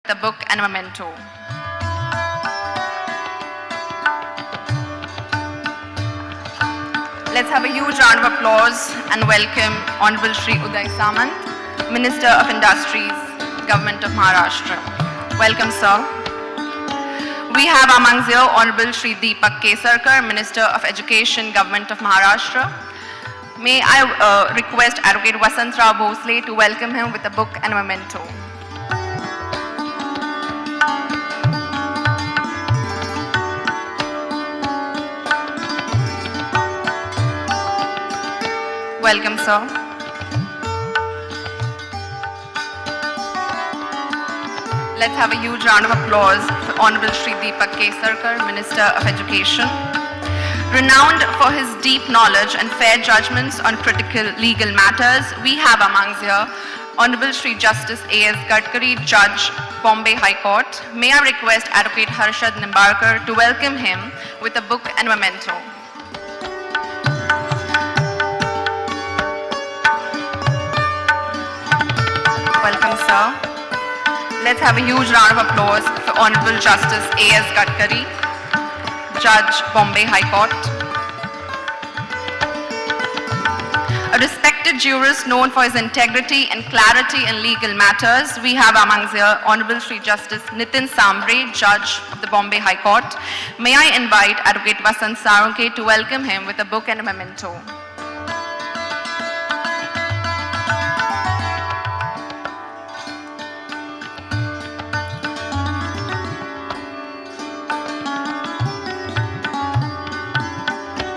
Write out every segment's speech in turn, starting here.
the book and a memento. Let's have a huge round of applause and welcome Honorable Shri Uday Samant, Minister of Industries, Government of Maharashtra. Welcome, sir. We have amongst you Honorable Shri Deepak Kesarkar, Minister of Education, Government of Maharashtra. May I request Advocate Vasantrao Bhosle to welcome him with a book and a memento. Welcome, sir. Let's have a huge round of applause for Honorable Shri Deepak Kesarkar, Minister of Education. Renowned for his deep knowledge and fair judgments on critical legal matters, we have amongst here Honorable Shri Justice A.S. Gadkari, Judge, Bombay High Court. May I request Advocate Harshad Nimbarkar to welcome him with a book and memento. Welcome, sir. Let's have a huge round of applause for Honorable Justice A.S. Gadkari, Judge, Bombay High Court. A respected jurist known for his integrity and clarity in legal matters, we have amongst here Honorable Shri Justice Nitin Sambre, Judge of the Bombay High Court. May I invite Advocate Vasant Sarunke to welcome him with a book and a memento.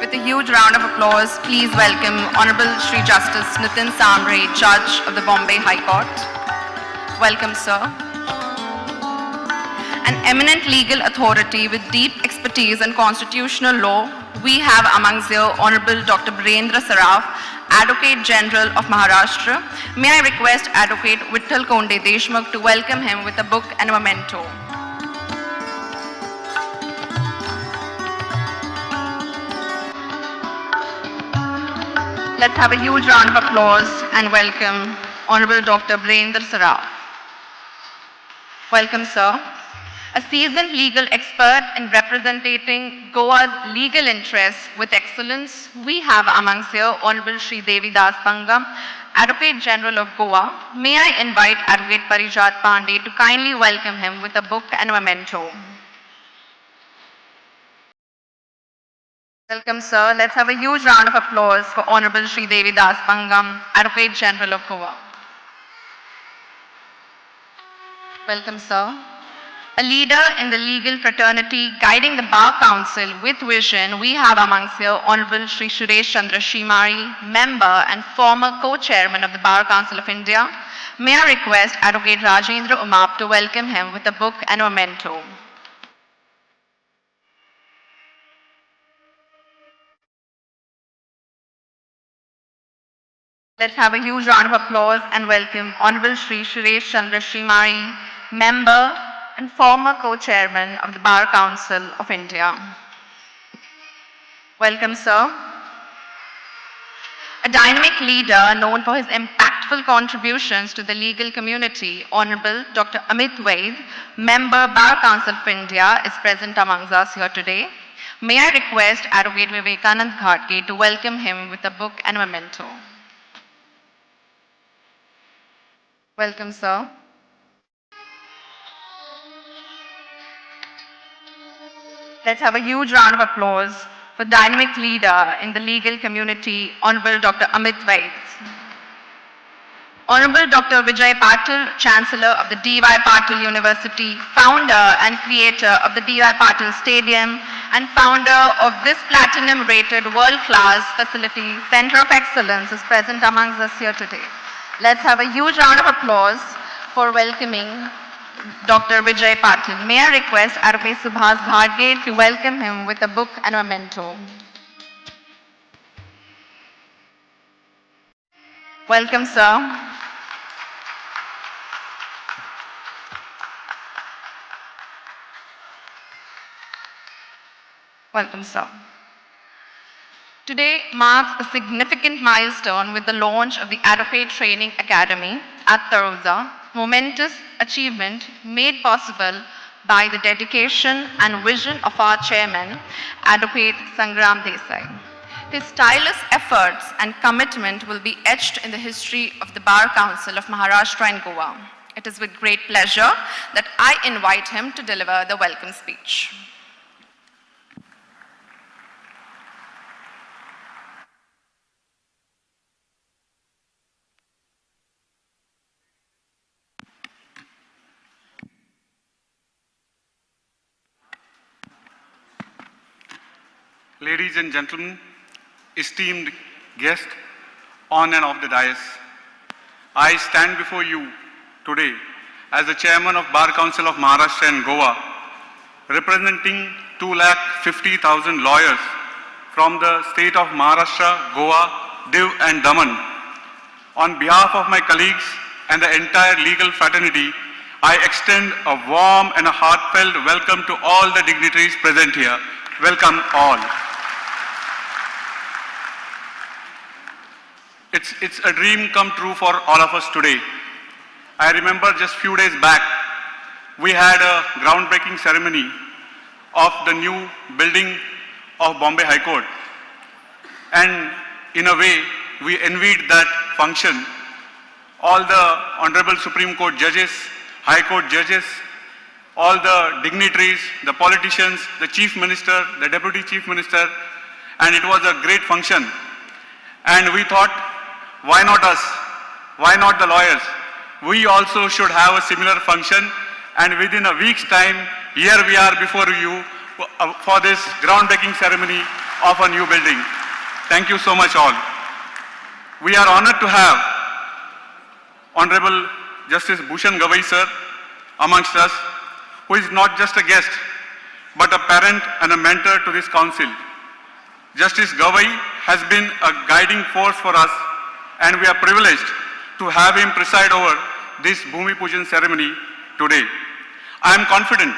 With a huge round of applause, please welcome Honorable Shri Justice Nitin Sambre, Judge of the Bombay High Court. Welcome, sir. An eminent legal authority with deep expertise in constitutional law, we have amongst you Honorable Dr. Birendra Saraf, Advocate General of Maharashtra. May I request Advocate Vittal Konde Deshmukh to welcome him with a book and a memento. Let's have a huge round of applause and welcome Honorable Dr. Birendra Saraf. Welcome, sir. A seasoned legal expert in representing Goa's legal interests with excellence, we have amongst here Honorable Shri Devi Das Pangam, Advocate General of Goa. May I invite Advocate Parijat Pandey to kindly welcome him with a book and a memento. Welcome, sir. Let's have a huge round of applause for Honorable Shri Devi Das Pangam, Advocate General of Goa. Welcome, sir. A leader in the legal fraternity guiding the Bar Council with vision, we have amongst here Honorable Shri Suresh Chandra Shimari, member and former co-chairman of the Bar Council of India. May I request Advocate Rajendra Umap to welcome him with a book and a memento. Let's have a huge round of applause and welcome Honorable Shri Suresh Chandra Shimari, member and former co-chairman of the Bar Council of India. Welcome, sir. A dynamic leader known for his impactful contributions to the legal community, Honorable Dr. Amit Vaid, member Bar Council of India, is present amongst us here today. May I request Advocate Vivekanand Ghatge to welcome him with a book and a memento. Welcome, sir. Let's have a huge round of applause for dynamic leader in the legal community, Honorable Dr. Amit Vaid. Honorable Dr. Vijay Patil, Chancellor of the D.Y. Patil University, founder and creator of the D.Y. Patil Stadium, and founder of this platinum-rated world-class facility, Center of Excellence, is present amongst us here today. Let's have a huge round of applause for welcoming Dr. Vijay Patil. May I request Advocate Subhas Bhargave to welcome him with a book and a memento. Welcome, sir. Welcome, sir. Today marks a significant milestone with the launch of the Advocate Training Academy at Taroza, momentous achievement made possible by the dedication and vision of our chairman, Advocate Sangram Desai. His tireless efforts and commitment will be etched in the history of the Bar Council of Maharashtra and Goa. It is with great pleasure that I invite him to deliver the welcome speech. Ladies and gentlemen, esteemed guests on and off the dais, I stand before you today as the chairman of Bar Council of Maharashtra and Goa, representing 250,000 lawyers from the state of Maharashtra, Goa, Diu and Daman. On behalf of my colleagues and the entire legal fraternity, I extend a warm and a heartfelt welcome to all the dignitaries present here. Welcome all. It's a dream come true for all of us today. I remember just few days back, we had a groundbreaking ceremony of the new building of Bombay High Court. And in a way, we envied that function. All the Honorable Supreme Court judges, High Court judges, all the dignitaries, the politicians, the Chief Minister, the Deputy Chief Minister, and it was a great function. And we thought, why not us? Why not the lawyers? We also should have a similar function, and within a week's time, here we are before you for this groundbreaking ceremony of a new building. Thank you so much all. We are honored to have Honorable Justice Bhushan Gavai sir amongst us, who is not just a guest, but a parent and a mentor to this council. Justice Gavai has been a guiding force for us, and we are privileged to have him preside over this Bhumi Pujan ceremony today. I am confident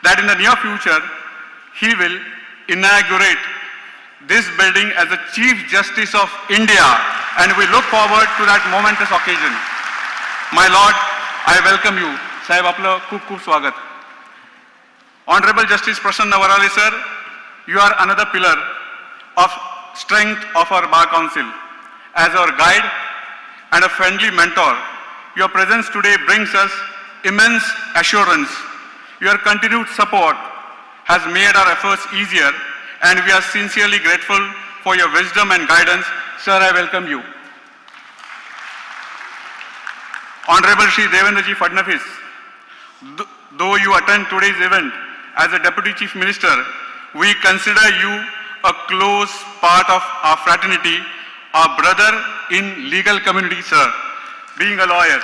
that in the near future, he will inaugurate this building as the Chief Justice of India, and we look forward to that momentous occasion. My Lord, I welcome you. Sahib, apla खूप खूप स्वागत. Honorable Justice Prasanna Varale sir, you are another pillar of strength of our Bar Council. As our guide and a friendly mentor, your presence today brings us immense assurance. Your continued support has made our efforts easier, and we are sincerely grateful for your wisdom and guidance. Sir, I welcome you. Honorable Shri Devendraji Fadnavis, though you attend today's event as a Deputy Chief Minister, we consider you a close part of our fraternity, our brother in legal community, sir. Being a lawyer,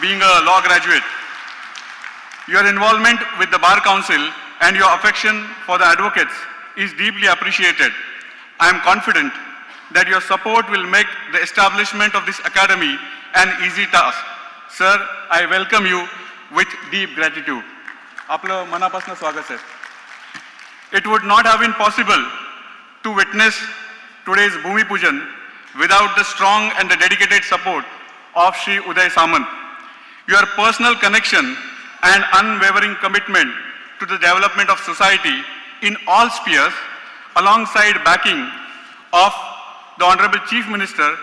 being a law graduate, your involvement with the Bar Council and your affection for the advocates is deeply appreciated. I am confident that your support will make the establishment of this academy an easy task. Sir, I welcome you with deep gratitude. Apla manapasna swagat sir. It would not have been possible to witness today's Bhumi Pujan without the strong and the dedicated support of Shri Uday Samant. Your personal connection and unwavering commitment to the development of society in all spheres, alongside backing of the Honorable Chief Minister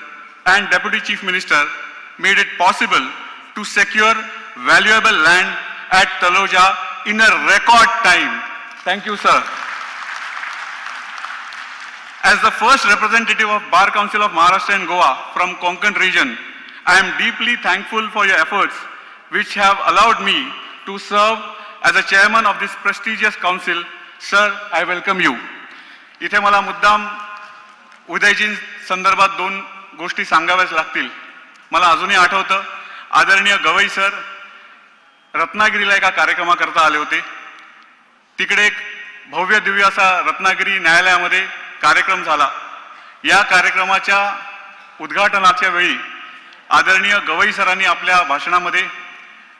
and Deputy Chief Minister, made it possible to secure valuable land at Taloja in a record time. Thank you, sir. As the first representative of Bar Council of Maharashtra and Goa from Konkan region, I am deeply thankful for your efforts, which have allowed me to serve as a chairman of this prestigious council. Sir, I welcome you. इथे मला मुद्दाम उदयजी संदर्भात दोन गोष्टी सांगाव्याच लागतील. मला अजूनही आठवतं, आदरणीय गवई सर रत्नागिरीला एका कार्यक्रमाकरता आले होते. तिकडे एक भव्य दिव्य असा रत्नागिरी न्यायालयामध्ये कार्यक्रम झाला. या कार्यक्रमाच्या उद्घाटनाच्या वेळी आदरणीय गवई सरांनी आपल्या भाषणामध्ये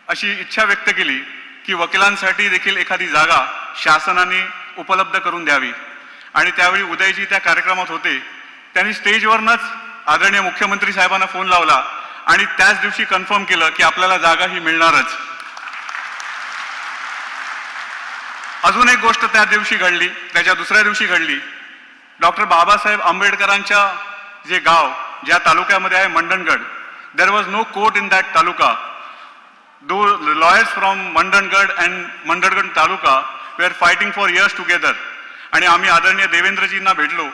अशी इच्छा व्यक्त केली की वकिलांसाठी देखील एखादी जागा शासनाने उपलब्ध करून द्यावी. आणि त्यावेळी उदयजी त्या कार्यक्रमात होते. त्यांनी स्टेजवरनंच आदरणीय मुख्यमंत्री साहेबांना फोन लावला आणि त्याच दिवशी कन्फर्म केलं की आपल्याला जागा ही मिळणारच. अजून एक गोष्ट त्या दिवशी घडली, त्याच्या दुसऱ्या दिवशी घडली. डॉक्टर बाबासाहेब आंबेडकरांच्या जे गाव ज्या तालुक्यामध्ये आहे Mandangad, there was no court in that taluka. दो lawyers from Mandangad and Mandangad taluka we are fighting for years together. आणि आम्ही आदरणीय देवेंद्रजींना भेटलो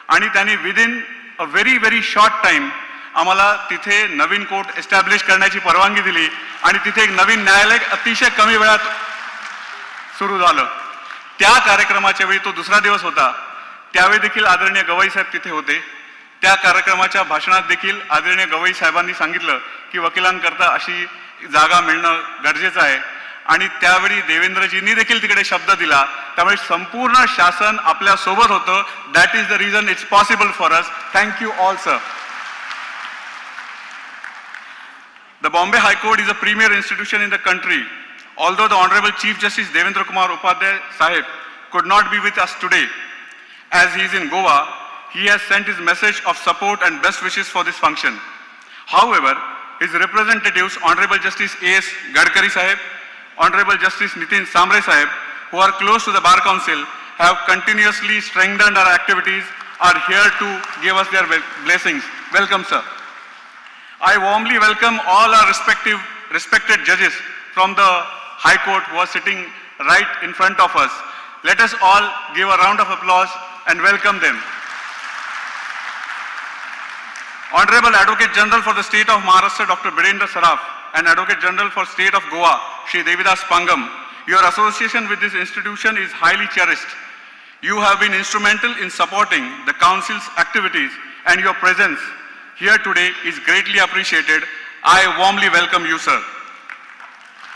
आणि त्यांनी within a very very short time आम्हाला तिथे नवीन कोर्ट एस्टॅब्लिश करण्याची परवानगी दिली आणि तिथे एक नवीन न्यायालय अतिशय कमी वेळात सुरू झालं. त्या कार्यक्रमाच्या वेळी तो दुसरा दिवस होता, त्यावेळी देखील आदरणीय गवई साहेब तिथे होते. त्या कार्यक्रमाच्या भाषणात देखील आदरणीय गवई साहेबांनी सांगितलं की वकिलांकरता अशी जागा मिळणं गरजेचं आहे आणि त्यावेळी देवेंद्रजींनी देखील तिकडे शब्द दिला. त्यामुळे संपूर्ण शासन आपल्या सोबत होतं. That is the reason it's possible for us. Thank you all sir. The Bombay High Court is a premier institution in the country. Although the Honorable Chief Justice Devendra Kumar Upadhyay Sahib could not be with us today, as he is in Goa, he has sent his message of support and best wishes for this function. However, his representatives, Honorable Justice A.S. Gadkari Sahib, Honorable Justice Nitin Samre Sahib, who are close to the Bar Council, have continuously strengthened our activities, are here to give us their blessings. Welcome, sir. I warmly welcome all our respected judges from the High Court who are sitting right in front of us. Let us all give a round of applause and welcome them. Honorable Advocate General for the State of Maharashtra, Dr. Birendra Saraf, and Advocate General for State of Goa, Shri Devidas Pangam, your association with this institution is highly cherished. You have been instrumental in supporting the Council's activities and your presence here today is greatly appreciated. I warmly welcome you, sir.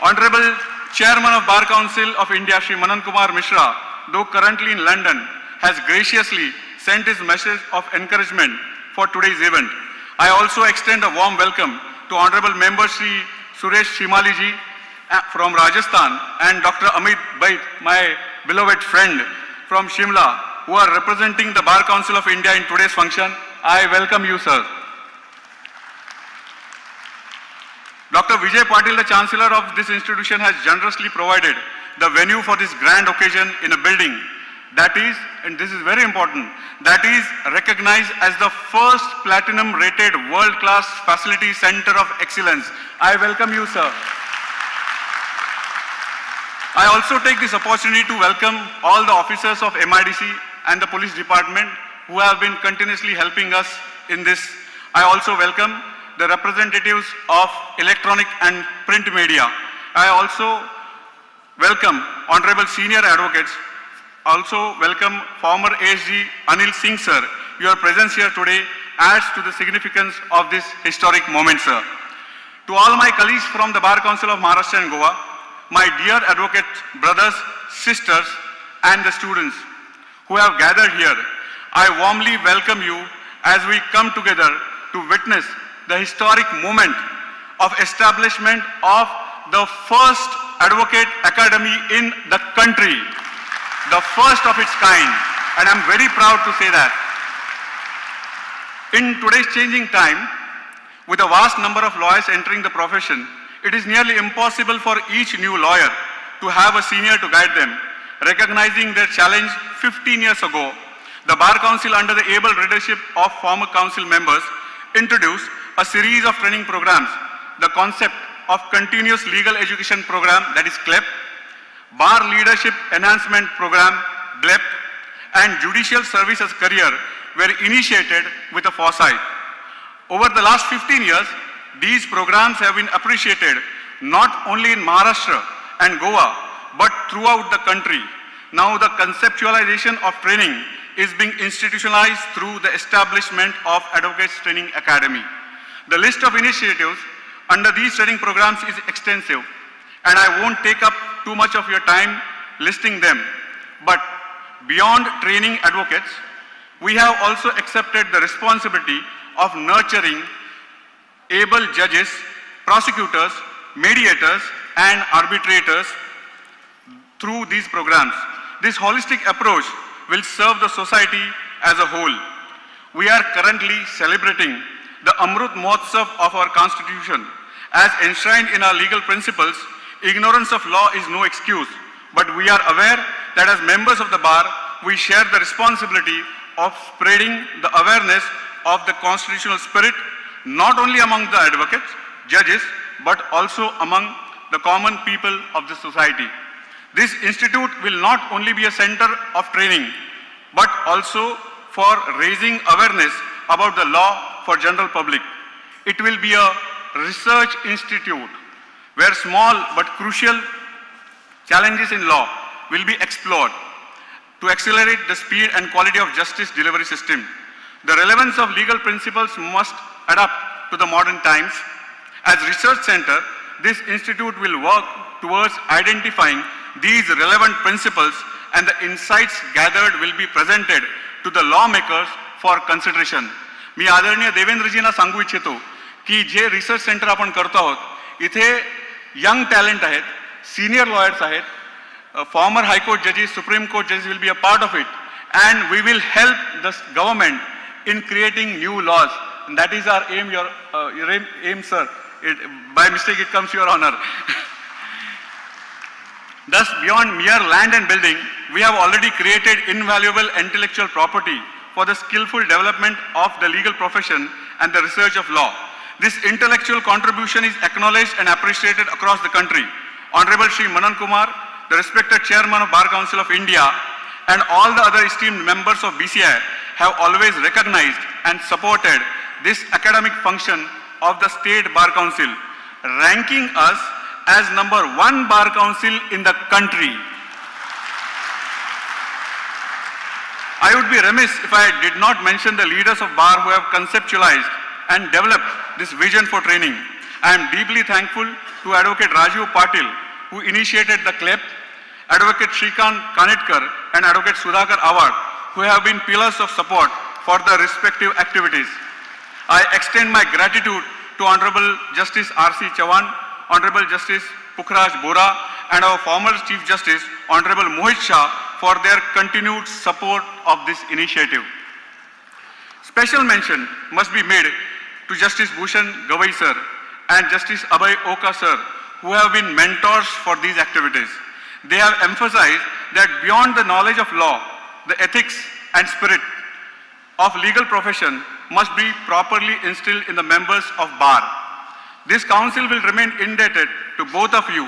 Honorable Chairman of Bar Council of India, Shri Manan Kumar Mishra, though currently in London, has graciously sent his message of encouragement for today's event. I also extend a warm welcome to Honorable Member Shri Suresh Shimali ji from Rajasthan and Dr. Amit Bait, my beloved friend from Shimla, who are representing the Bar Council of India in today's function. I welcome you, sir. Dr. Vijay Patil, the Chancellor of this institution, has generously provided the venue for this grand occasion in a building that is, and this is very important, that is recognized as the first platinum rated world-class facility center of excellence. I welcome you, sir. I also take this opportunity to welcome all the officers of MIDC and the police department who have been continuously helping us in this. I also welcome the representatives of electronic and print media. I also welcome honorable senior advocates. Also welcome former ASG Anil Singh sir. Your presence here today adds to the significance of this historic moment, sir. To all my colleagues from the Bar Council of Maharashtra and Goa, my dear advocate brothers, sisters and the students who have gathered here, I warmly welcome you as we come together to witness the historic moment of establishment of the first advocate academy in the country, the first of its kind, and I'm very proud to say that. In today's changing time, with a vast number of lawyers entering the profession, it is nearly impossible for each new lawyer to have a senior to guide them. Recognizing their challenge 15 years ago, the Bar Council, under the able leadership of former council members, introduced a series of training programs. The concept of Continuous Legal Education Program, that is CLEP, Bar Leadership Enhancement Program, BLEP, and Judicial Services Career were initiated with a foresight. Over the last 15 years, these programs have been appreciated not only in Maharashtra and Goa, but throughout the country. Now the conceptualization of training is being institutionalized through the establishment of Advocates Training Academy. The list of initiatives under these training programs is extensive, and I won't take up too much of your time listing them. But beyond training advocates, we have also accepted the responsibility of nurturing able judges, prosecutors, mediators, and arbitrators through these programs. This holistic approach will serve the society as a whole. We are currently celebrating the Amrut Mahotsav of our Constitution. As enshrined in our legal principles, ignorance of law is no excuse, but we are aware that as members of the bar, we share the responsibility of spreading the awareness of the constitutional spirit, not only among the advocates, judges, but also among the common people of the society. This institute will not only be a center of training, but also for raising awareness about the law for general public. It will be a research institute where small but crucial challenges in law will be explored to accelerate the speed and quality of justice delivery system. The relevance of legal principles must adapt to the modern times. As research center, this institute will work towards identifying these relevant principles, and the insights gathered will be presented to the lawmakers for consideration. मी आदरणीय देवेंद्रजींना सांगू इच्छितो की जे research centre आपण करतो आहोत इथे young talent आहेत, सीनियर लॉयर्स आहेत, former high court judges, supreme court judges will be a part of it, and we will help the government in creating new laws. And that is our aim, your aim, sir. By mistake it comes to your honor. Thus, beyond mere land and building, we have already created invaluable intellectual property for the skillful development of the legal profession and the research of law. This intellectual contribution is acknowledged and appreciated across the country. Honorable Shri Manan Kumar, the respected Chairman of Bar Council of India, and all the other esteemed members of BCI have always recognized and supported this academic function of the State Bar Council, ranking us as #1 Bar Council in the country. I would be remiss if I did not mention the leaders of Bar who have conceptualized and developed this vision for training. I am deeply thankful to Advocate Rajiv Patil, who initiated the CLEP, Advocate Shrikant Kanetkar and Advocate Sudhakar Awad, who have been pillars of support for the respective activities. I extend my gratitude to Honorable Justice R.C. Chavan, Honorable Justice Pukhraj Bora, and our former Chief Justice, Honorable Mohit Shah, for their continued support of this initiative. Special mention must be made to Justice Bhushan Gavai sir and Justice Abhay Oka sir, who have been mentors for these activities. They have emphasized that beyond the knowledge of law, the ethics and spirit of legal profession must be properly instilled in the members of Bar. This council will remain indebted to both of you,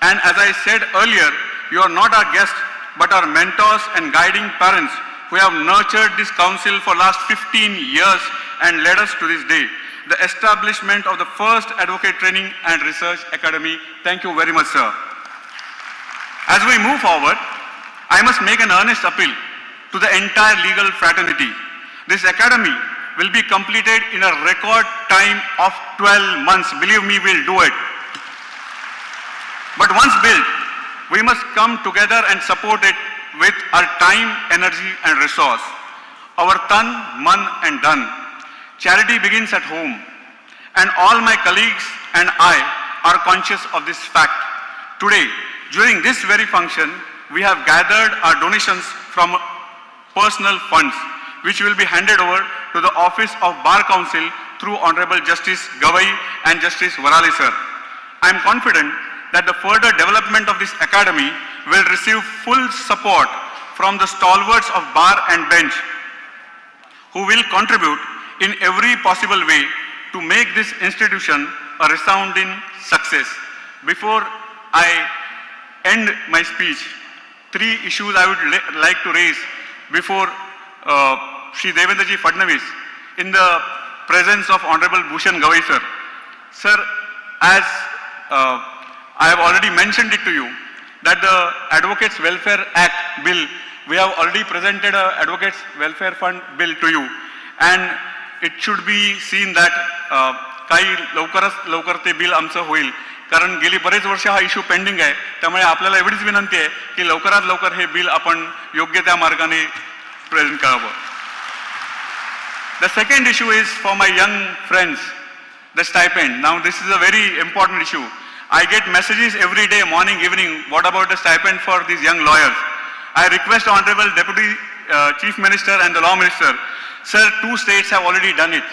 and as I said earlier, you are not our guests but our mentors and guiding parents who have nurtured this council for last 15 years and led us to this day, the establishment of the first Advocate Training and Research Academy. Thank you very much, sir. As we move forward, I must make an earnest appeal to the entire legal fraternity. This academy will be completed in a record time of 12 months. Believe me, we'll do it. But once built, we must come together and support it with our time, energy and resource. Our tan, man and dhan. Charity begins at home, and all my colleagues and I are conscious of this fact. Today, during this very function, we have gathered our donations from personal funds, which will be handed over to the Office of Bar Council through Honorable Justice Gavai and Justice Varale sir. I am confident that the further development of this academy will receive full support from the stalwarts of Bar and Bench, who will contribute in every possible way to make this institution a resounding success. Before I end my speech, 3 issues I would like to raise before Shri Devendraji Fadnavis in the presence of Honorable Bhushan Gavai sir. Sir, as I have already mentioned it to you, that the Advocates Welfare Act bill, we have already presented a Advocates Welfare Fund bill to you, and it should be seen that काही लवकर ते bill आमचं होईल, कारण गेली बरेच वर्ष हा इश्यू पेंडिंग आहे. त्यामुळे आपल्याला एवढीच विनंती आहे की लवकरात लवकर हे बिल आपण योग्य त्या मार्गाने प्रेझेंट करावं. The second issue is for my young friends, the stipend. Now this is a very important issue. I get messages every day, morning, evening, what about the stipend for these young lawyers? I request Honorable Deputy Chief Minister and the Law Minister, sir, 2 states have already done it,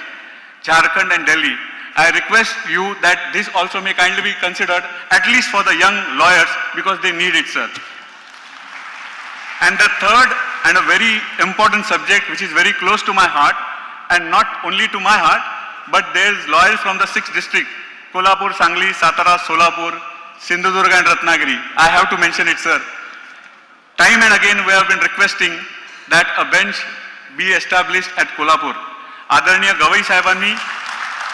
Jharkhand and Delhi. I request you that this also may kindly be considered, at least for the young lawyers, because they need it, sir. And the third and a very important subject which is very close to my heart, and not only to my heart, but there is lawyers from the 6th district, Kolhapur, Sangli, Satara, Solapur, Sindhudurga and Ratnagiri. I have to mention it, sir. Time and again we have been requesting that a bench be established at Kolhapur. आदरणीय गवई साहेबांनी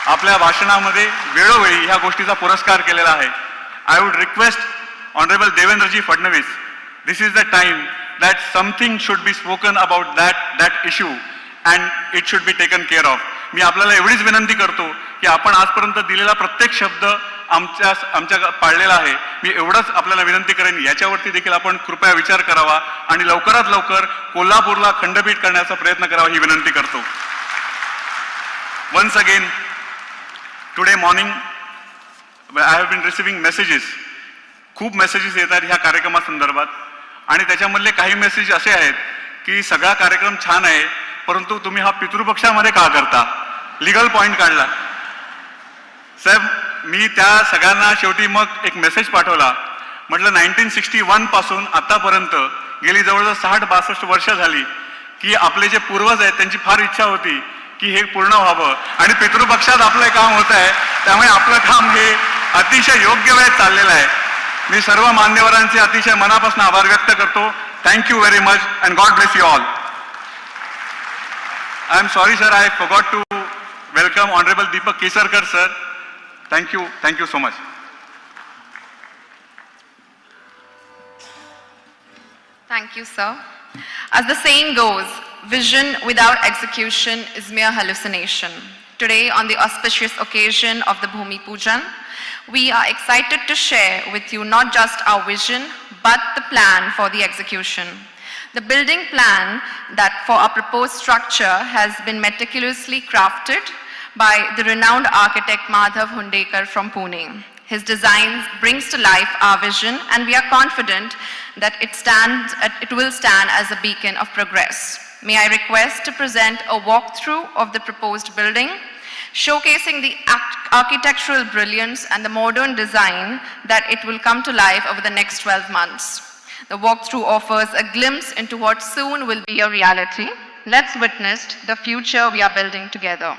आपल्या भाषणामध्ये वेळोवेळी ह्या गोष्टीचा पुरस्कार केलेला आहे. I would request Honorable Devendraji Fadnavis, this is the time that something should be spoken about that issue and it should be taken care of. मी आपल्याला एवढीच विनंती करतो की आपण आजपर्यंत दिलेला प्रत्येक शब्द आमच्या पाळलेला आहे. मी एवढंच आपल्याला विनंती करेन, याच्यावरती देखील आपण कृपया विचार करावा आणि लवकरात लवकर कोल्हापूरला खंडपीठ करण्याचा प्रयत्न करावा ही विनंती करतो. Once again, today morning I have been receiving messages. खूप मेसेजेस येतात ह्या कार्यक्रमासंदर्भात आणि त्याच्यामधले काही मेसेज असे आहेत की सगळा कार्यक्रम छान आहे, परंतु तुम्ही हा पितृपक्षामध्ये का करता? लीगल पॉइंट काढला. साहेब, मी त्या सगळ्यांना शेवटी मग एक मेसेज पाठवला. म्हटलं 1961 पासून आतापर्यंत गेली जवळजवळ 60-62 वर्ष झाली की आपले जे पूर्वज आहेत त्यांची फार इच्छा होती की हे पूर्ण व्हावं आणि पितृपक्षात आपलं काम होत आहे, त्यामुळे आपलं काम हे अतिशय योग्य वेळेत चाललेलं आहे. मी सर्व मान्यवरांचे अतिशय मनापासून आभार व्यक्त करतो. Thank you very much and God bless you all. I am sorry, sir, I forgot to welcome Honorable Deepak Kesarkar, sir. Thank you so much. Thank you, sir. As the saying goes, vision without execution is mere hallucination. Today, on the auspicious occasion of the Bhumi Pujan, we are excited to share with you not just our vision, but the plan for the execution. The building plan that for our proposed structure has been meticulously crafted by the renowned architect Madhav Hundekar from Pune. His designs brings to life our vision, and we are confident that it will stand as a beacon of progress. May I request to present a walkthrough of the proposed building, showcasing the architectural brilliance and the modern design that it will come to life over the next 12 months. The walkthrough offers a glimpse into what soon will be a reality. Let's witness the future we are building together.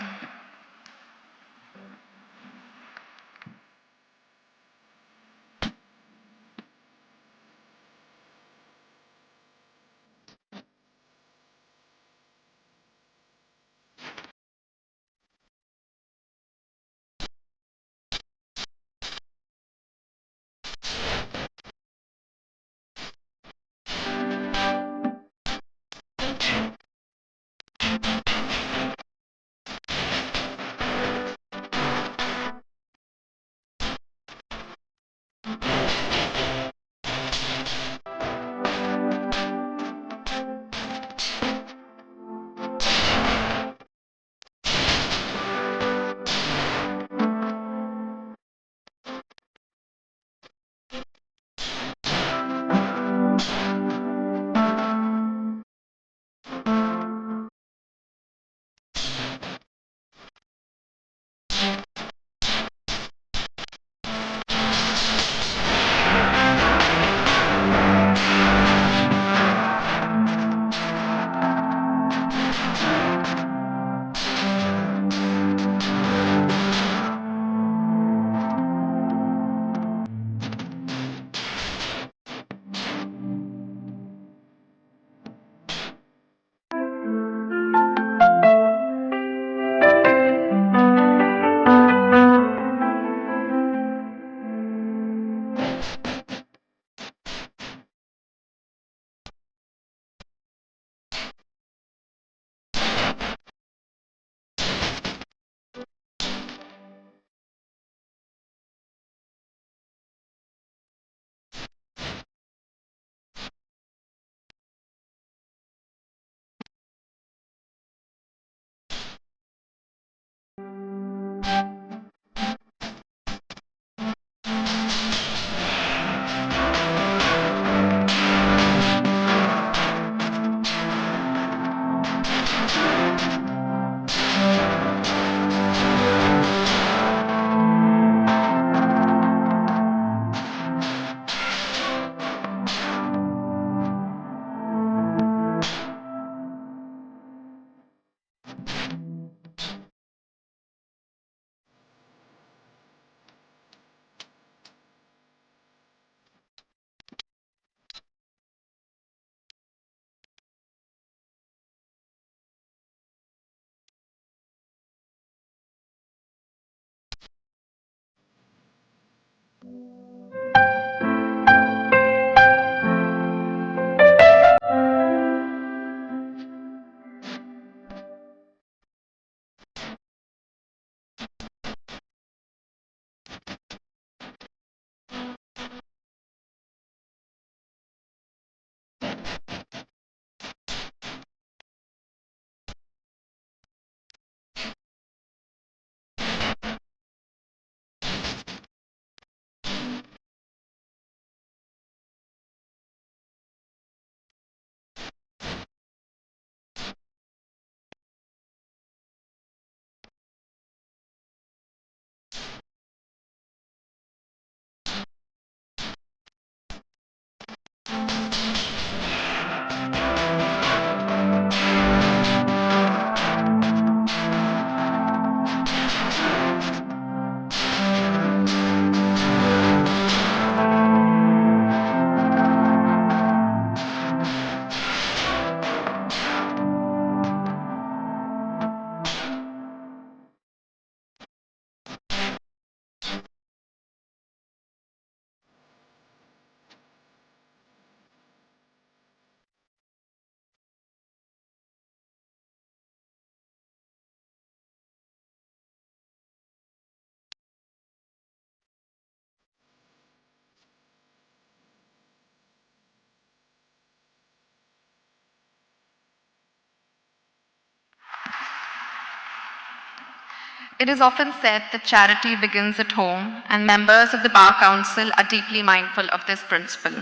It is often said that charity begins at home, and members of the Bar Council are deeply mindful of this principle.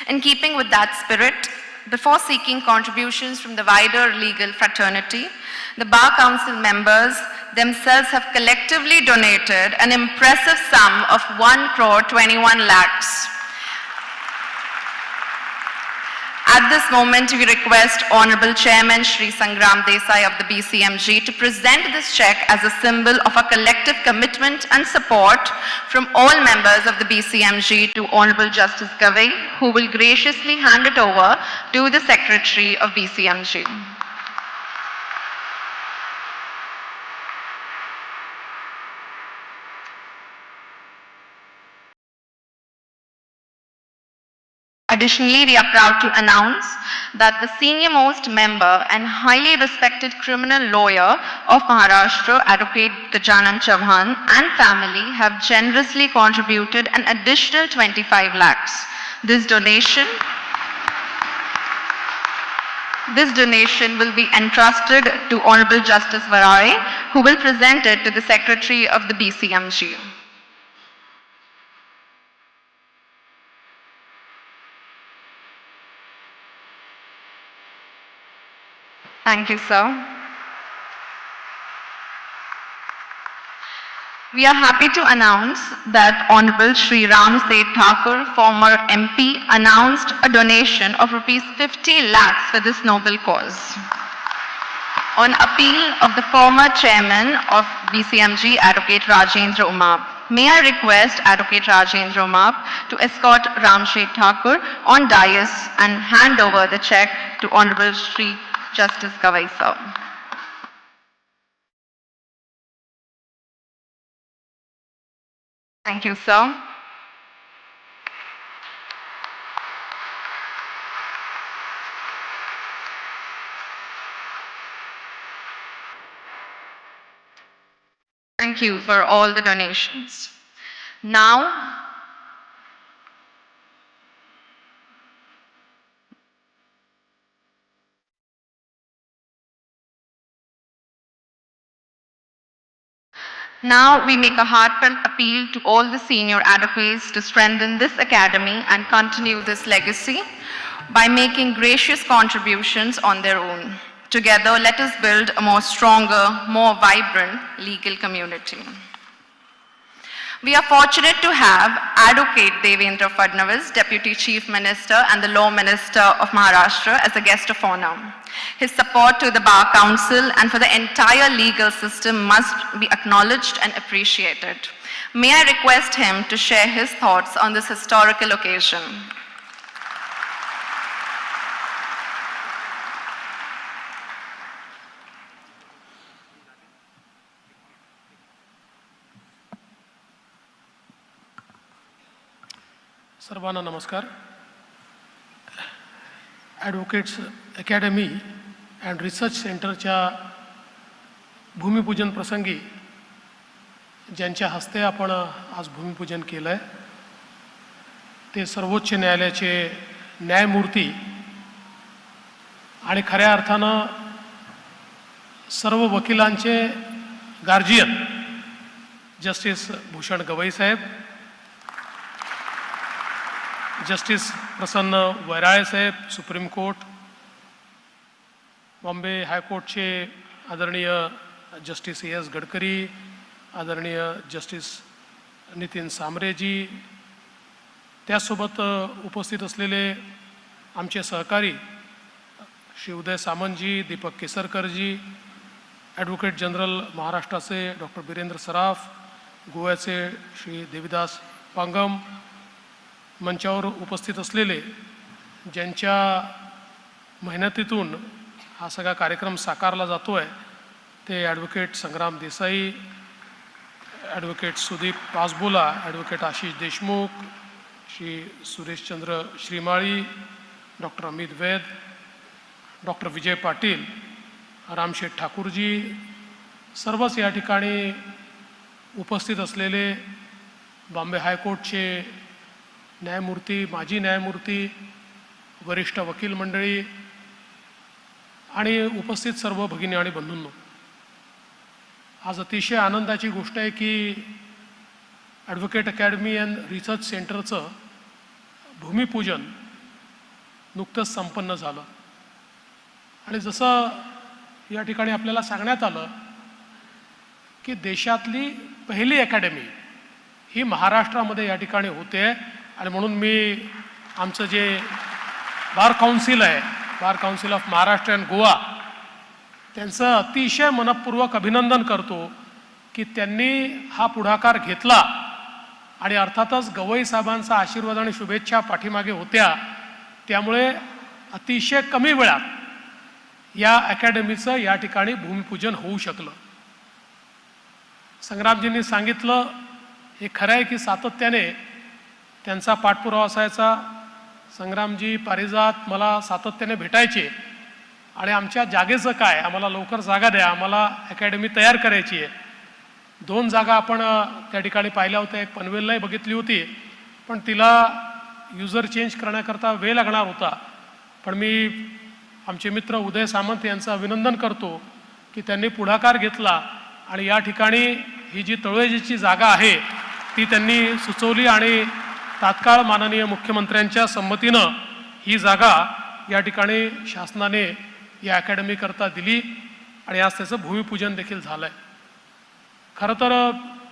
In keeping with that spirit, before seeking contributions from the wider legal fraternity, the Bar Council members themselves have collectively donated an impressive sum of 1,21 lakhs. At this moment, we request Honorable Chairman Shri Sangram Desai of the BCMG to present this check as a symbol of a collective commitment and support from all members of the BCMG to Honorable Justice Gavai, who will graciously hand it over to the Secretary of BCMG. Additionally, we are proud to announce that the senior-most member and highly respected criminal lawyer of Maharashtra, Advocate Gajanan Chauhan, and family have generously contributed an additional 25 lakhs. This donation will be entrusted to Honorable Justice Varai, who will present it to the Secretary of the BCMG. Thank you, sir. We are happy to announce that Honorable Shri Ram Seth Thakur, former MP, announced a donation of Rs 50 lakhs for this noble cause. On appeal of the former chairman of BCMG, Advocate Rajendra Umap, may I request Advocate Rajendra Umap to escort Ram Seth Thakur on dais and hand over the check to Honorable Shri Justice Gavai sir. Thank you, sir. Thank you for all the donations. Now, we make a heartfelt appeal to all the senior advocates to strengthen this academy and continue this legacy by making gracious contributions on their own. Together, let us build a more stronger, more vibrant legal community. We are fortunate to have Advocate Devendra Fadnavis, Deputy Chief Minister and the Law Minister of Maharashtra, as a guest of honor. His support to the Bar Council and for the entire legal system must be acknowledged and appreciated. May I request him to share his thoughts on this historical occasion. सर्वांना नमस्कार. Advocates academy and research सेंटरच्या भूमिपूजन प्रसंगी ज्यांच्या हस्ते आपण आज भूमिपूजन केलं आहे ते सर्वोच्च न्यायालयाचे न्यायमूर्ती आणि खऱ्या अर्थानं सर्व वकिलांचे गार्जियन जस्टिस भूषण गवई साहेब, जस्टिस प्रसन्न वैराळे साहेब सुप्रीम कोर्ट, बॉम्बे हायकोर्टचे आदरणीय जस्टिस एस गडकरी, आदरणीय जस्टिस नितीन सामरेजी, त्यासोबत उपस्थित असलेले आमचे सहकारी श्री उदय सामंतजी, दीपक केसरकरजी, ॲडव्होकेट जनरल महाराष्ट्राचे डॉक्टर बिरेंद्र सराफ, गोव्याचे श्री देविदास पांगम, मंचावर उपस्थित असलेले ज्यांच्या मेहनतीतून हा सगळा कार्यक्रम साकारला जातो आहे ते advocate Sangram Desai, advocate Sudeep Pasbola, advocate Ashish Deshmukh, Shri Sureshchandra Shrimali, doctor Amit Vaid, doctor Vijay Patil, Ramsheth ठाकूरजी, सर्वच या ठिकाणी उपस्थित असलेले बॉम्बे हायकोर्टचे न्यायमूर्ती, माजी न्यायमूर्ती, वरिष्ठ वकील मंडळी आणि उपस्थित सर्व भगिनी आणि बंधूंनो, आज अतिशय आनंदाची गोष्ट आहे की ॲडव्होकेट अकॅडमी अँड रिसर्च सेंटरचं भूमिपूजन नुकतंच संपन्न झालं. आणि जसं या ठिकाणी आपल्याला सांगण्यात आलं की देशातली पहिली अकॅडमी ही महाराष्ट्रामध्ये या ठिकाणी होते. आणि म्हणून मी आमचं जे बार काउन्सिल आहे, बार council of Maharashtra and Goa, त्यांचं अतिशय मनपूर्वक अभिनंदन करतो की त्यांनी हा पुढाकार घेतला. आणि अर्थातच गवई साहेबांचा आशीर्वाद आणि शुभेच्छा पाठीमागे होत्या, त्यामुळे अतिशय कमी वेळात या अकॅडमीचं या ठिकाणी भूमिपूजन होऊ शकलं. संग्रामजींनी सांगितलं हे खरं आहे की सातत्याने त्यांचा पाठपुरावा असायचा. संग्रामजी पारिजात मला सातत्याने भेटायचे आणि आमच्या जागेचं काय, आम्हाला लवकर जागा द्या, आम्हाला अकॅडमी तयार करायची आहे. 2 जागा आपण त्या ठिकाणी पाहिल्या होत्या. एक पनवेललाही बघितली होती, पण तिला युजर चेंज करण्याकरता वेळ लागणार होता. पण मी आमचे मित्र उदय सामंत यांचं अभिनंदन करतो की त्यांनी पुढाकार घेतला आणि या ठिकाणी ही जी तळोजीची जागा आहे ती त्यांनी सुचवली आणि तात्काळ माननीय मुख्यमंत्र्यांच्या संमतीनं ही जागा या ठिकाणी शासनाने या अकॅडमी करता दिली आणि आज त्याचं भूमिपूजन देखील झालं आहे. खरं तर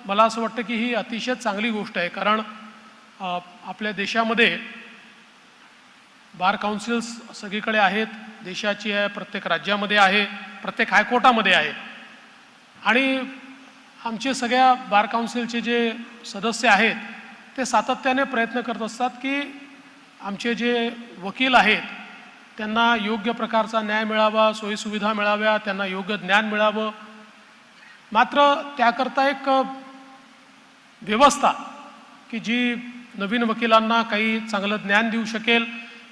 मला असं वाटतं की ही अतिशय चांगली गोष्ट आहे, कारण आपल्या देशामध्ये बार काउन्सिल्स सगळीकडे आहेत, देशाची आहे, प्रत्येक राज्यामध्ये आहे, प्रत्येक हायकोर्टामध्ये आहे. आणि आमचे सगळ्या बार काउन्सिलचे जे सदस्य आहेत ते सातत्याने प्रयत्न करत असतात की आमचे जे वकील आहेत त्यांना योग्य प्रकारचा न्याय मिळावा, सोयीसुविधा मिळाव्या, त्यांना योग्य ज्ञान मिळावं. मात्र त्याकरता एक व्यवस्था की जी नवीन वकिलांना काही चांगलं ज्ञान देऊ शकेल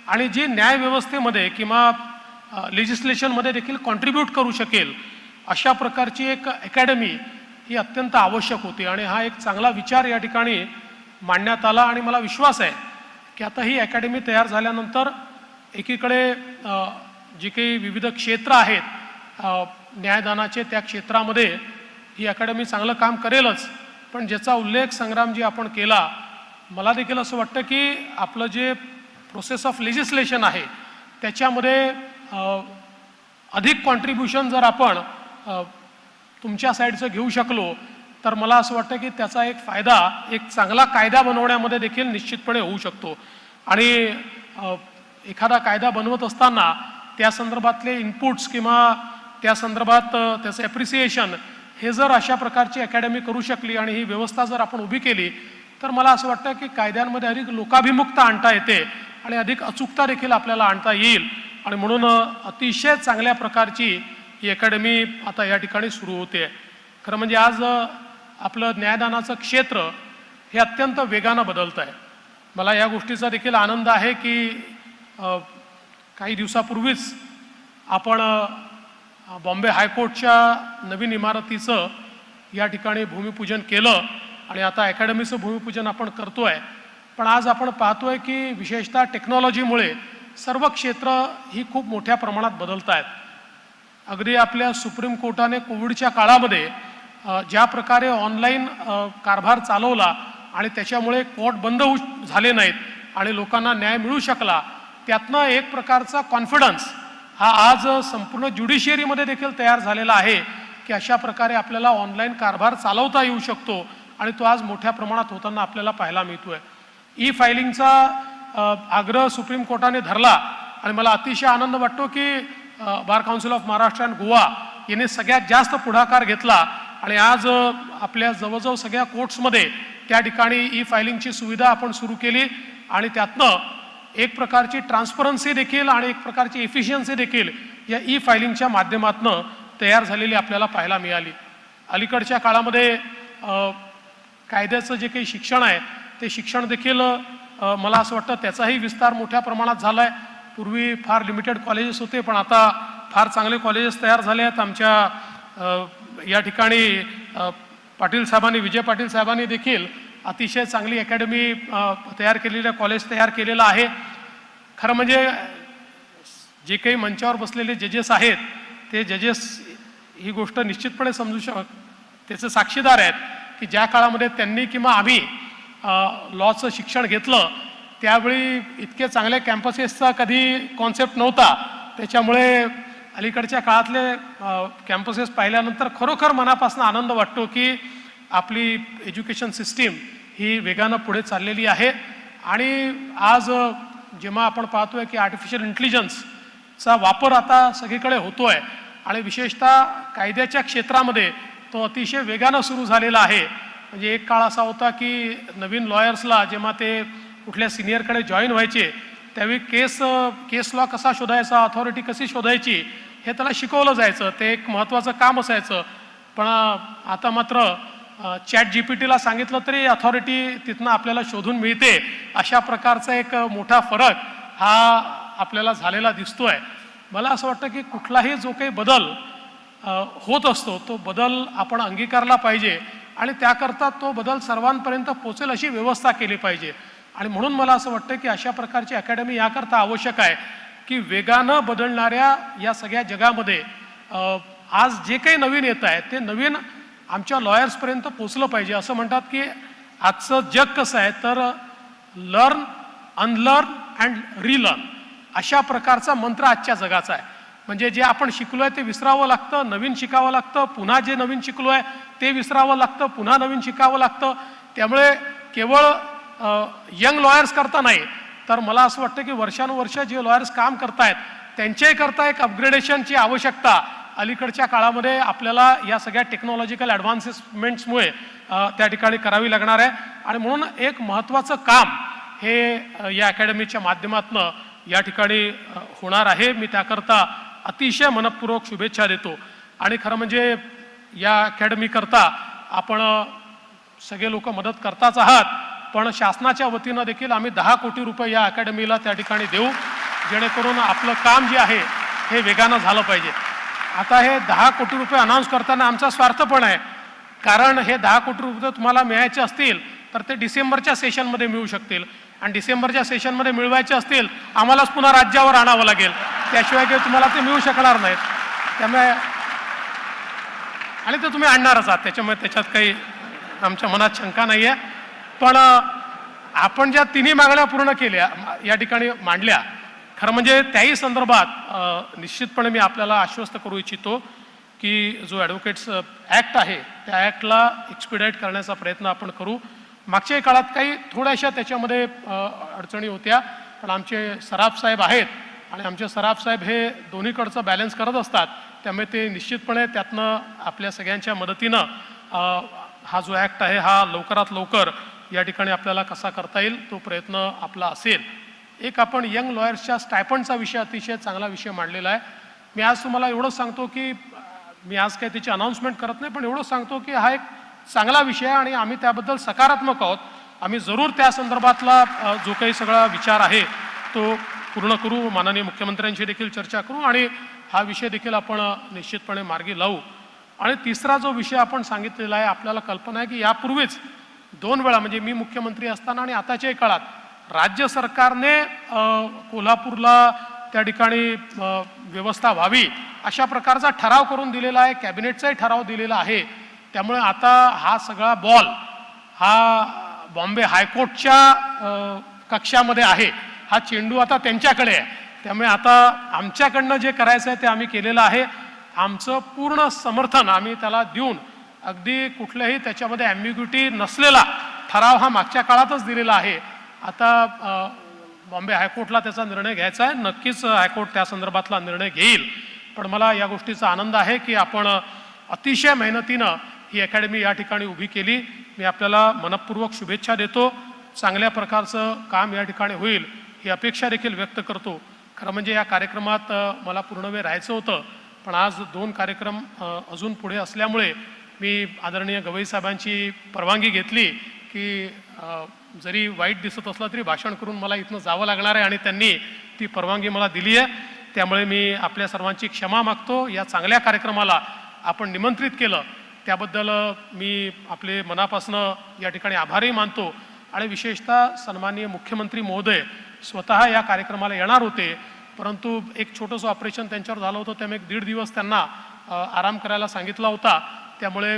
आणि जी न्यायव्यवस्थेमध्ये किंवा लेजिस्लेशनमध्ये देखील कॉन्ट्रीब्यूट करू शकेल, अशा प्रकारची एक अकॅडमी ही अत्यंत आवश्यक होती. आणि हा एक चांगला विचार या ठिकाणी मांडण्यात आला आणि मला विश्वास आहे की आता ही अकॅडमी तयार झाल्यानंतर एकीकडे जी काही विविध क्षेत्र आहेत न्यायदानाचे, त्या क्षेत्रामध्ये ही अकॅडमी चांगलं काम करेलच. पण ज्याचा उल्लेख संग्रामजी आपण केला, मला देखील असं वाटतं की आपलं जे प्रोसेस ऑफ लेजिस्लेशन आहे त्याच्यामध्ये अधिक कॉन्ट्रीब्युशन जर आपण तुमच्या साईडचं घेऊ शकलो तर मला असं वाटतं की त्याचा एक फायदा एक चांगला कायदा बनवण्यामध्ये देखील निश्चितपणे होऊ शकतो. आणि एखादा कायदा बनवत असताना त्या संदर्भातले इनपुट्स किंवा त्या संदर्भात त्याचं ॲप्रिसिएशन हे जर अशा प्रकारची अकॅडमी करू शकली आणि ही व्यवस्था जर आपण उभी केली तर मला असं वाटतं की कायद्यांमध्ये अधिक लोकाभिमुखता आणता येते आणि अधिक अचूकता देखील आपल्याला आणता येईल. आणि म्हणून अतिशय चांगल्या प्रकारची ही अकॅडमी आता या ठिकाणी सुरू होते. खरं म्हणजे आज आपलं न्यायदानाचं क्षेत्र हे अत्यंत वेगानं बदलत आहे. मला या गोष्टीचा देखील आनंद आहे की काही दिवसापूर्वीच आपण बॉम्बे हायकोर्टच्या नवीन इमारतीचं या ठिकाणी भूमिपूजन केलं आणि आता अकॅडमीचं भूमिपूजन आपण करतोय. पण आज आपण पाहतोय की विशेषतः टेक्नॉलॉजीमुळे सर्व क्षेत्र ही खूप मोठ्या प्रमाणात बदलत आहेत. अगदी आपल्या सुप्रीम कोर्टाने कोविडच्या काळामध्ये ज्या प्रकारे ऑनलाईन कारभार चालवला आणि त्याच्यामुळे कोर्ट बंद झाले नाहीत आणि लोकांना न्याय मिळू शकला, त्यातनं एक प्रकारचा कॉन्फिडन्स हा आज संपूर्ण ज्युडिशियरीमध्ये देखील तयार झालेला आहे की अशा प्रकारे आपल्याला ऑनलाईन कारभार चालवता येऊ शकतो आणि तो आज मोठ्या प्रमाणात होताना आपल्याला पाहायला मिळतोय. ई फायलिंगचा आग्रह सुप्रीम कोर्टाने धरला आणि मला अतिशय आनंद वाटतो की बार council of Maharashtra and Goa यांनी सगळ्यात जास्त पुढाकार घेतला आणि आज आपल्या जवळजवळ सगळ्या कोर्ट्समध्ये त्या ठिकाणी ई फायलिंगची सुविधा आपण सुरू केली आणि त्यातनं एक प्रकारची ट्रान्सपरन्सी देखील आणि एक प्रकारची एफिशियन्सी देखील या ई फायलिंगच्या माध्यमातून तयार झालेली आपल्याला पाहायला मिळाली. अलीकडच्या काळामध्ये कायद्याचं जे काही शिक्षण आहे ते शिक्षण देखील मला असं वाटतं त्याचाही विस्तार मोठ्या प्रमाणात झाला आहे. पूर्वी फार लिमिटेड कॉलेजेस होते, पण आता फार चांगले कॉलेजेस तयार झाले आहेत. आमच्या या ठिकाणी पाटील साहेबांनी, विजय पाटील साहेबांनी देखील अतिशय चांगली अकॅडमी तयार केलेलं, कॉलेज तयार केलेलं आहे. खरं म्हणजे जे काही मंचावर बसलेले जजेस आहेत ते जजेस ही गोष्ट निश्चितपणे त्याचे साक्षीदार आहेत की ज्या काळामध्ये त्यांनी किंवा आम्ही लॉचं शिक्षण घेतलं त्यावेळी इतके चांगले कॅम्पसेसचा कधी कॉन्सेप्ट नव्हता. त्याच्यामुळे अलीकडच्या काळातले कॅम्पसेस पाहिल्यानंतर खरोखर मनापासून आनंद वाटतो की आपली एज्युकेशन सिस्टीम ही वेगानं पुढे चाललेली आहे. आणि आज जेव्हा आपण पाहतोय की आर्टिफिशियल इंटेलिजन्सचा वापर आता सगळीकडे होतोय आणि विशेषतः कायद्याच्या क्षेत्रामध्ये तो अतिशय वेगानं सुरू झालेला आहे. म्हणजे एक काळ असा होता की नवीन लॉयर्सला जेव्हा ते कुठल्या सिनियरकडे जॉईन व्हायचे त्यावेळी केस लॉ कसा शोधायचा, अथॉरिटी कशी शोधायची हे त्याला शिकवलं जायचं. ते एक महत्त्वाचं काम असायचं. पण आता मात्र ChatGPTला सांगितलं तरी अथॉरिटी तिथनं आपल्याला शोधून मिळते. अशा प्रकारचा एक मोठा फरक हा आपल्याला झालेला दिसतोय. मला असं वाटतं की कुठलाही जो काही बदल होत असतो तो बदल आपण अंगीकारला पाहिजे आणि त्याकरता तो बदल सर्वांपर्यंत पोचेल अशी व्यवस्था केली पाहिजे. आणि म्हणून मला असं वाटतं की अशा प्रकारची अकॅडमी याकरता आवश्यक आहे की वेगानं बदलणाऱ्या या सगळ्या जगामध्ये आज जे काही नवीन येत आहे ते नवीन आमच्या लॉयर्सपर्यंत पोचलं पाहिजे. असं म्हणतात की आजचं जग कसं आहे तर लर्न, अनलर्न अँड रिलर्न अशा प्रकारचा मंत्र आजच्या जगाचा आहे. म्हणजे जे आपण शिकलो आहे ते विसरावं लागतं, नवीन शिकावं लागतं, पुन्हा जे नवीन शिकलो आहे ते विसरावं लागतं, पुन्हा नवीन शिकावं लागतं. त्यामुळे केवळ यंग लॉयर्स करता नाही तर मला असं वाटतं की वर्षानुवर्ष जे लॉयर्स काम करतायत त्यांच्याही करता एक अपग्रेडेशनची आवश्यकता अलीकडच्या काळामध्ये आपल्याला या सगळ्या टेक्नॉलॉजिकल ॲडव्हान्सेसमेंट्समुळे त्या ठिकाणी करावी लागणार आहे. आणि म्हणून एक महत्त्वाचं काम हे या अकॅडमीच्या माध्यमातून या ठिकाणी होणार आहे. मी त्याकरता अतिशय मनपूर्वक शुभेच्छा देतो. आणि खरं म्हणजे या अकॅडमीकरता आपण सगळे लोक मदत करताच आहात, पण शासनाच्या वतीनं देखील आम्ही 10 कोटी रुपये या अकॅडमीला त्या ठिकाणी देऊ जेणेकरून आपलं काम जे आहे हे वेगानं झालं पाहिजे. आता हे 10 कोटी रुपये अनाऊन्स करताना आमचा स्वार्थ पण आहे, कारण हे 10 कोटी रुपये तुम्हाला मिळायचे असतील तर ते डिसेंबरच्या सेशनमध्ये मिळू शकतील आणि डिसेंबरच्या सेशनमध्ये मिळवायचे असतील आम्हालाच पुन्हा राज्यावर आणावं लागेल, त्याशिवाय काही तुम्हाला ते मिळू शकणार नाहीत. त्यामुळे आणि ते तुम्ही आणणारच आहात, त्याच्यामुळे त्याच्यात काही आमच्या मनात शंका नाही आहे. पण आपण ज्या तिन्ही मागण्या पूर्ण केल्या या ठिकाणी मांडल्या, खरं म्हणजे त्याही संदर्भात निश्चितपणे मी आपल्याला आश्वस्त करू इच्छितो की जो ॲडव्होकेट्स ॲक्ट आहे त्या ॲक्टला एक्सपिडाईट करण्याचा प्रयत्न आपण करू. मागच्या काळात काही थोड्याशा त्याच्यामध्ये अडचणी होत्या, पण आमचे सराफ साहेब आहेत आणि आमचे सराफ साहेब हे दोन्हीकडचं बॅलन्स करत असतात. त्यामुळे ते निश्चितपणे त्यातनं आपल्या सगळ्यांच्या मदतीनं हा जो ॲक्ट आहे हा लवकरात लवकर या ठिकाणी आपल्याला कसा करता येईल तो प्रयत्न आपला असेल. एक आपण यंग लॉयर्सच्या स्टायपंडचा विषय अतिशय चांगला विषय मांडलेला आहे. मी आज तुम्हाला एवढंच सांगतो की मी आज काही त्याची अनाऊन्समेंट करत नाही, पण एवढंच सांगतो की हा एक चांगला विषय आहे आणि आम्ही त्याबद्दल सकारात्मक आहोत. आम्ही जरूर त्या संदर्भातला जो काही सगळा विचार आहे तो पूर्ण करू, माननीय मुख्यमंत्र्यांशी देखील चर्चा करू आणि हा विषय देखील आपण निश्चितपणे मार्गी लावू. आणि तिसरा जो विषय आपण सांगितलेला आहे, आपल्याला कल्पना आहे की यापूर्वीच 2 वेळा म्हणजे मी मुख्यमंत्री असताना आणि आताच्याही काळात राज्य सरकारने कोल्हापूरला त्या ठिकाणी व्यवस्था व्हावी अशा प्रकारचा ठराव करून दिलेला आहे, कॅबिनेटचाही ठराव दिलेला आहे. त्यामुळे आता हा सगळा बॉल हा बॉम्बे हायकोर्टच्या कक्षामध्ये आहे, हा चेंडू आता त्यांच्याकडे आहे. त्यामुळे आता आमच्याकडनं जे करायचं आहे ते आम्ही केलेलं आहे. आमचं पूर्ण समर्थन आम्ही त्याला देऊन अगदी कुठल्याही त्याच्यामध्ये ॲम्बिग्युटी नसलेला ठराव हा मागच्या काळातच दिलेला आहे. आता बॉम्बे हायकोर्टला त्याचा निर्णय घ्यायचा आहे, नक्कीच हायकोर्ट त्या संदर्भातला निर्णय घेईल. पण मला या गोष्टीचा आनंद आहे की आपण अतिशय मेहनतीनं ही अकॅडमी या ठिकाणी उभी केली. मी आपल्याला मनपूर्वक शुभेच्छा देतो. चांगल्या प्रकारचं काम या ठिकाणी होईल ही अपेक्षा देखील व्यक्त करतो. खरं म्हणजे या कार्यक्रमात मला पूर्ण वेळ राहायचं होतं, पण आज 2 कार्यक्रम अजून पुढे असल्यामुळे मी आदरणीय गवई साहेबांची परवानगी घेतली की जरी वाईट दिसत असलं तरी भाषण करून मला इथनं जावं लागणार आहे आणि त्यांनी ती परवानगी मला दिली आहे. त्यामुळे मी आपल्या सर्वांची क्षमा मागतो. या चांगल्या कार्यक्रमाला आपण निमंत्रित केलं त्याबद्दल मी आपले मनापासून या ठिकाणी आभारही मानतो. आणि विशेषतः सन्माननीय मुख्यमंत्री महोदय स्वतः या कार्यक्रमाला येणार होते, परंतु एक छोटंसं ऑपरेशन त्यांच्यावर झालं होतं, त्यामुळे 1.5 दिवस त्यांना आराम करायला सांगितला होता. त्यामुळे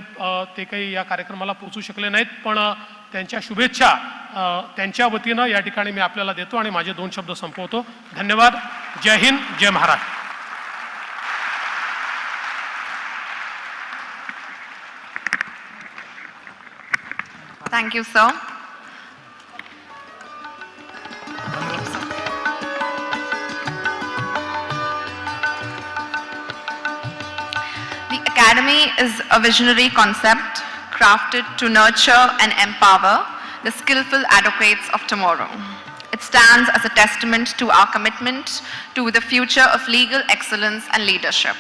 ते काही या कार्यक्रमाला पोहोचू शकले नाहीत, पण त्यांच्या शुभेच्छा त्यांच्या वतीनं या ठिकाणी मी आपल्याला देतो आणि माझे 2 शब्द संपवतो. धन्यवाद. जय हिंद, जय Maharashtra. Thank you, sir. The Academy is a visionary concept crafted to nurture and empower the skillful advocates of tomorrow. It stands as a testament to our commitment to the future of legal excellence and leadership.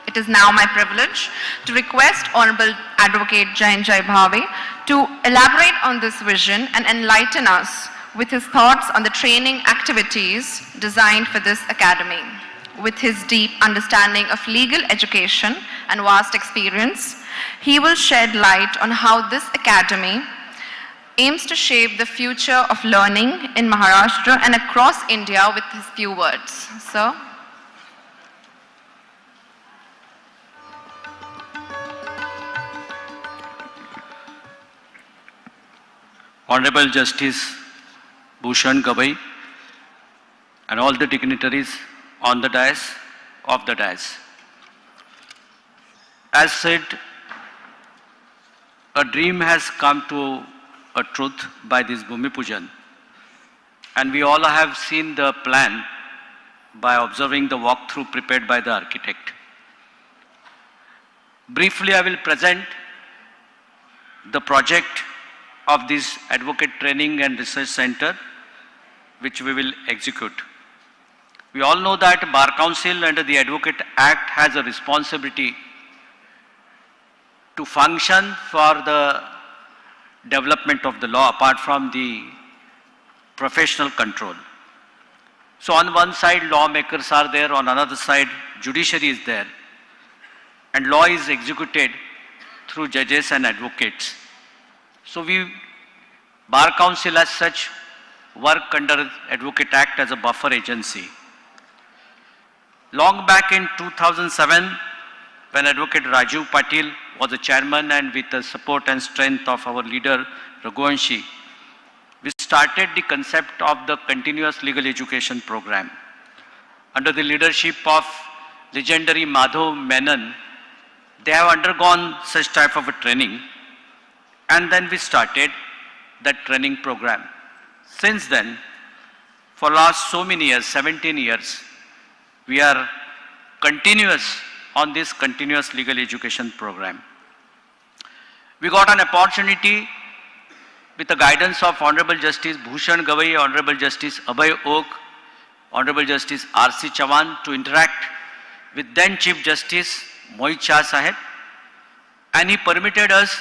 It is now my privilege to request Honorable Advocate Jain Jai Bhave to elaborate on this vision and enlighten us with his thoughts on the training activities designed for this academy. With his deep understanding of legal education and vast experience, he will shed light on how this academy aims to shape the future of learning in Maharashtra and across India with his few words. Sir. Honorable Justice Bhushan Gavai and all the dignitaries on the dais, of the dais. As said, a dream has come to a truth by this Bhumi Pujan, and we all have seen the plan by observing the walkthrough prepared by the architect. Briefly, I will present the project of this Advocate Training and Research Center, which we will execute. We all know that Bar Council under the Advocate Act has a responsibility to function for the development of the law apart from the professional control. So on one side lawmakers are there, on another side judiciary is there, and law is executed through judges and advocates. So Bar Council as such work under Advocate Act as a buffer agency. Long back in 2007, when Advocate Rajiv Patil was the chairman, and with the support and strength of our leader Raghuvanshi, we started the concept of the continuous legal education program. Under the leadership of legendary Madhav Menon, they have undergone such type of a training, and then we started that training program. Since then, for last so many years, 17 years, we are continuous on this continuous legal education program. We got an opportunity with the guidance of Honorable Justice Bhushan Gavai, Honorable Justice Abhay Oak, Honorable Justice R.C. Chavan to interact with then Chief Justice Mohit Shah Sahib, and he permitted us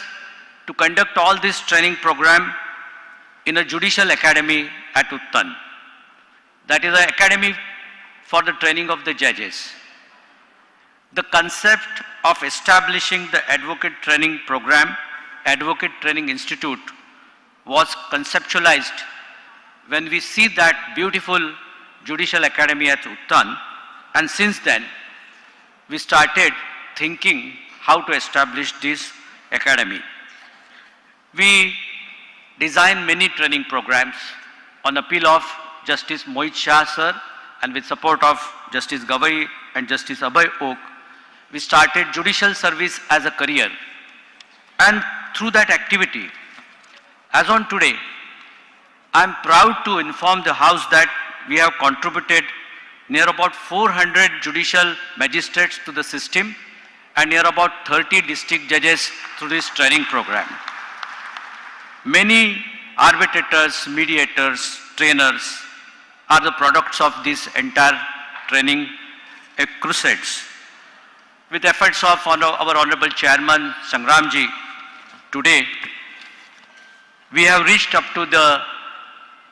to conduct all this training program in a judicial academy at Uttan. That is an academy for the training of the judges. The concept of establishing the Advocate Training Program, Advocate Training Institute, was conceptualized when we see that beautiful judicial academy at Uttan, and since then we started thinking how to establish this academy. We designed many training programs on appeal of Justice Mohit Shah sir, and with support of Justice Gavai and Justice Abhay Oak. We started judicial service as a career, and through that activity, as on today, I am proud to inform the House that we have contributed near about 400 judicial magistrates to the system and near about 30 district judges through this training program. Many arbitrators, mediators, trainers are the products of this entire training crusades. With efforts of our Honorable Chairman Sangramji, today we have reached up to the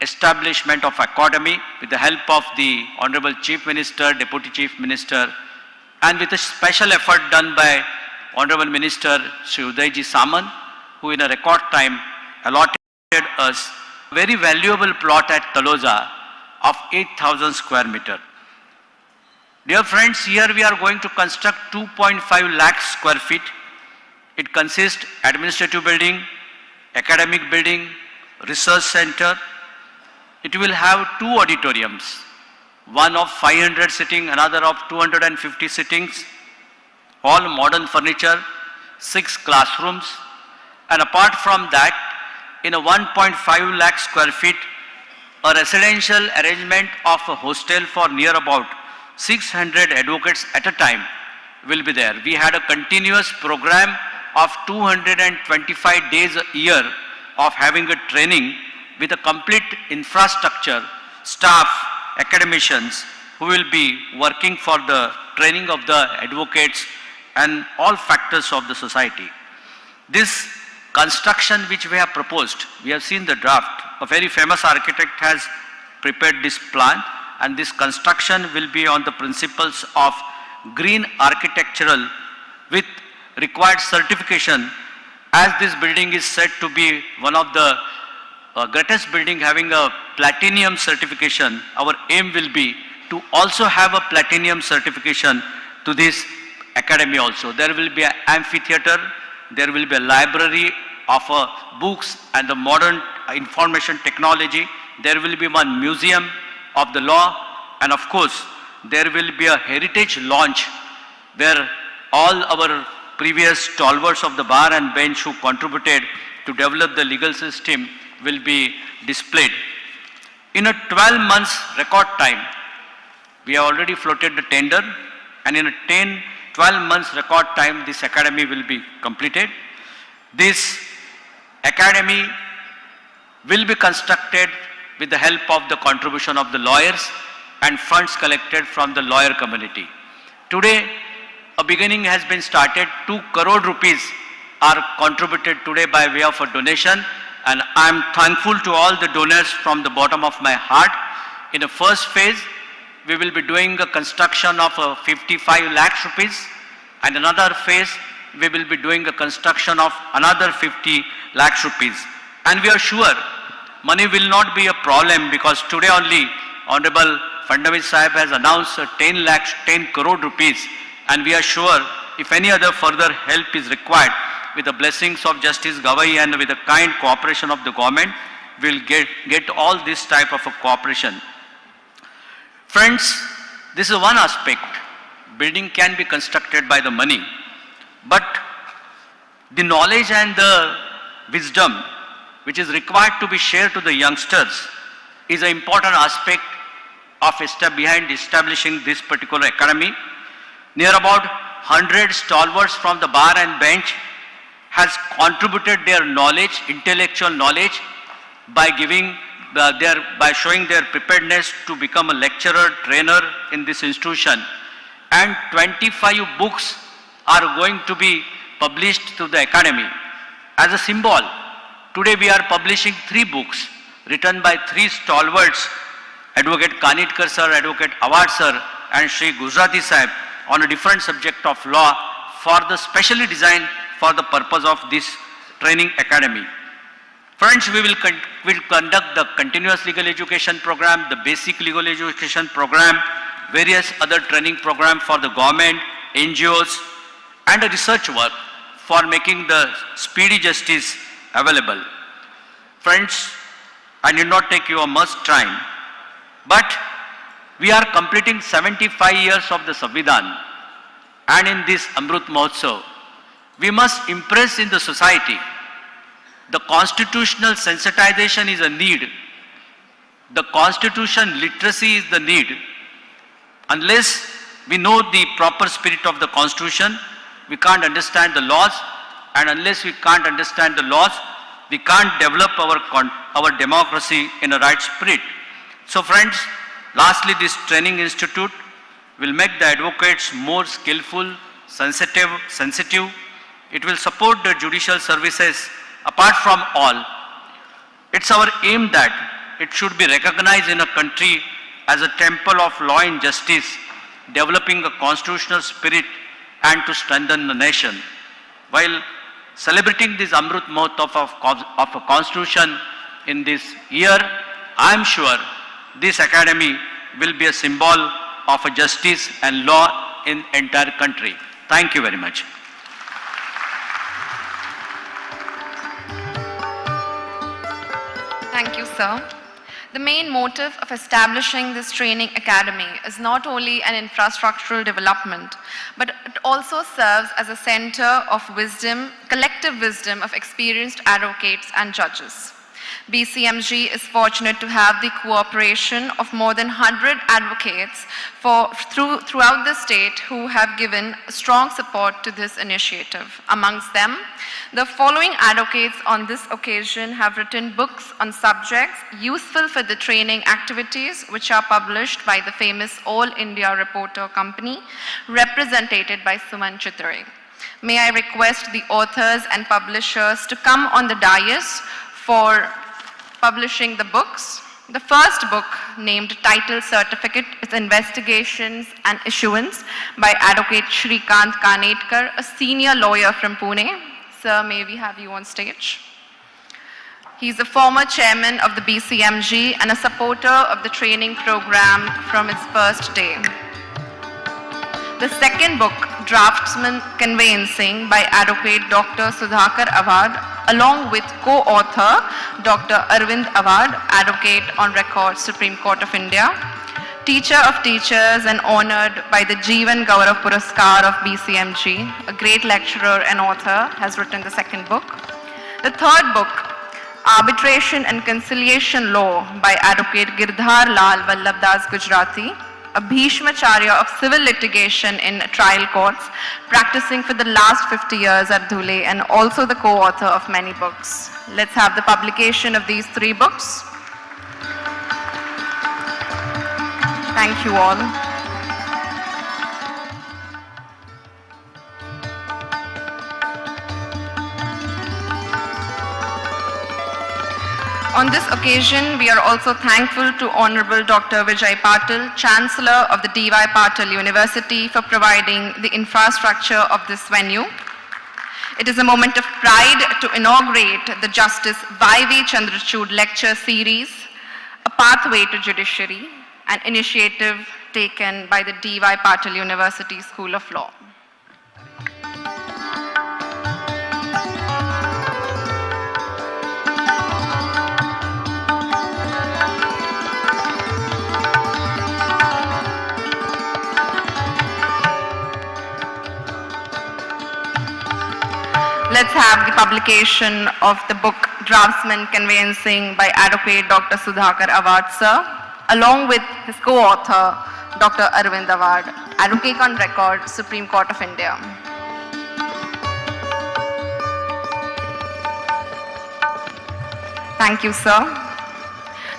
establishment of academy with the help of the Honorable Chief Minister, Deputy Chief Minister, and with a special effort done by Honorable Minister Shri Udayji Samant, who in a record time allotted us a very valuable plot at Taloja of 8,000 square meter. Dear friends, here we are going to construct 2.5 lakh square feet It consists administrative building, academic building, research center. It will have 2 auditoriums, one of 500 sitting, another of 250 sittings, all modern furniture, 6 classrooms, and apart from that, in a 1.5 lakh square feet, a residential arrangement of a hostel for near about 600 advocates at a time will be there. We had a continuous program of 225 days a year of having a training with a complete infrastructure, staff, academicians who will be working for the training of the advocates and all factors of the society. This construction which we have proposed, we have seen the draft. A very famous architect has prepared this plan, and this construction will be on the principles of green architectural with required certification, as this building is said to be one of the greatest building having a platinum certification. Our aim will be to also have a platinum certification to this academy also. There will be an amphitheater, there will be a library of books and the modern information technology. There will be one museum of the law, and of course, there will be a heritage launch where all our previous stalwarts of the bar and bench who contributed to develop the legal system will be displayed. In a 12 months record time, we have already floated the tender, and in a 12 months record time, this academy will be completed. This academy will be constructed with the help of the contribution of the lawyers and funds collected from the lawyer community. Today, a beginning has been started. 2 crore rupees are contributed today by way of a donation, and I am thankful to all the donors from the bottom of my heart. In the first phase, we will be doing a construction of 55 lakhs rupees, and another phase we will be doing a construction of another 50 lakhs rupees. And we are sure money will not be a problem, because today only Honorable Fadnavis Sahib has announced 10 crore rupees, and we are sure if any other further help is required, with the blessings of Justice Gavai and with the kind cooperation of the government, we will get all this type of a cooperation. Friends, this is one aspect. Building can be constructed by the money, but the knowledge and the wisdom which is required to be shared to the youngsters is an important aspect of behind establishing this particular academy. Near about 100 stalwarts from the bar and bench has contributed their knowledge, intellectual knowledge, by giving by showing their preparedness to become a lecturer, trainer in this institution. And 25 books are going to be published to the academy. As a symbol, today we are publishing 3 books written by 3 stalwarts, Advocate Kanitkar sir, Advocate Awad sir, and Shri Gujarati Sahib, on a different subject of law, for the specially designed for the purpose of this training academy. Friends, we will conduct the continuous legal education program, the basic legal education program, various other training program for the government, NGOs, and a research work for making the speedy justice available. Friends, I need not take you much time, but we are completing 75 years of the Samvidhan, and in this Amrut Mahotsav, we must impress in the society the constitutional sensitization is a need. The constitution literacy is the need. Unless we know the proper spirit of the constitution, we can't understand the laws, and unless we can't understand the laws, we can't develop our democracy in a right spirit. So friends, lastly, this training institute will make the advocates more skillful, sensitive. It will support the judicial services. Apart from all, it's our aim that it should be recognized in a country as a temple of law and justice, developing a constitutional spirit and to strengthen the nation. While celebrating this Amrut Mahotsav of a constitution in this year, I am sure this academy will be a symbol of a justice and law in entire country. Thank you very much. sir. The main motive of establishing this training academy is not only an infrastructural development, but it also serves as a center of wisdom, collective wisdom of experienced advocates and judges. BCMG is fortunate to have the cooperation of more than 100 advocates throughout the state who have given strong support to this initiative. Amongst them, the following advocates on this occasion have written books on subjects useful for the training activities, which are published by the famous All India Reporter Company, represented by Suman Chitare. May I request the authors and publishers to come on the dais for publishing the books. The first book, named Title Certificate, is Investigations and Issuance by Advocate Shrikant Kanetkar, a senior lawyer from Pune. Sir, may we have you on stage? He's a former chairman of the BCMG and a supporter of the training program from its first day. The second book, Draftsman Conveyancing by Advocate Dr. Sudhakar Awad, along with co-author Dr. Arvind Awad, Advocate on Record, Supreme Court of India, Teacher of Teachers and honored by the Jeevan Gaurav Puraskar of BCMG, a great lecturer and author, has written the second book. The third book, Arbitration and Conciliation Law by Advocate Girdhar Lal Vallabhdas Gujarati, a Bhishmacharya of civil litigation in trial courts, practicing for the last 50 years at Dhule and also the co-author of many books. Let's have the publication of these 3 books. Thank you all. On this occasion, we are also thankful to Honorable Dr. Vijay Patil, Chancellor of the D.Y. Patil University, for providing the infrastructure of this venue. It is a moment of pride to inaugurate the Justice Y.V. Chandrachud Lecture Series, A Pathway to Judiciary, an initiative taken by the D.Y. Patil University School of Law. Let's have the publication of the book Draftsman Conveyancing by Advocate Dr. Sudhakar Awad, sir, along with his co-author Dr. Arvind Awad, Advocate on Record, Supreme Court of India. Thank you, sir.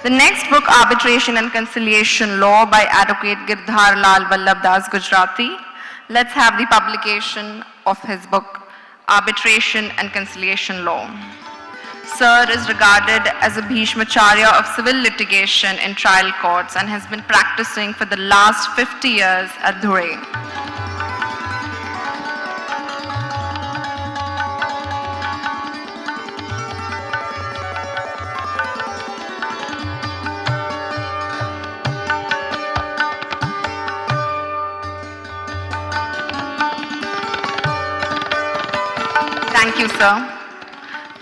The next book, Arbitration and Conciliation Law by Advocate Girdhar Lal Vallabhdas Gujarati. Let's have the publication of his book, Arbitration and Conciliation Law. Sir is regarded as a Bhishmacharya of civil litigation in trial courts and has been practicing for the last 50 years at Dhule. Thank you, sir.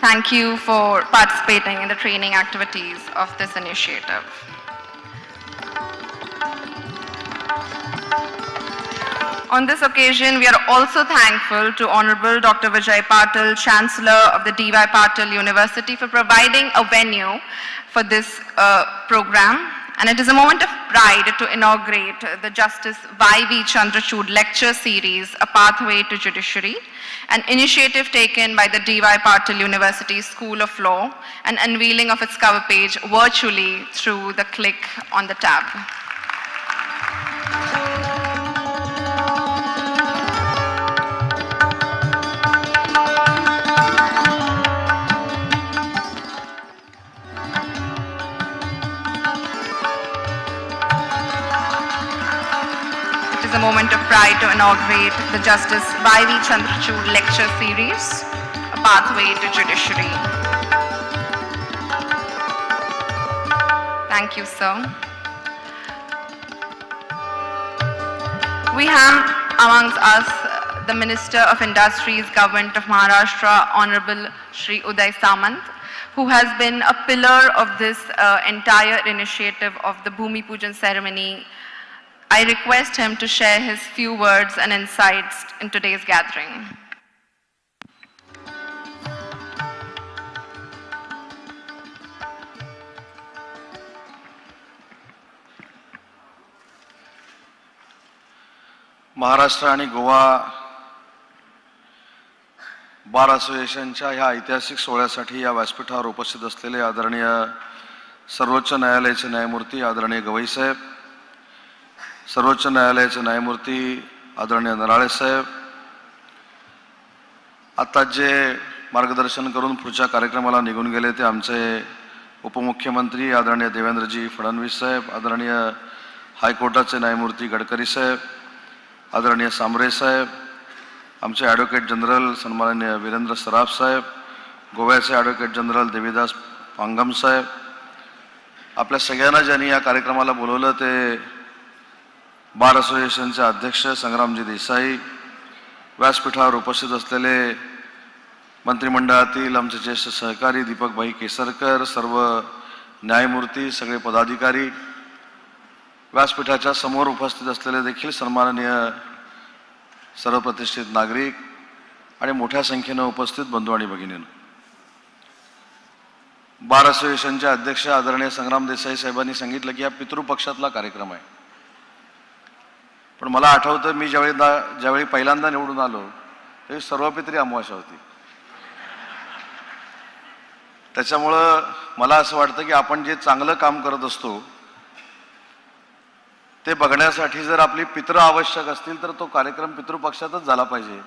Thank you for participating in the training activities of this initiative. On this occasion, we are also thankful to Honorable Dr. Vijay Patil, Chancellor of the D.Y. Patil University, for providing a venue for this program. And it is a moment of pride to inaugurate the Justice Y.V. Chandrachud Lecture Series, A Pathway to Judiciary, an initiative taken by the D.Y. Patil University School of Law, and unveiling of its cover page virtually through the click on the tab. It is a moment of pride to inaugurate the Justice Y.V. Chandrachud Lecture Series, A Pathway to Judiciary. Thank you, sir. We have amongst us the Minister of Industries, Government of Maharashtra, Honorable Shri Uday Samant, who has been a pillar of this entire initiative of the Bhumi Pujan ceremony. I request him to share his few words and insights in today's gathering. Maharashtra आणि गोवा बार असोसिएशनच्या ह्या ऐतिहासिक सोहळ्यासाठी या व्यासपीठावर उपस्थित असलेले आदरणीय सर्वोच्च न्यायालयाचे न्यायमूर्ती आदरणीय गवई साहेब, सर्वोच्च न्यायालयाचे न्यायमूर्ती आदरणीय नराळे साहेब, आता जे मार्गदर्शन करून पुढच्या कार्यक्रमाला निघून गेले ते आमचे उपमुख्यमंत्री आदरणीय देवेंद्रजी फडणवीस साहेब, आदरणीय हायकोर्टाचे न्यायमूर्ती गडकरी साहेब, आदरणीय सांबरे साहेब, आमचे ॲडव्होकेट जनरल सन्माननीय वीरेंद्र सराफ साहेब, गोव्याचे ॲडव्होकेट जनरल देवीदास पांगम साहेब, आपल्या सगळ्यांना ज्यांनी या कार्यक्रमाला बोलवलं ते बार असोसिएशनचे अध्यक्ष संग्रामजी देसाई, व्यासपीठावर उपस्थित असलेले मंत्रिमंडळातील आमचे ज्येष्ठ सहकारी दीपकभाई केसरकर, सर्व न्यायमूर्ती, सगळे पदाधिकारी, व्यासपीठाच्या समोर उपस्थित असलेले देखील सन्माननीय सर्व प्रतिष्ठित नागरिक आणि मोठ्या संख्येने उपस्थित बंधू आणि भगिनींनो, बार असोसिएशनचे अध्यक्ष आदरणीय संग्राम देसाई साहेबांनी सांगितलं की हा पितृपक्षातला कार्यक्रम आहे. पण मला आठवतं मी ज्यावेळी पहिल्यांदा निवडून आलो त्यावेळी सर्वपित्री अमावास्या होती. त्याच्यामुळं मला असं वाटतं की आपण जे चांगलं काम करत असतो ते बघण्यासाठी जर आपली पितृ आवश्यक असतील तर तो कार्यक्रम पितृपक्षातच झाला पाहिजे.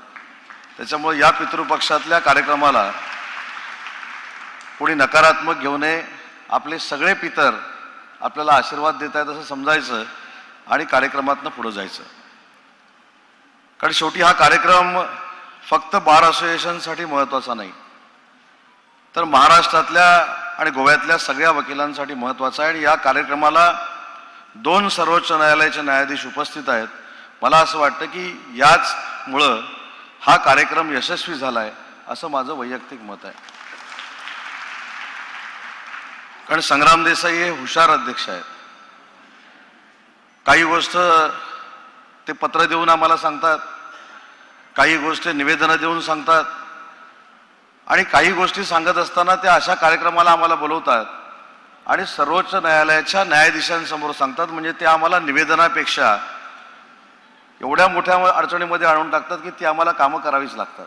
त्याच्यामुळे या पितृपक्षातल्या कार्यक्रमाला कोणी नकारात्मक घेऊ नये. आपले सगळे पितर आपल्याला आशीर्वाद देत आहेत असं समजायचं आणि कार्यक्रमातनं पुढं जायचं. कारण शेवटी हा कार्यक्रम फक्त बार असोसिएशनसाठी महत्त्वाचा नाही तर महाराष्ट्रातल्या आणि गोव्यातल्या सगळ्या वकिलांसाठी महत्त्वाचा आहे. आणि या कार्यक्रमाला 2 सर्वोच्च न्यायालयाचे न्यायाधीश उपस्थित आहेत. मला असं वाटतं की याचमुळं हा कार्यक्रम यशस्वी झाला आहे असं माझं वैयक्तिक मत आहे. कारण संग्राम देसाई हे हुशार अध्यक्ष आहेत. काही गोष्ट ते पत्र देऊन आम्हाला सांगतात, काही गोष्टी निवेदनं देऊन सांगतात आणि काही गोष्टी सांगत असताना ते अशा कार्यक्रमाला आम्हाला बोलवतात आणि सर्वोच्च न्यायालयाच्या न्यायाधीशांसमोर सांगतात. म्हणजे ते आम्हाला निवेदनापेक्षा एवढ्या मोठ्या अडचणीमध्ये आणून टाकतात की ती आम्हाला कामं करावीच लागतात.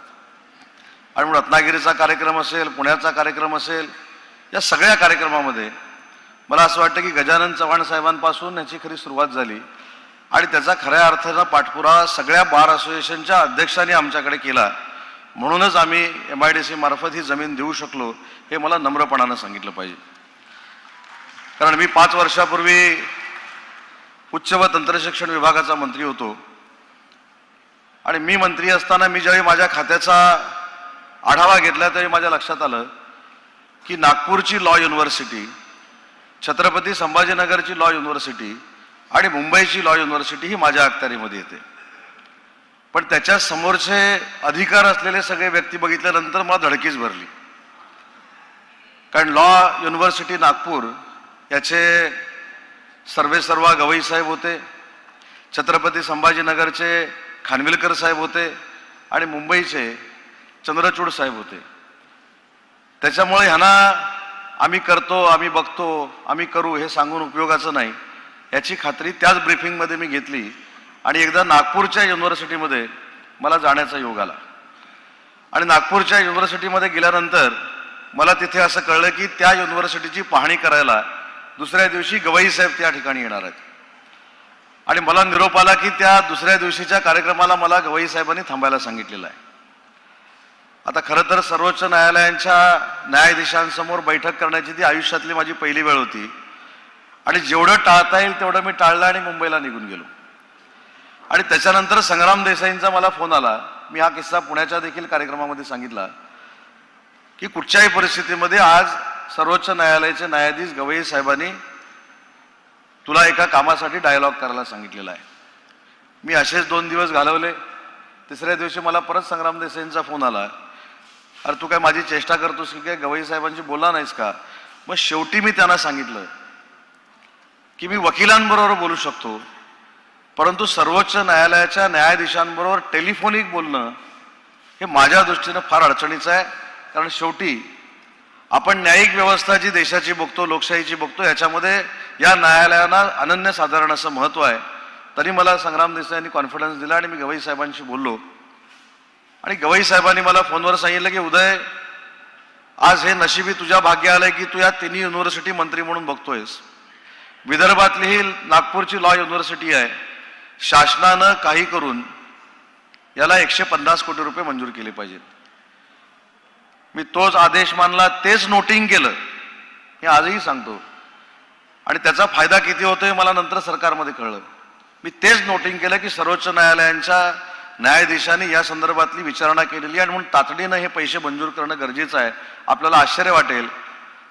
आणि रत्नागिरीचा कार्यक्रम असेल, पुण्याचा कार्यक्रम असेल, या सगळ्या कार्यक्रमामध्ये मला असं वाटतं की गजानन चव्हाण साहेबांपासून याची खरी सुरुवात झाली आणि त्याचा खऱ्या अर्थानं पाठपुरावा सगळ्या बार असोसिएशनच्या अध्यक्षांनी आमच्याकडे केला. म्हणूनच आम्ही MIDC मार्फत ही जमीन देऊ शकलो हे मला नम्रपणानं सांगितलं पाहिजे. कारण मी 5 वर्षापूर्वी उच्च व तंत्रशिक्षण विभागाचा मंत्री होतो आणि मी मंत्री असताना मी ज्यावेळी माझ्या खात्याचा आढावा घेतला त्यावेळी माझ्या लक्षात आलं की नागपूरची लॉ युनिव्हर्सिटी, छत्रपती संभाजीनगरची लॉ युनिव्हर्सिटी आणि मुंबईची लॉ युनिव्हर्सिटी ही माझ्या अखत्यारीमध्ये येते. पण त्याच्या समोरचे अधिकार असलेले सगळे व्यक्ती बघितल्यानंतर मला धडकीच भरली. कारण लॉ युनिव्हर्सिटी नागपूर याचे सर्वेसर्वा गवई साहेब होते, छत्रपती संभाजीनगरचे खानविलकर साहेब होते आणि मुंबईचे चंद्रचूड साहेब होते. त्याच्यामुळे ह्यांना आम्ही करतो, आम्ही बघतो, आम्ही करू हे सांगून उपयोगाचं नाही याची खात्री त्याच ब्रीफिंगमध्ये मी घेतली आणि एकदा नागपूरच्या युनिव्हर्सिटीमध्ये मला जाण्याचा योग आला. आणि नागपूरच्या युनिव्हर्सिटीमध्ये गेल्यानंतर मला तिथे असं कळलं की त्या युनिव्हर्सिटीची पाहणी करायला दुसऱ्या दिवशी गवई साहेब त्या ठिकाणी येणार आहेत. आणि मला निरोप आला की त्या दुसऱ्या दिवशीच्या कार्यक्रमाला मला गवई साहेबांनी थांबायला सांगितलेलं आहे. आता खरं तर सर्वोच्च न्यायालयांच्या न्यायाधीशांसमोर बैठक करण्याची ती आयुष्यातली माझी पहिली वेळ होती आणि जेवढं टाळता येईल तेवढं मी टाळलं आणि मुंबईला निघून गेलो. आणि त्याच्यानंतर संग्राम देसाईंचा मला फोन आला. मी हा किस्सा पुण्याच्या देखील कार्यक्रमामध्ये सांगितला की कुठच्याही परिस्थितीमध्ये आज सर्वोच्च न्यायालयाचे न्यायाधीश गवई साहेबांनी तुला एका कामासाठी डायलॉग करायला सांगितलेला आहे. मी असेच 2 दिवस घालवले. तिसऱ्या दिवशी मला परत संग्राम देसाईंचा फोन आला अरे तू काय माझी चेष्टा करतोस की काय, गवई साहेबांची बोलला नाहीस का? मग शेवटी मी त्यांना सांगितलं की मी वकिलांबरोबर बोलू शकतो, परंतु सर्वोच्च न्यायालयाच्या न्यायाधीशांबरोबर टेलिफोनिक बोलणं हे माझ्या दृष्टीनं फार अडचणीचं आहे. कारण शेवटी आपण न्यायिक व्यवस्था जी देशाची बघतो, लोकशाहीची बघतो, याच्यामध्ये या न्यायालयांना अनन्यसाधारण असं महत्त्व आहे. तरी मला संग्राम देसाईंनी कॉन्फिडन्स दिला आणि मी गवई साहेबांशी बोललो आणि गवई साहेबांनी मला फोनवर सांगितलं की उदय, आज हे नशिबी तुझ्या भाग्य आलंय की तू या तिन्ही युनिव्हर्सिटी मंत्री म्हणून बघतोयस. विदर्भातली ही नागपूरची लॉ युनिव्हर्सिटी आहे, शासनानं काही करून याला 150 कोटी रुपये मंजूर केले पाहिजेत. मी तोच आदेश मानला, तेच नोटिंग केलं, हे आजही सांगतो. आणि त्याचा फायदा किती होतोय मला नंतर सरकारमध्ये कळलं. मी तेच नोटिंग केलं की सर्वोच्च न्यायालयांच्या न्यायाधीशांनी या संदर्भातली विचारणा केलेली आहे, म्हणून तातडीनं हे पैसे मंजूर करणं गरजेचं आहे. आपल्याला आश्चर्य वाटेल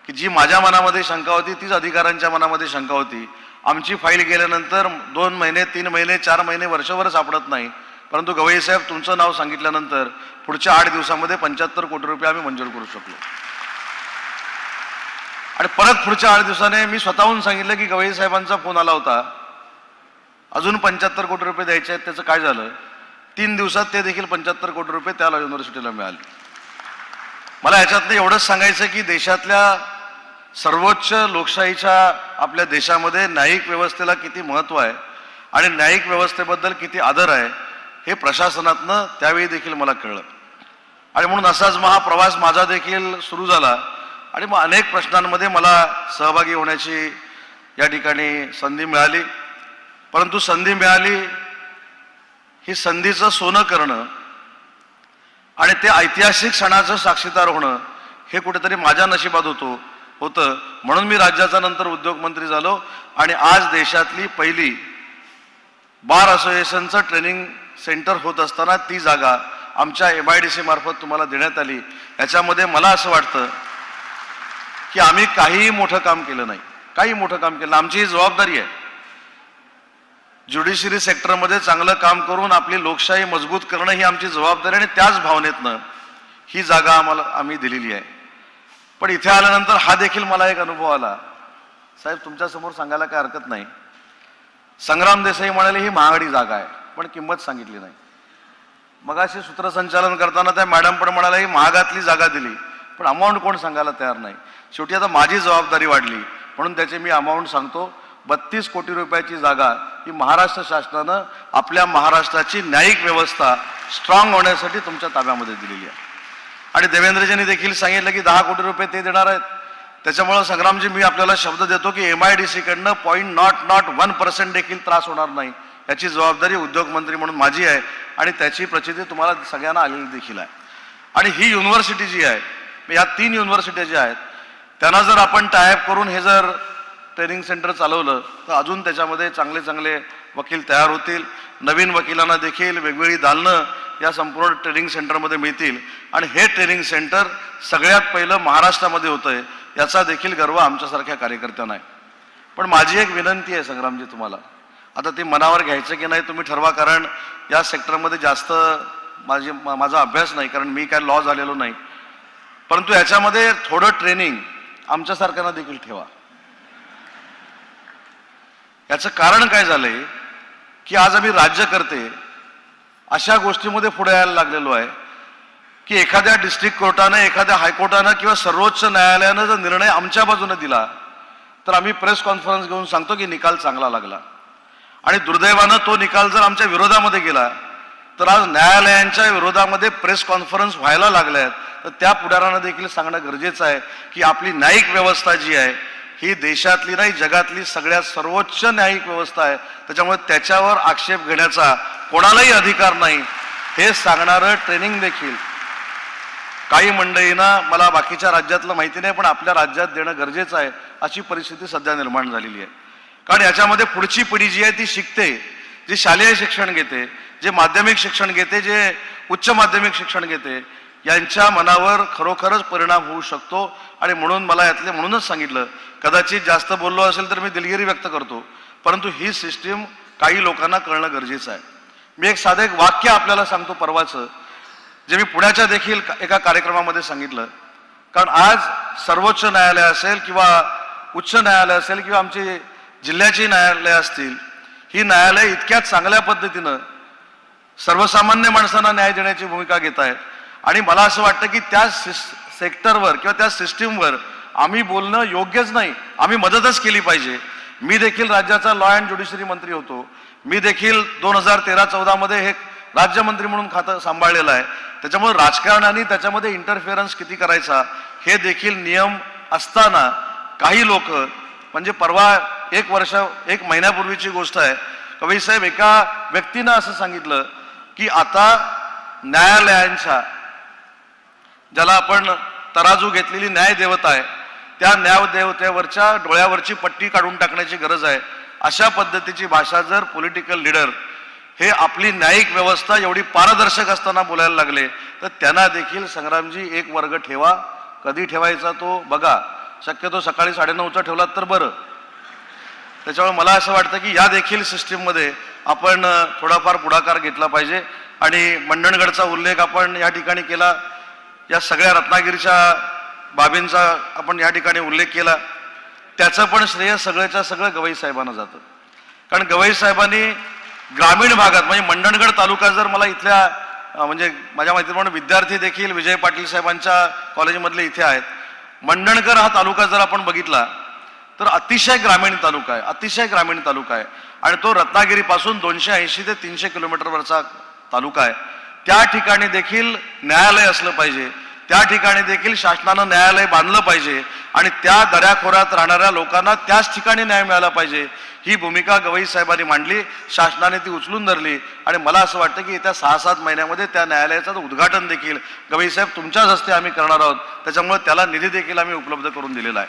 की जी माझ्या मनामध्ये शंका होती तीच अधिकाऱ्यांच्या मनामध्ये शंका होती. आमची फाईल गेल्यानंतर 2 महिने, 3 महिने, 4 महिने, वर्षभर सापडत नाही, परंतु गवई साहेब तुमचं नाव सांगितल्यानंतर पुढच्या 8 दिवसामध्ये 75 कोटी रुपये आम्ही मंजूर करू शकलो. आणि परत पुढच्या 8 दिवसाने मी स्वतःहून सांगितलं की गवई साहेबांचा फोन आला होता, अजून 75 कोटी रुपये द्यायचे आहेत, त्याचं काय झालं? 3 दिवसात ते देखील 75 कोटी रुपये त्या लॉ युनिव्हर्सिटीला मिळाले. मला याच्यातनं एवढंच सांगायचं की देशातल्या सर्वोच्च लोकशाहीच्या आपल्या देशामध्ये न्यायिक व्यवस्थेला किती महत्त्व आहे आणि न्यायिक व्यवस्थेबद्दल किती आदर आहे हे प्रशासनातनं त्यावेळी देखील मला कळलं. आणि म्हणून असाच हा प्रवास माझा देखील सुरू झाला आणि मग अनेक प्रश्नांमध्ये मला सहभागी होण्याची या ठिकाणी संधी मिळाली. परंतु संधी मिळाली ही संधीचं सोनं करणं आणि ते ऐतिहासिक क्षणाचं साक्षीदार होणं हे कुठेतरी माझ्या नशिबात होतं. म्हणून मी राज्याचा नंतर उद्योगमंत्री झालो आणि आज देशातली पहिली बार असोसिएशनचं ट्रेनिंग सेंटर होत असताना ती जागा आमच्या MIDC मार्फत तुम्हाला देण्यात आली. याच्यामध्ये मला असं वाटतं की आम्ही काहीही मोठं काम केलं नाही, आमची ही जबाबदारी आहे. ज्युडिशरी सेक्टरमध्ये चांगलं काम करून आपली लोकशाही मजबूत करणं ही आमची जबाबदारी आणि त्याच भावनेतनं ही जागा आम्ही दिलेली आहे. पण इथे आल्यानंतर हा देखील मला एक अनुभव आला. साहेब तुमच्यासमोर सांगायला काय हरकत नाही, संग्राम देसाई म्हणाले ही महागडी जागा आहे, पण किंमत सांगितली नाही. मगाशी सूत्रसंचालन करताना त्या मॅडम पण म्हणाल्या ही महागातली जागा दिली, पण अमाऊंट कोण सांगायला तयार नाही. शेवटी आता माझी जबाबदारी वाढली म्हणून त्याचे मी अमाऊंट सांगतो. 32 कोटी रुपयाची जागा ही महाराष्ट्र शासनानं आपल्या महाराष्ट्राची न्यायिक व्यवस्था स्ट्रॉंग होण्यासाठी तुमच्या ताब्यामध्ये दिलेली आहे. आणि देवेंद्रजींनी देखील सांगितलं की 10 कोटी रुपये ते देणार आहेत. त्याच्यामुळं संग्रामजी मी आपल्याला शब्द देतो की MIDC कडनं 0.01% देखील त्रास होणार नाही, याची जबाबदारी उद्योगमंत्री म्हणून माझी आहे आणि त्याची प्रचिती तुम्हाला सगळ्यांना आलेली देखील आहे. आणि ही युनिव्हर्सिटी जी आहे, या 3 युनिव्हर्सिटी ज्या आहेत त्यांना जर आपण टायअप करून हे जर ट्रेनिंग सेंटर चालवलं तर अजून त्याच्यामध्ये चांगले चांगले वकील तयार होतील. नवीन वकिलांना देखील वेगवेगळी दालनं या संपूर्ण ट्रेनिंग सेंटरमध्ये मिळतील आणि हे ट्रेनिंग सेंटर सगळ्यात पहिलं महाराष्ट्रामध्ये होतंय, याचा देखील गर्व आमच्यासारख्या कार्यकर्त्यांना आहे. पण माझी एक विनंती आहे संग्रामजी तुम्हाला, आता ते मनावर घ्यायचं की नाही तुम्ही ठरवा, कारण या सेक्टरमध्ये जास्त माझा अभ्यास नाही, कारण मी काय लॉ झालेलो नाही. परंतु याच्यामध्ये थोडं ट्रेनिंग आमच्यासारख्यांना देखील ठेवा. याचं कारण काय झालंय की आज आम्ही राज्यकर्ते अशा गोष्टीमध्ये पुढे यायला लागलेलो आहे की एखाद्या डिस्ट्रिक्ट कोर्टानं, एखाद्या हायकोर्टानं किंवा सर्वोच्च न्यायालयानं जर निर्णय आमच्या बाजूने दिला तर आम्ही प्रेस कॉन्फरन्स घेऊन सांगतो की निकाल चांगला लागला. आणि दुर्दैवानं तो निकाल जर आमच्या विरोधामध्ये गेला तर आज न्यायालयांच्या विरोधामध्ये प्रेस कॉन्फरन्स व्हायला लागल्या आहेत. तर त्या पुढाऱ्यांना देखील सांगणं गरजेचं आहे की आपली न्यायिक व्यवस्था जी आहे ही देशातली नाही जगातली सगळ्यात सर्वोच्च न्यायिक व्यवस्था आहे, त्याच्यामुळे त्याच्यावर आक्षेप घेण्याचा कोणालाही अधिकार नाही हे सांगणारं ट्रेनिंग देखील काही मंडळींना, मला बाकीच्या राज्यातलं माहिती नाही पण आपल्या राज्यात देणं गरजेचं आहे, अशी परिस्थिती सध्या निर्माण झालेली आहे. कारण याच्यामध्ये पुढची पिढी जी आहे ती शिकते, जी शालेय शिक्षण घेते, जे माध्यमिक शिक्षण घेते, जे उच्च माध्यमिक शिक्षण घेते, यांच्या मनावर खरोखरच परिणाम होऊ शकतो. आणि म्हणून मला यातले म्हणूनच सांगितलं, कदाचित जास्त बोललो असेल तर मी दिलगिरी व्यक्त करतो, परंतु ही सिस्टीम काही लोकांना कळणं गरजेचं आहे. मी एक साधं एक वाक्य आपल्याला सांगतो परवाचं जे मी पुण्याच्या देखील एका कार्यक्रमामध्ये सांगितलं. कारण आज सर्वोच्च न्यायालय असेल किंवा उच्च न्यायालय असेल किंवा आमची जिल्ह्याची न्यायालय असतील, ही न्यायालय इतक्या चांगल्या पद्धतीनं सर्वसामान्य माणसांना न्याय देण्याची भूमिका घेत आहेत. आणि मला असं वाटतं की त्या सेक्टरवर किंवा त्या सिस्टीमवर आम्ही बोलणं योग्यच नाही, आम्ही मदतच केली पाहिजे. मी देखील राज्याचा लॉ अँड ज्युडिशरी मंत्री होतो. मी देखील 2013-14 मध्ये हे राज्यमंत्री म्हणून खातं सांभाळलेलं आहे. त्याच्यामुळे राजकारणाने त्याच्यामध्ये इंटरफेरन्स किती करायचा हे देखील नियम असताना काही लोक, म्हणजे परवा एक महिन्यापूर्वीची गोष्ट आहे, कवी साहेब एका व्यक्तीनं असं सांगितलं की आता न्यायालयांच्या, ज्याला आपण तराजू घेतलेली न्यायदेवता आहे, त्या न्यायदेवतेवरच्या डोळ्यावरची पट्टी काढून टाकण्याची गरज आहे. अशा पद्धतीची भाषा जर पॉलिटिकल लीडर हे आपली न्यायिक व्यवस्था एवढी पारदर्शक असताना बोलायला लागले, तर त्यांना देखील संग्रामजी एक वर्ग ठेवा. कधी ठेवायचा तो बघा, शक्यतो सकाळी 9:30चा ठेवलात तर बरं. त्याच्यामुळे मला असं वाटतं की या देखील सिस्टीममध्ये आपण थोडाफार पुढाकार घेतला पाहिजे. आणि मंडणगडचा उल्लेख आपण या ठिकाणी केला, या सगळ्या रत्नागिरीच्या बाबींचा आपण या ठिकाणी उल्लेख केला. त्याचं पण श्रेय सगळ्याच्या सगळं गवई साहेबांना जातं. कारण गवई साहेबांनी ग्रामीण भागात, म्हणजे मंडणगड तालुका जर मला इथल्या, म्हणजे माझ्या माहितीप्रमाणे विद्यार्थी देखील विजय पाटील साहेबांच्या कॉलेजमधले इथे आहेत. मंडणगड हा तालुका जर आपण बघितला तर अतिशय ग्रामीण तालुका आहे, अतिशय ग्रामीण तालुका आहे. आणि तो रत्नागिरीपासून 280 ते 300 किलोमीटरवरचा तालुका आहे. त्या ठिकाणी देखील न्यायालय असलं पाहिजे, त्या ठिकाणी देखील शासनानं न्यायालय बांधलं पाहिजे आणि त्या दऱ्याखोऱ्यात राहणाऱ्या लोकांना त्याच ठिकाणी न्याय मिळाला पाहिजे. ही भूमिका गवई साहेबांनी मांडली, शासनाने ती उचलून धरली. आणि मला असं वाटतं की येत्या 6-7 महिन्यामध्ये त्या न्यायालयाचं उद्घाटन देखील गवई साहेब तुमच्याच हस्ते आम्ही करणार आहोत. त्याच्यामुळे त्याला निधी देखील आम्ही उपलब्ध करून दिलेला आहे.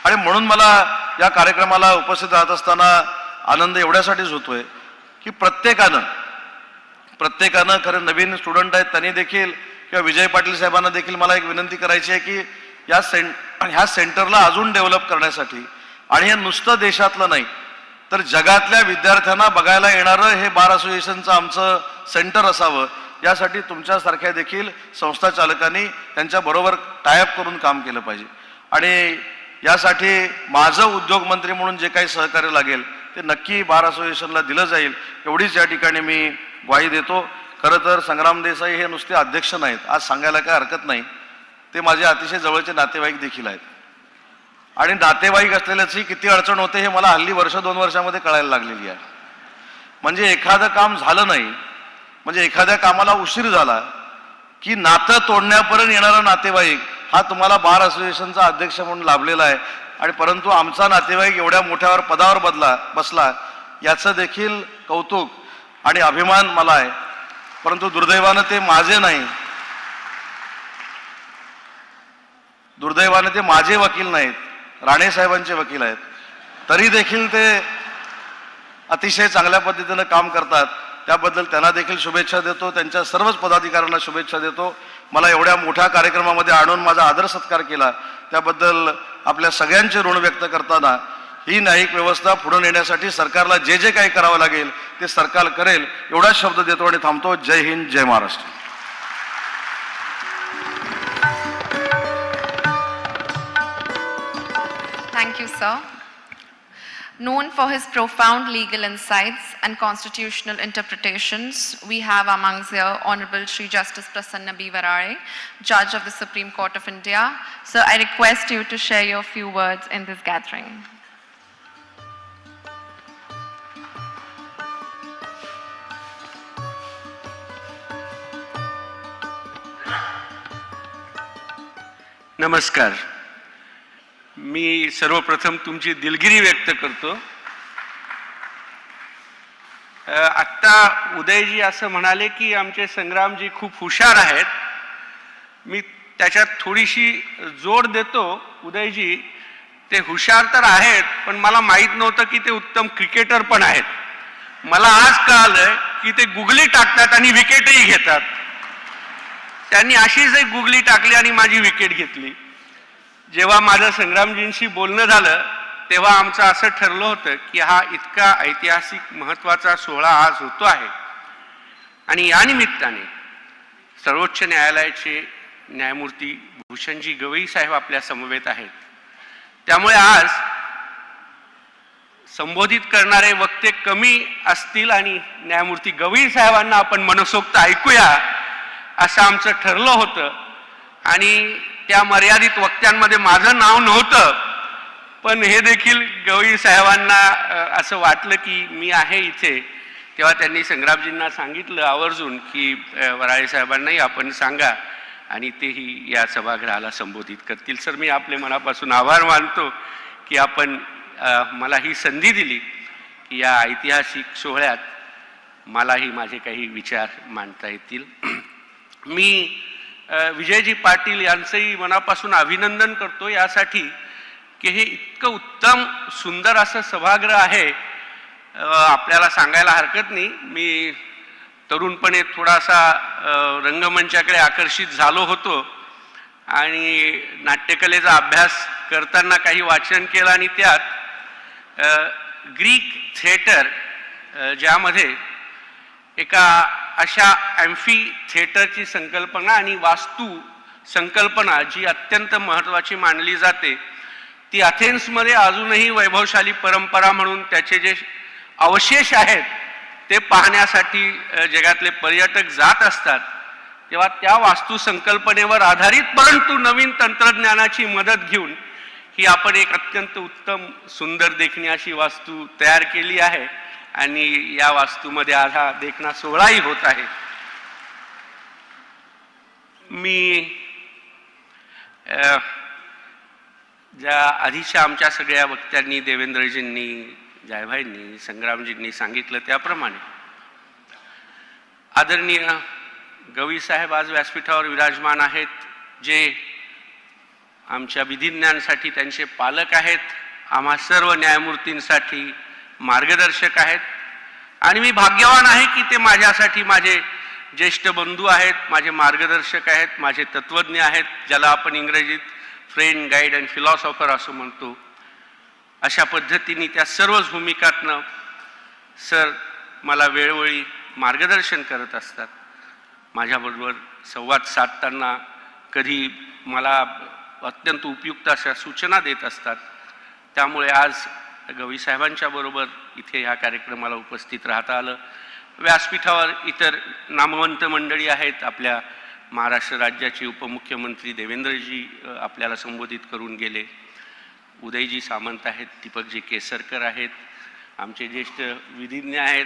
आणि म्हणून मला या कार्यक्रमाला उपस्थित राहत असताना आनंद एवढ्यासाठीच होतोय की प्रत्येकानं खरं नवीन स्टुडंट आहेत त्यांनी देखील किंवा विजय पाटील साहेबांना देखील मला एक विनंती करायची आहे की ह्या सेंटरला अजून डेव्हलप करण्यासाठी, आणि हे नुसतं देशातलं नाही तर जगातल्या विद्यार्थ्यांना बघायला येणारं हे बार असोसिएशनचं आमचं सेंटर असावं, यासाठी तुमच्यासारख्या देखील संस्था चालकांनी त्यांच्याबरोबर टायअप करून काम केलं पाहिजे. आणि यासाठी माझं उद्योगमंत्री म्हणून जे काही सहकार्य लागेल ते नक्की बार असोसिएशनला दिलं जाईल, एवढीच या ठिकाणी मी ग्वाही देतो. खरं तर संग्राम देसाई हे नुसते अध्यक्ष नाहीत, आज सांगायला काय हरकत नाही, ते माझे अतिशय जवळचे नातेवाईक देखील आहेत. आणि नातेवाईक असलेल्याची किती अडचण होते हे मला हल्ली 1-2 वर्षामध्ये कळायला लागलेली आहे. म्हणजे एखादं काम झालं नाही, म्हणजे एखाद्या कामाला उशीर झाला की नातं तोडण्यापर्यंत येणारा नातेवाईक हा तुम्हाला बार असोसिएशनचा अध्यक्ष म्हणून लाभलेला आहे. आणि परंतु आमचा नातेवाईक एवढ्या मोठ्यावर पदावर बसला, याचं देखील कौतुक आणि अभिमान मला आहे. परंतु दुर्दैवानं ते माझे नाही, दुर्दैवानं ते माझे वकील नाहीत, राणे साहेबांचे वकील आहेत. तरी देखील ते अतिशय चांगल्या पद्धतीनं काम करतात. त्याबद्दल त्यांना देखील शुभेच्छा देतो, त्यांच्या सर्वच पदाधिकाऱ्यांना शुभेच्छा देतो. मला एवढ्या मोठ्या कार्यक्रमामध्ये आणून माझा आदर सत्कार केला त्याबद्दल आपल्या सगळ्यांचे ऋण व्यक्त करताना, ही न्यायिक व्यवस्था पुढे नेण्यासाठी सरकारला जे जे काही करावं लागेल ते सरकार करेल, एवढाच शब्द देतो आणि थांबतो. जय हिंद, जय Maharashtra. Thank you, sir. Known for his profound legal insights and constitutional interpretations, we have amongst here Honorable Shri Justice Prasanna B. Varare, Judge of the Supreme Court of India. Sir, I request you to share your few words in this gathering. नमस्कार. मी सर्वप्रथम तुमची दिलगिरी व्यक्त करतो. आत्ता उदयजी असं म्हणाले की आमचे संग्रामजी खूप हुशार आहेत. मी त्याच्यात थोडीशी जोड देतो. उदयजी ते हुशार तर आहेत, पण मला माहीत नव्हतं की ते उत्तम क्रिकेटर पण आहेत. मला आज कळालं की ते गुगली टाकतात आणि विकेटही घेतात. त्यांनी अशीच एक गुगली टाकली आणि माझी विकेट घेतली. जेव्हा माझं संग्रामजींशी बोलणं झालं तेव्हा आमचं असं ठरलं होतं की हा इतका ऐतिहासिक महत्त्वाचा सोहळा आज होतो आहे आणि या निमित्ताने सर्वोच्च न्यायालयाचे न्यायमूर्ती भूषणजी गवई साहेब आपल्या समवेत आहेत. त्यामुळे आज संबोधित करणारे वक्ते कमी असतील आणि न्यायमूर्ती गवई साहेबांना आपण मनसोक्त ऐकूया असं आमचं ठरलं होतं. आणि त्या मर्यादित वक्त्यांमध्ये माझं नाव नव्हतं, पण हे देखील गवई साहेबांना असं वाटलं की मी आहे इथे. तेव्हा त्यांनी संग्रामजींना सांगितलं आवर्जून की वराळे साहेबांनाही आपण सांगा आणि तेही या सभागृहाला संबोधित करतील. सर, मी आपले मनापासून आभार मानतो की आपण मला ही संधी दिली की या ऐतिहासिक सोहळ्यात मलाही माझे काही विचार मांडता येतील. मी विजयजी पाटील यांचंही मनापासून अभिनंदन करतो यासाठी की हे इतकं उत्तम सुंदर असं सभागृह आहे. आपल्याला सांगायला हरकत नाही, मी तरुणपणे थोडासा रंगमंचाकडे आकर्षित झालो होतो आणि नाट्यकलेचा अभ्यास करताना काही वाचन केलं आणि त्यात ग्रीक थिएटर ज्यामध्ये एका अशा ॲम्फी थिएटरची संकल्पना आणि वास्तू संकल्पना जी अत्यंत महत्त्वाची मानली जाते ती अथेन्समध्ये अजूनही वैभवशाली परंपरा म्हणून त्याचे जे अवशेष आहेत ते पाहण्यासाठी जगातले पर्यटक जात असतात. तेव्हा त्या वास्तू संकल्पनेवर आधारित परंतु नवीन तंत्रज्ञानाची मदत घेऊन ही आपण एक अत्यंत उत्तम सुंदर देखणी अशी वास्तू तयार केली आहे आणि या वास्तूमध्ये आज हा देखणा सोहळाही होत आहे. मी ज्या आधीच्या आमच्या सगळ्या वक्त्यांनी देवेंद्रजींनी, जायभाईंनी, संग्रामजींनी सांगितलं त्याप्रमाणे आदरणीय गवई साहेब आज व्यासपीठावर विराजमान आहेत, जे आमच्या विधिज्ञांसाठी त्यांचे पालक आहेत, आम्हा सर्व न्यायमूर्तींसाठी मार्गदर्शक आहेत. आणि मी भाग्यवान आहे की ते माझ्यासाठी माझे ज्येष्ठ बंधू आहेत, माझे मार्गदर्शक आहेत, माझे तत्वज्ञ आहेत, ज्याला आपण इंग्रजीत फ्रेंड, गाईड अँड फिलॉसॉफर असं म्हणतो. अशा पद्धतीने त्या सर्वच भूमिकातनं सर मला वेळोवेळी मार्गदर्शन करत असतात. माझ्याबरोबर संवाद साधताना कधी मला अत्यंत उपयुक्त अशा सूचना देत असतात. त्यामुळे आज गवई साहेबांच्या बरोबर इथे ह्या कार्यक्रमाला उपस्थित राहता आलं. व्यासपीठावर इतर नामवंत मंडळी आहेत. आपल्या महाराष्ट्र राज्याचे उपमुख्यमंत्री देवेंद्रजी आपल्याला संबोधित करून गेले. उदयजी सामंत आहेत, दीपकजी केसरकर आहेत, आमचे ज्येष्ठ विधिज्ञ आहेत,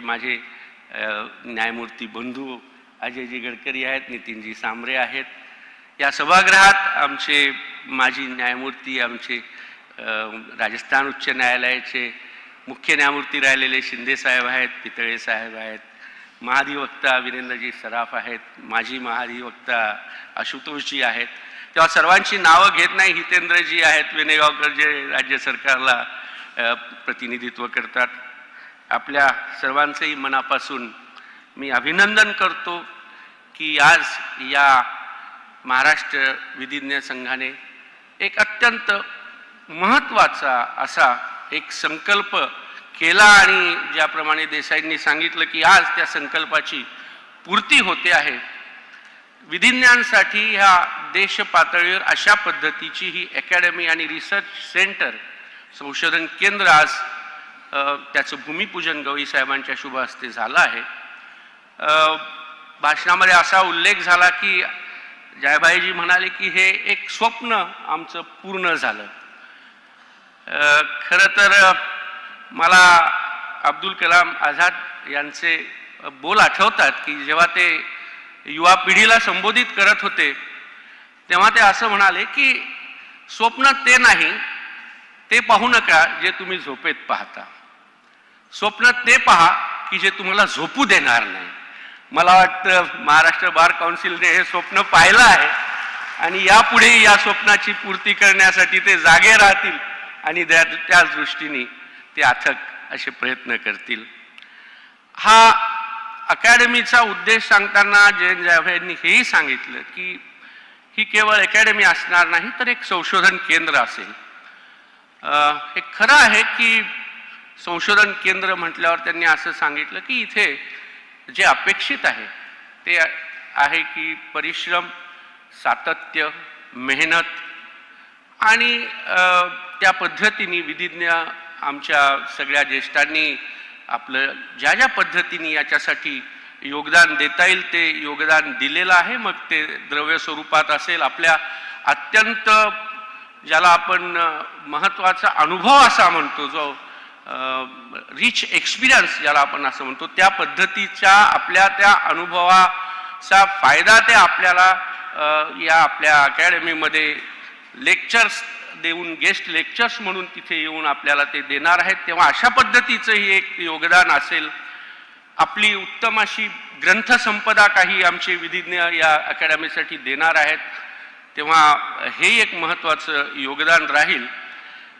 माझे न्यायमूर्ती बंधू अजयजी गडकरी आहेत, नितीनजी सांबरे आहेत. या सभागृहात आमचे माजी न्यायमूर्ती, आमचे राजस्थान उच्च न्यायालयाचे मुख्य न्यायमूर्ती राहिलेले शिंदे साहेब आहेत, पितळे साहेब आहेत, महाधिवक्ता वीरेंद्रजी सराफ आहेत, माजी महाधिवक्ता आशुतोषजी आहेत. तेव्हा सर्वांची नावं घेत नाही. हितेंद्रजी आहेत वेणेगावकर, जे राज्य सरकारला प्रतिनिधित्व करतात. आपल्या सर्वांचंही मनापासून मी अभिनंदन करतो की आज या महाराष्ट्र विधिज्ञ संघाने एक अत्यंत महत्त्वाचा असा एक संकल्प केला आणि ज्याप्रमाणे देसाईंनी सांगितलं की आज त्या संकल्पाची पूर्ती होते आहे. विधिज्ञांसाठी ह्या देश पातळीवर अशा पद्धतीची ही अकॅडमी आणि रिसर्च सेंटर, संशोधन केंद्र आज त्याचं भूमिपूजन गवई साहेबांच्या शुभ हस्ते झालं आहे. भाषणामध्ये असा उल्लेख झाला की जायभाईजी म्हणाले की हे एक स्वप्न आमचं पूर्ण झालं. खरं तर मला अब्दुल कलाम आझाद यांचे बोल आठवतात की जेव्हा ते युवा पिढीला संबोधित करत होते तेव्हा ते असं म्हणाले की स्वप्न ते नाही, ते पाहू नका जे तुम्ही झोपेत पाहता. स्वप्न ते पहा की जे तुम्हाला झोपू देणार नाही. मला वाटतं महाराष्ट्र बार काउन्सिलने हे स्वप्न पाहिलं आहे आणि यापुढे या स्वप्नाची पूर्ती करण्यासाठी ते जागे राहतील आणि त्याच दृष्टीने ते अथक असे प्रयत्न करतील. हा अकॅडमीचा उद्देश सांगताना जयंत जायभाईंनी हेही सांगितलं की ही केवळ अकॅडमी असणार नाही तर एक संशोधन केंद्र असेल. हे खरं आहे की संशोधन केंद्र म्हटल्यावर त्यांनी असं सांगितलं की इथे जे अपेक्षित आहे ते आहे की परिश्रम, सातत्य, मेहनत आणि त्या पद्धतीने विधिज्ञ आमच्या सगळ्या ज्येष्ठांनी आपलं ज्या ज्या पद्धतीने याच्यासाठी योगदान देता येईल ते योगदान दिलेलं आहे. मग ते द्रव्य स्वरूपात असेल, आपल्या अत्यंत ज्याला आपण महत्त्वाचा अनुभव असा म्हणतो, जो रिच एक्सपिरियन्स ज्याला आपण असं म्हणतो, त्या पद्धतीच्या आपल्या त्या अनुभवाचा फायदा ते आपल्याला या आपल्या अकॅडमीमध्ये लेक्चर्स देऊन, गेस्ट लेक्चर्स म्हणून तिथे येऊन आपल्याला ते देणार आहेत. तेव्हा अशा पद्धतीचंही एक योगदान असेल. आपली उत्तम अशी ग्रंथसंपदा काही आमचे विधिज्ञ या अकॅडमीसाठी देणार आहेत, तेव्हा हे एक महत्त्वाचं योगदान राहील.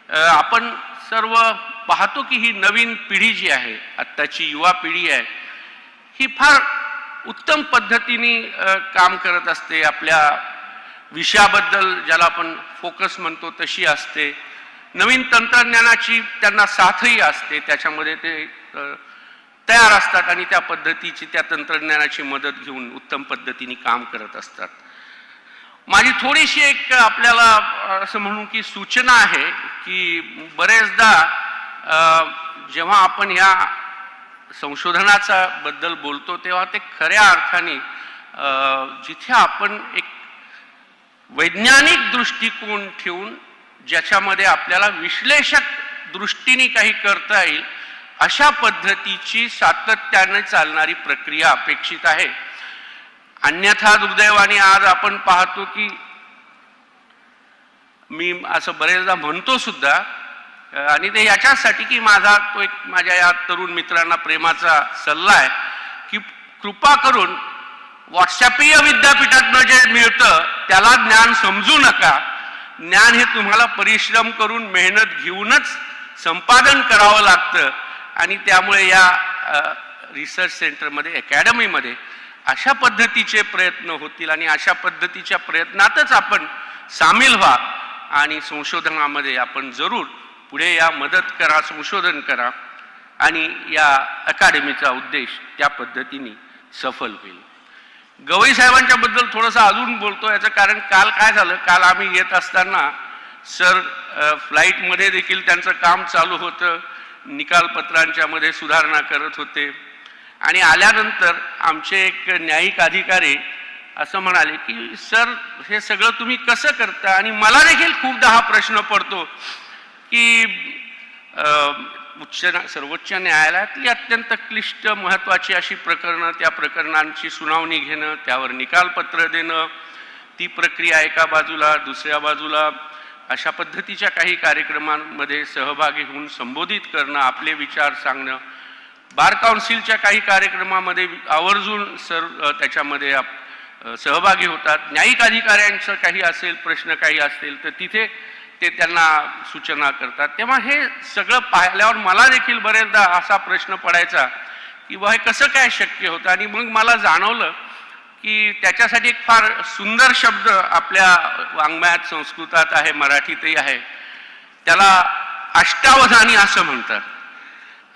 आपण सर्व पाहतो की ही नवीन पिढी जी आहे, आत्ताची युवा पिढी आहे, ही फार उत्तम पद्धतीने काम करत असते. आपल्या विषयाबद्दल ज्याला आपण फोकस म्हणतो तशी असते. नवीन तंत्रज्ञानाची त्यांना साथही असते, त्याच्यामध्ये ते तयार असतात आणि त्या पद्धतीची, त्या तंत्रज्ञानाची मदत घेऊन उत्तम पद्धतीने काम करत असतात. माझी थोडीशी एक आपल्याला असं म्हणून की सूचना आहे की बरेचदा जेव्हा आपण ह्या संशोधनाचा बद्दल बोलतो तेव्हा ते खऱ्या अर्थाने जिथे आपण एक वैज्ञानिक दृष्टिकोन ठेवून ज्याच्यामध्ये आपल्याला विश्लेषक दृष्टीने काही करता येईल अशा पद्धतीची सातत्याने चालणारी प्रक्रिया अपेक्षित आहे. अन्यथा दुर्दैवाने आज आपण पाहतो की मी असं बरेचदा म्हणतो सुद्धा, आणि ते याच्यासाठी की माझा तो एक माझ्या या तरुण मित्रांना प्रेमाचा सल्ला आहे की कृपा करून व्हॉट्सॲपीय विद्यापीठातनं जे मिळतं त्याला ज्ञान समजू नका. ज्ञान हे तुम्हाला परिश्रम करून मेहनत घेऊनच संपादन करावं लागतं आणि त्यामुळे या रिसर्च सेंटरमध्ये, अकॅडमीमध्ये अशा पद्धतीचे प्रयत्न होतील आणि अशा पद्धतीच्या प्रयत्नातच आपण सामील व्हा आणि संशोधनामध्ये आपण जरूर पुढे या, मदत करा, संशोधन करा आणि या अकॅडमीचा उद्देश त्या पद्धतीने सफल होईल. गवई साहेबांच्या बद्दल थोडंसं अजून बोलतो. याचं कारण काल काय झालं, काल आम्ही येत असताना सर फ्लाईटमध्ये देखील त्यांचं काम चालू होतं, निकालपत्रांच्या मध्ये सुधारणा करत होते आणि आल्यानंतर आमचे एक न्यायिक अधिकारी असं म्हणाले की सर हे सगळं तुम्ही कसं करता. आणि मला देखील खूपदा हा प्रश्न पडतो की सर्वोच्च न्यायालयातली अत्यंत क्लिष्ट महत्त्वाची अशी प्रकरणं, त्या प्रकरणांची सुनावणी घेणं, त्यावर निकालपत्र देणं, ती प्रक्रिया एका बाजूला, दुसऱ्या बाजूला अशा पद्धतीच्या काही कार्यक्रमांमध्ये सहभागी होऊन संबोधित करणं, आपले विचार सांगणं, बार काउन्सिलच्या काही कार्यक्रमामध्ये आवर्जून त्याच्यामध्ये सहभागी होतात. न्यायिक अधिकाऱ्यांचं काही असेल, प्रश्न काही असतील तर तिथे ते त्यांना सूचना करतात. तेव्हा हे सगळं पाहिल्यावर मला देखील बरेचदा असा प्रश्न पडायचा की बा हे कसं काय शक्य होतं. आणि मग मला जाणवलं की त्याच्यासाठी एक फार सुंदर शब्द आपल्या वाङ्मयात, संस्कृतात आहे, मराठीतही आहे, त्याला अष्टावधानी असं म्हणतात.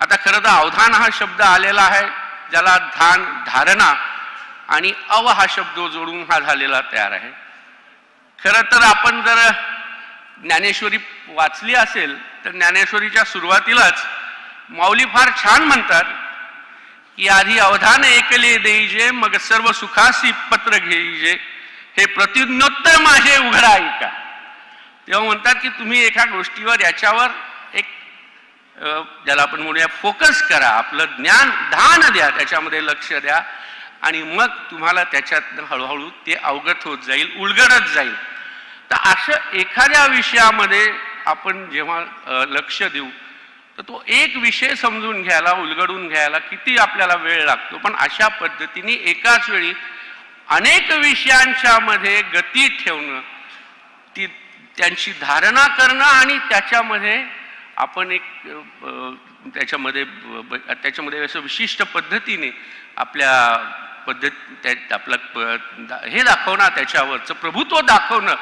आता खरं तर अवधान हा शब्द आलेला आहे, ज्याला ध्यान, धारणा आणि अव हा शब्द जोडून हा झालेला तयार आहे. खरं तर आपण जर ज्ञानेश्वरी वाचली असेल तर ज्ञानेश्वरीच्या सुरुवातीलाच माऊली फार छान म्हणतात की आधी अवधान ऐकले देईजे, मग सर्व सुखासी पत्र घेईजे, हे प्रत्युन्नोत्तर माझे उघडा ऐका. तेव्हा म्हणतात की तुम्ही एका गोष्टीवर, याच्यावर एक ज्याला आपण म्हणूया फोकस करा, आपलं ज्ञान ध्यान द्या, त्याच्यामध्ये लक्ष द्या आणि मग तुम्हाला त्याच्यातनं हळूहळू ते अवगत होत जाईल, उलगडत जाईल. तर असं एखाद्या विषयामध्ये आपण जेव्हा लक्ष देऊ तर तो एक विषय समजून घ्यायला, उलगडून घ्यायला किती आपल्याला वेळ लागतो. पण अशा पद्धतीने एकाच वेळी अनेक विषयांच्या मध्ये गती ठेवणं, ती त्यांची धारणा करणं आणि त्याच्यामध्ये आपण एक त्याच्यामध्ये असं विशिष्ट पद्धतीने आपल्या आपलं हे दाखवणं, त्याच्यावरचं प्रभुत्व दाखवणं,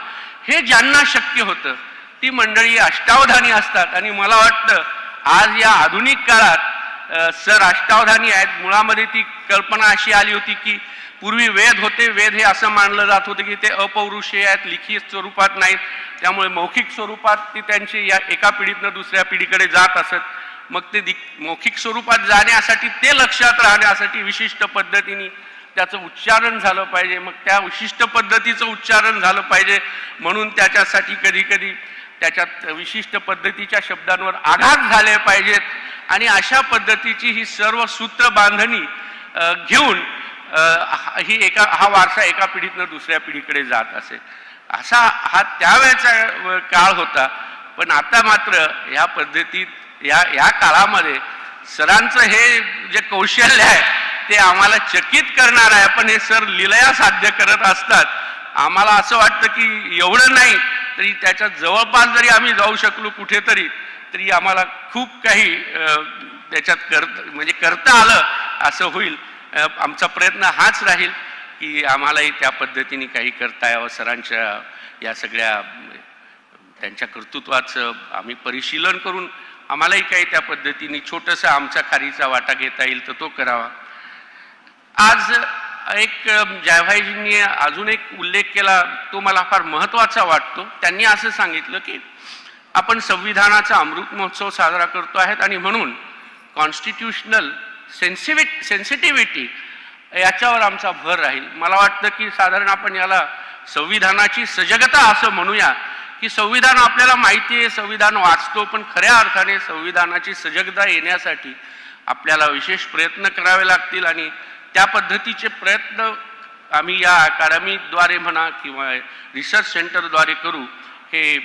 हे ज्यांना शक्य होतं ती मंडळी अष्टावधानी असतात. आणि मला वाटतं आज या आधुनिक काळात सर अष्टावधानी आहेत. मुळामध्ये ती कल्पना अशी आली होती की पूर्वी वेद होते, वेद हे असं मानलं जात होतं की ते अपौरुषीय आहेत, लिखित स्वरूपात नाहीत, त्यामुळे मौखिक स्वरूपात ती त्यांची या एका पिढीतनं दुसऱ्या पिढीकडे जात असत. मग ते मौखिक स्वरूपात जाण्यासाठी, ते लक्षात राहण्यासाठी विशिष्ट पद्धतीने त्याचं उच्चारण झालं पाहिजे, मग त्या विशिष्ट पद्धतीचं उच्चारण झालं पाहिजे म्हणून त्याच्यासाठी कधी कधी त्याच्यात विशिष्ट पद्धतीच्या शब्दांवर आघात झाले पाहिजेत आणि अशा पद्धतीची ही सर्व सूत्र बांधणी घेऊन हा वारसा एका पिढीतनं दुसऱ्या पिढीकडे जात असे. असा हा त्यावेळेचा काळ होता. पण आता मात्र या पद्धतीत या काळामध्ये सरांचं हे जे कौशल्य आहे ते आम्हाला चकित करणार आहे. पण हे सर लीलया साध्य करत असतात. आम्हाला असं वाटतं की एवढं नाही तरी त्याच्या जवळपास जरी आम्ही जाऊ शकलो कुठेतरी तरी आम्हाला खूप काही त्याच्यात करता आलं असं होईल. आमचा प्रयत्न हाच राहील की आम्हालाही त्या पद्धतीने काही करता यावं. सरांच्या या सगळ्या त्यांच्या कर्तृत्वाचं आम्ही परिशीलन करून आम्हालाही काही त्या पद्धतीने छोटंसं आमचा खारीचा वाटा घेता येईल तर तो करावा. आज एक जयभाईजींनी अजून एक उल्लेख केला तो मला फार महत्त्वाचा वाटतो. त्यांनी असं सांगितलं की आपण संविधानाचा अमृत महोत्सव साजरा करतो आहेत आणि म्हणून कॉन्स्टिट्यूशनल सेन्सिटिव्हिटी याच्यावर आमचा भर राहील. मला वाटतं की साधारण आपण याला संविधानाची सजगता असं म्हणूया की संविधान आपल्याला माहिती आहे, संविधान वाचतो, पण खऱ्या अर्थाने संविधानाची सजगता येण्यासाठी आपल्याला विशेष प्रयत्न करावे लागतील आणि त्या पद्धतीचे प्रयत्न आम्ही या अकादमीद्वारे म्हणा किंवा रिसर्च सेंटरद्वारे करू हे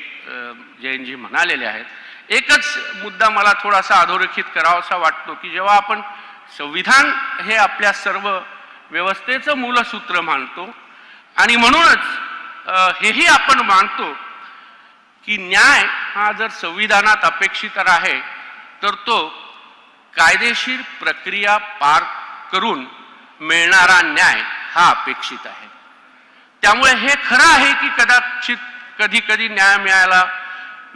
जयंतजी म्हणालेले आहेत. एकच मुद्दा मला थोडासा अधोरेखित करावासा वाटतो की जेव्हा आपण संविधान हे आपल्या सर्व व्यवस्थेचं मूलसूत्र मानतो आणि म्हणूनच हेही आपण मानतो की न्याय हा जर संविधानात अपेक्षित आहे तर तो कायदेशीर प्रक्रिया पार करून मिळणारा न्याय हा अपेक्षित आहे. त्यामुळे हे खरं आहे की कदाचित कधी कधी न्याय मिळायला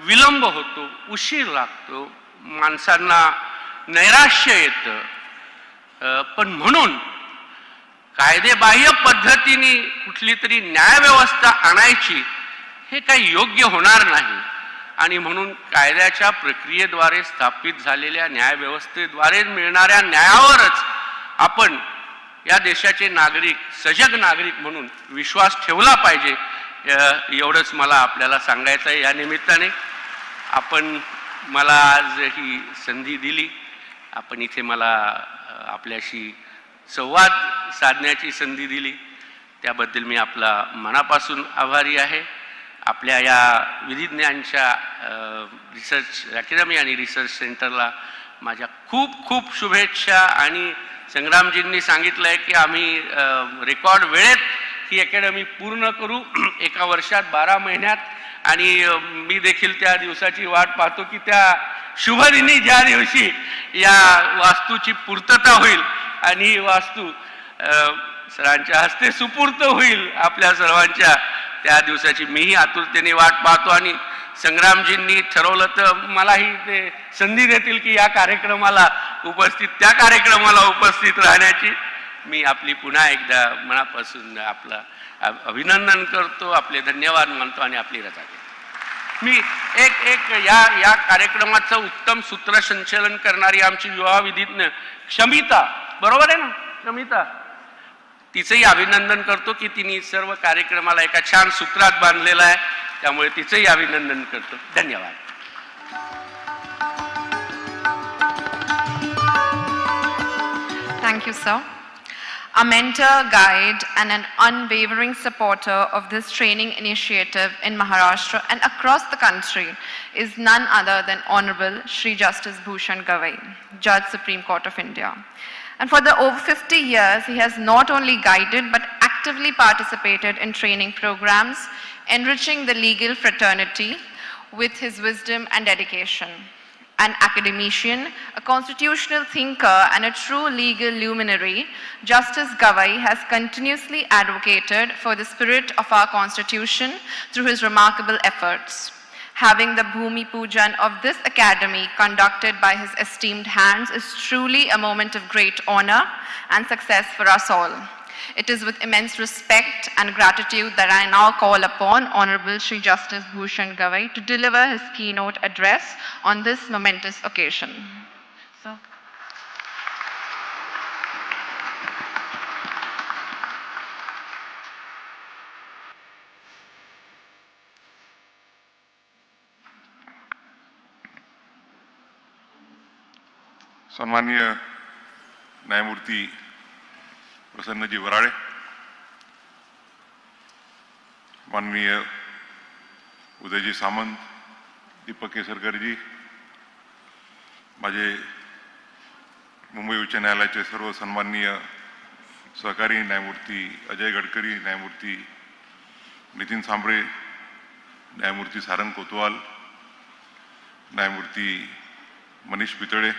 विलंब होतो, उशीर लागतो, माणसांना नैराश्य येतं. पण म्हणून कायदेबाह्य पद्धतीने कुठली तरी न्यायव्यवस्था आणायची हे काही योग्य होणार नाही आणि म्हणून कायद्याच्या प्रक्रियेद्वारे स्थापित झालेल्या न्यायव्यवस्थेद्वारे मिळणाऱ्या न्यायावरच आपण या देशाचे नागरिक, सजग नागरिक म्हणून विश्वास ठेवला पाहिजे. एवढंच मला आपल्याला सांगायचं आहे. या निमित्ताने आपण मला आज ही संधी दिली, आपण इथे मला आपल्याशी संवाद साधण्याची संधी दिली त्याबद्दल मी आपला मनापासून आभारी आहे. आपल्या या विधिज्ञांच्या रिसर्च अकॅडमी आणि रिसर्च सेंटरला माझ्या खूप खूप शुभेच्छा. आणि संग्रामजींनी सांगितलं आहे की आम्ही रेकॉर्ड वेळेत ही अकॅडमी पूर्ण करू, 1 वर्षात 12 महिन्यात. आणि मी देखील त्या दिवसाची वाट पाहतो की त्या शुभदिनी ज्या दिवशी या वास्तूची पूर्तता होईल आणि ही वास्तू सरांच्या हस्ते सुपूर्त होईल आपल्या सर्वांच्या, त्या दिवसाची मीही आतुरतेने वाट पाहतो. आणि संग्रामजींनी ठरवलं तर मलाही ते संधी देतील की या कार्यक्रमाला त्या कार्यक्रमाला उपस्थित राहण्याची. मी आपली पुन्हा एकदा मनापासून आपलं अभिनंदन करतो, आपले धन्यवाद मानतो आणि आपली रजा घेतो. मी एक या कार्यक्रमाचं उत्तम सूत्रसंचलन करणारी आमची युवा विधिज्ञ क्षमिता, बरोबर आहे ना क्षमिता, तिचंही अभिनंदन करतो की तिने सर्व कार्यक्रमाला एका छान सूत्रात बांधलेला आहे. त्यामुळे तिचंही अभिनंदन करतो. धन्यवाद. Thank you, sir. A mentor, guide, and an unwavering supporter of this training initiative in Maharashtra and across the country is none other than Honorable Shri Justice Bhushan Gavai, Judge, Supreme Court of India. And for the over 50 years, he has not only guided but actively participated in training programs, enriching the legal fraternity with his wisdom and dedication. An academician, a constitutional thinker, and a true legal luminary, Justice Gavai has continuously advocated for the spirit of our Constitution through his remarkable efforts. Having the Bhumi Pujan of this academy conducted by his esteemed hands is truly a moment of great honor and success for us all. It is with immense respect and gratitude that I now call upon Honorable Shri Justice Bhushan Gavai to deliver his keynote address on this momentous occasion. So, सन्माननीय न्यायमूर्ती प्रसन्नजी वराळे, माननीय उदयजी सामंत, दीपक केसरकरजी, माझे मुंबई उच्च न्यायालयाचे सर्व सन्माननीय सहकारी न्यायमूर्ती अजय गडकरी, न्यायमूर्ती नितीन सांबळे, न्यायमूर्ती सारंग कोतवाल, न्यायमूर्ती मनीष पितळे,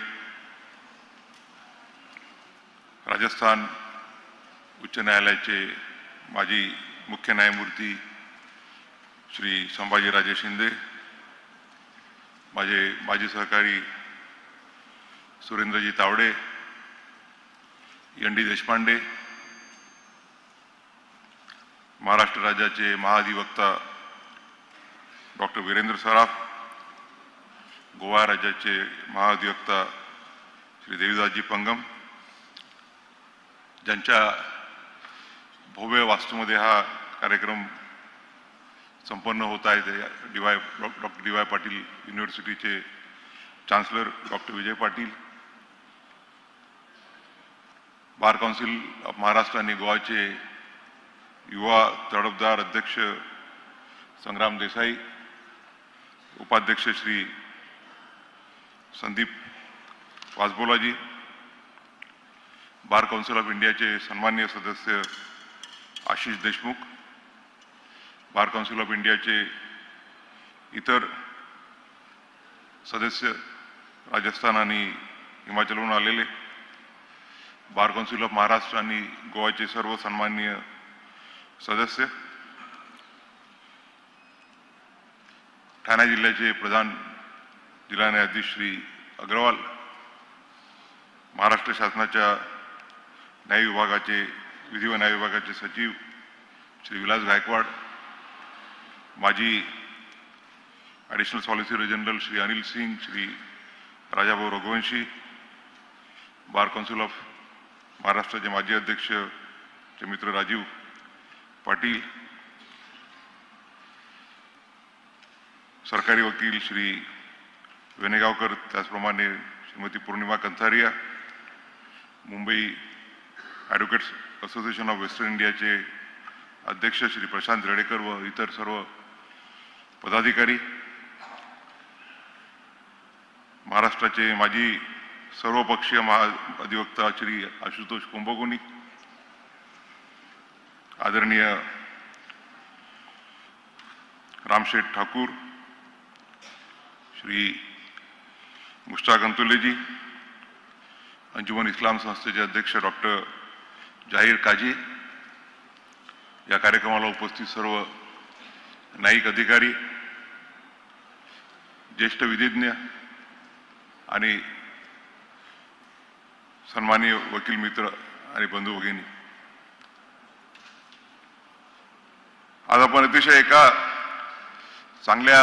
राजस्थान उच्च न्यायालयाचे माजी मुख्य न्यायमूर्ती श्री संभाजीराजे शिंदे, माझे माजी सहकारी सुरेंद्रजी तावडे, एन डी देशपांडे, महाराष्ट्र राज्याचे महाधिवक्ता डॉक्टर वीरेंद्र सराफ, गोवा राज्याचे महाधिवक्ता श्री देवीदासजी पंगम, ज्यांच्या भव्य वास्तूमध्ये हा कार्यक्रम संपन्न होत आहे, ते डॉक्टर डी वाय पाटील युनिव्हर्सिटीचे chancellor doctor Vijay Patil, bar council of Maharashtra आणि गोवाचे युवा तडफदार अध्यक्ष संग्राम देसाई, उपाध्यक्ष श्री संदीप वासबोलाजी, बार काउन्सिल ऑफ इंडियाचे सन्माननीय सदस्य Ashish Deshmukh, bar council of इंडियाचे इतर सदस्य राजस्थान आणि हिमाचलहून आलेले, बार काउन्सिल ऑफ महाराष्ट्र आणि गोवाचे सर्व सन्माननीय सदस्य, ठाणे जिल्ह्याचे प्रधान जिल्हा न्यायाधीश श्री अग्रवाल, महाराष्ट्र शासनाच्या न्याय विभागाचे विधी व न्याय विभागाचे सचिव श्री विलास गायकवाड, माजी additional solicitor general Shri Anil Singh, Shri Rajabhau Raghuvanshi, bar council of महाराष्ट्राचे माजी अध्यक्ष चे मित्र राजीव पाटील, सरकारी वकील श्री वेणेगावकर, त्याचप्रमाणे Shrimati Pournima Kantharia, Mumbai advocates association of western इंडियाचे अध्यक्ष श्री प्रशांत रेडेकर व इतर सर्व पदाधिकारी, महाराष्ट्राचे माजी सर्वपक्षीय महाधिवक्ता श्री आशुतोष कुंभकोणी, आदरणीय रामशेठ ठाकूर, श्री मुश्ताक अंतुलेजी, अंजुमन इस्लाम संस्थेचे अध्यक्ष डॉक्टर जाहीर काजी, या कार्यक्रमाला उपस्थित सर्व न्यायिक अधिकारी, ज्येष्ठ विधिज्ञ आणि सन्माननीय वकील मित्र आणि बंधू भगिनी, आज आपण अतिशय एका चांगल्या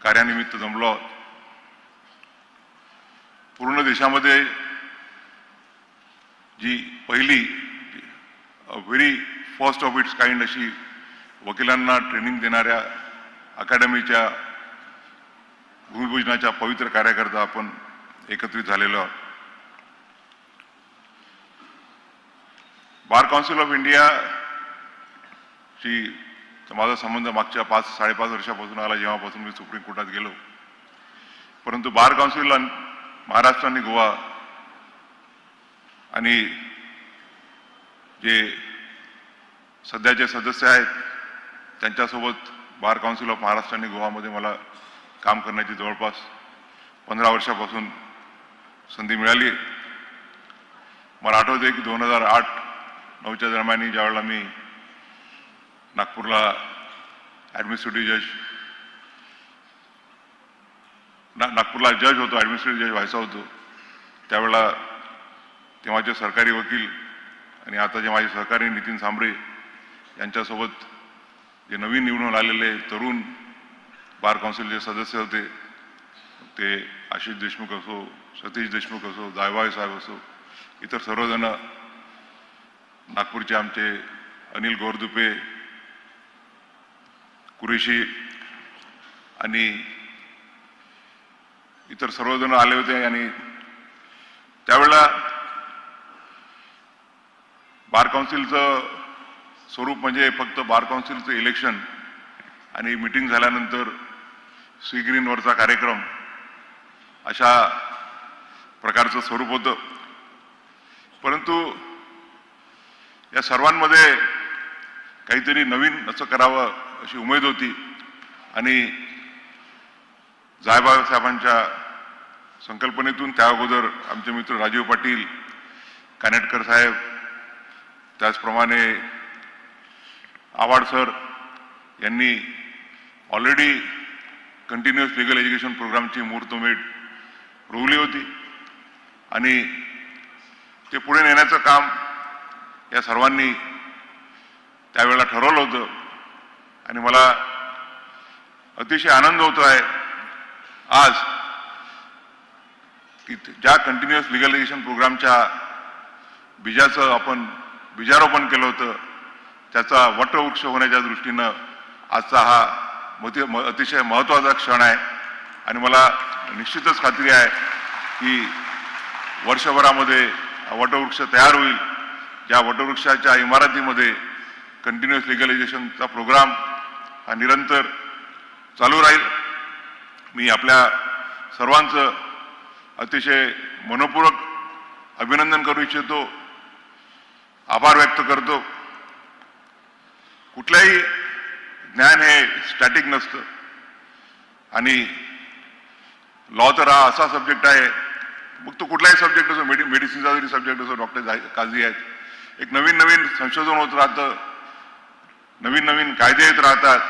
कार्यानिमित्त जमलो आहोत. पूर्ण देशामध्ये जी पहिली very first of its kind अशी वकिलांना ट्रेनिंग देणाऱ्या अकॅडमीच्या भूमिपूजनाच्या पवित्र कार्याकरता आपण एकत्रित झालेलो आहोत. बार काउन्सिल ऑफ इंडियाशी माझा संबंध मागच्या 5-5.5 वर्षापासून आला, जेव्हापासून मी सुप्रीम कोर्टात गेलो. परंतु बार काउन्सिल महाराष्ट्र आणि गोवा आणि जे सध्याचे सदस्य आहेत त्यांच्यासोबत बार काउन्सिल ऑफ महाराष्ट्र आणि गोवामध्ये मला काम करण्याची जवळपास 15 वर्षापासून संधी मिळाली. मला आठवते की 2008-9च्या दरम्यान ज्यावेळेला मी नागपूरला ॲडमिनिस्ट्रेटिव्ह जज नागपूरला जज होतो, ॲडमिनिस्ट्रेटिव्ह जज व्हायचा होतो, त्यावेळेला तेव्हाचे सरकारी वकील आणि आता जे माझे सहकारी नितीन सांबरे यांच्यासोबत जे नवीन निवडून आलेले तरुण बार काउन्सिलचे सदस्य होते, ते आशिष देशमुख असो, सतीश देशमुख असो, जायभाई साहेब असो, इतर सर्वजण, नागपूरचे आमचे अनिल गोरदुपे, कुरेशी आणि इतर सर्वजण आले होते. आणि त्यावेळेला बार काउन्सिलचं स्वरूप म्हणजे फक्त बार काउन्सिलचं इलेक्शन आणि मीटिंग झाल्यानंतर सी ग्रीनवरचा कार्यक्रम अशा प्रकारचं स्वरूप होतं. परंतु या सर्वांमध्ये काहीतरी नवीन असं करावं अशी उमेद होती आणि जायभाई साहेबांच्या संकल्पनेतून त्या अगोदर आमचे मित्र राजीव पाटील, कानेटकर साहेब, त्याचप्रमाणे आव्हाड सर यांनी ऑलरेडी कंटिन्युअस लिगल एज्युकेशन प्रोग्रामची मुहूर्तमेढ रोवली होती आणि ते पुढे नेण्याचं काम या सर्वांनी त्यावेळेला ठरवलं होतं. आणि मला अतिशय आनंद होतो आहे आज की ज्या कंटिन्युअस लिगल एज्युकेशन प्रोग्रामच्या बीजाचं आपण बीजारोपण केलं होतं त्याचा वटवृक्ष होण्याच्या दृष्टीनं आजचा हा अतिशय महत्त्वाचा क्षण आहे. आणि मला निश्चितच खात्री आहे की वर्षभरामध्ये वटवृक्ष तयार होईल. ज्या वटवृक्षाच्या इमारतीमध्ये कंटिन्युअस लिगल एज्युकेशनचा प्रोग्राम हा निरंतर चालू राहील. मी आपल्या सर्वांचं अतिशय मनपूर्वक अभिनंदन करू इच्छितो, आभार व्यक्त करतो. कुठलंही ज्ञान हे स्टॅटिक नसतं आणि लॉ तर हा असा सब्जेक्ट आहे, मग तो कुठलाही सब्जेक्ट असो, मेडिसिनचा जरी सब्जेक्ट असो, डॉक्टर काझी आहेत, एक नवीन नवीन संशोधन होत राहतं, नवीन नवीन कायदे येत राहतात,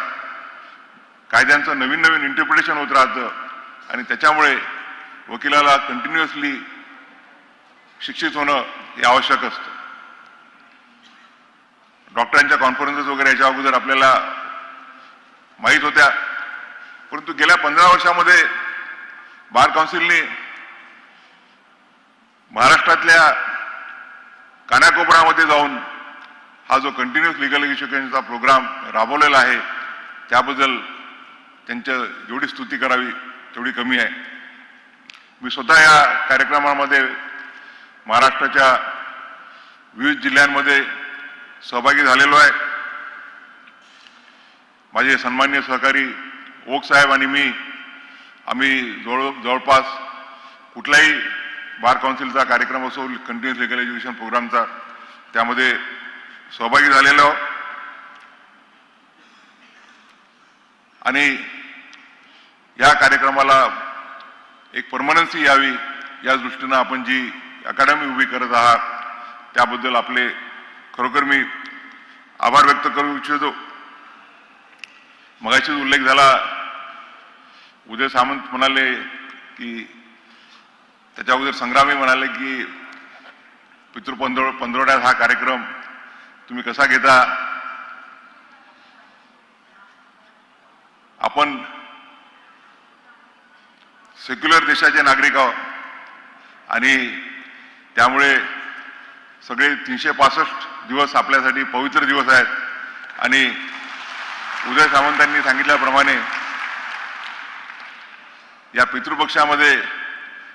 कायद्यांचं नवीन नवीन इंटरप्रिटेशन होत राहतं आणि त्याच्यामुळे वकिलाला कंटिन्युअसली शिक्षित होणं हे आवश्यक असतं. डॉक्टरांच्या कॉन्फरन्सेस वगैरे याच्या अगोदर आपल्याला माहीत होत्या, परंतु गेल्या 15 वर्षामध्ये बार काउन्सिलने महाराष्ट्रातल्या कानाकोपऱ्यामध्ये जाऊन हा जो कंटिन्युअस लिगल एज्युकेशनचा प्रोग्राम राबवलेला आहे त्याबद्दल त्यांचं जेवढी स्तुती करावी तेवढी कमी आहे. मी स्वतः या कार्यक्रमामध्ये महाराष्ट्राच्या विविध जिल्ह्यांमध्ये सहभागी झालेलो आहे. माझे सन्माननीय सहकारी ओक साहेब आणि मी आम्ही जवळपास कुठलाही बार काउन्सिलचा कार्यक्रम असो, कंटिन्युअस लिगल एज्युकेशन प्रोग्रामचा, त्यामध्ये सहभागी झालेलो आहोत. आणि या कार्यक्रमाला एक परमनन्सी यावी या दृष्टीनं आपण जी अकॅडमी उभी करत आहात त्याबद्दल आपले खरोखर मी आभार व्यक्त करू इच्छितो. मगाशीच उल्लेख झाला, उदय सामंत म्हणाले की त्याच्या अगोदर संग्रामी म्हणाले की पितृपंधरवड्यात हा कार्यक्रम तुम्ही कसा घेता. आपण सेक्युलर देशाचे नागरिक आहोत आणि त्यामुळे सगळे 365 दिवस आपल्यासाठी पवित्र दिवस आहेत. आणि उदय सामंतांनी सांगितल्याप्रमाणे या पितृपक्षामध्ये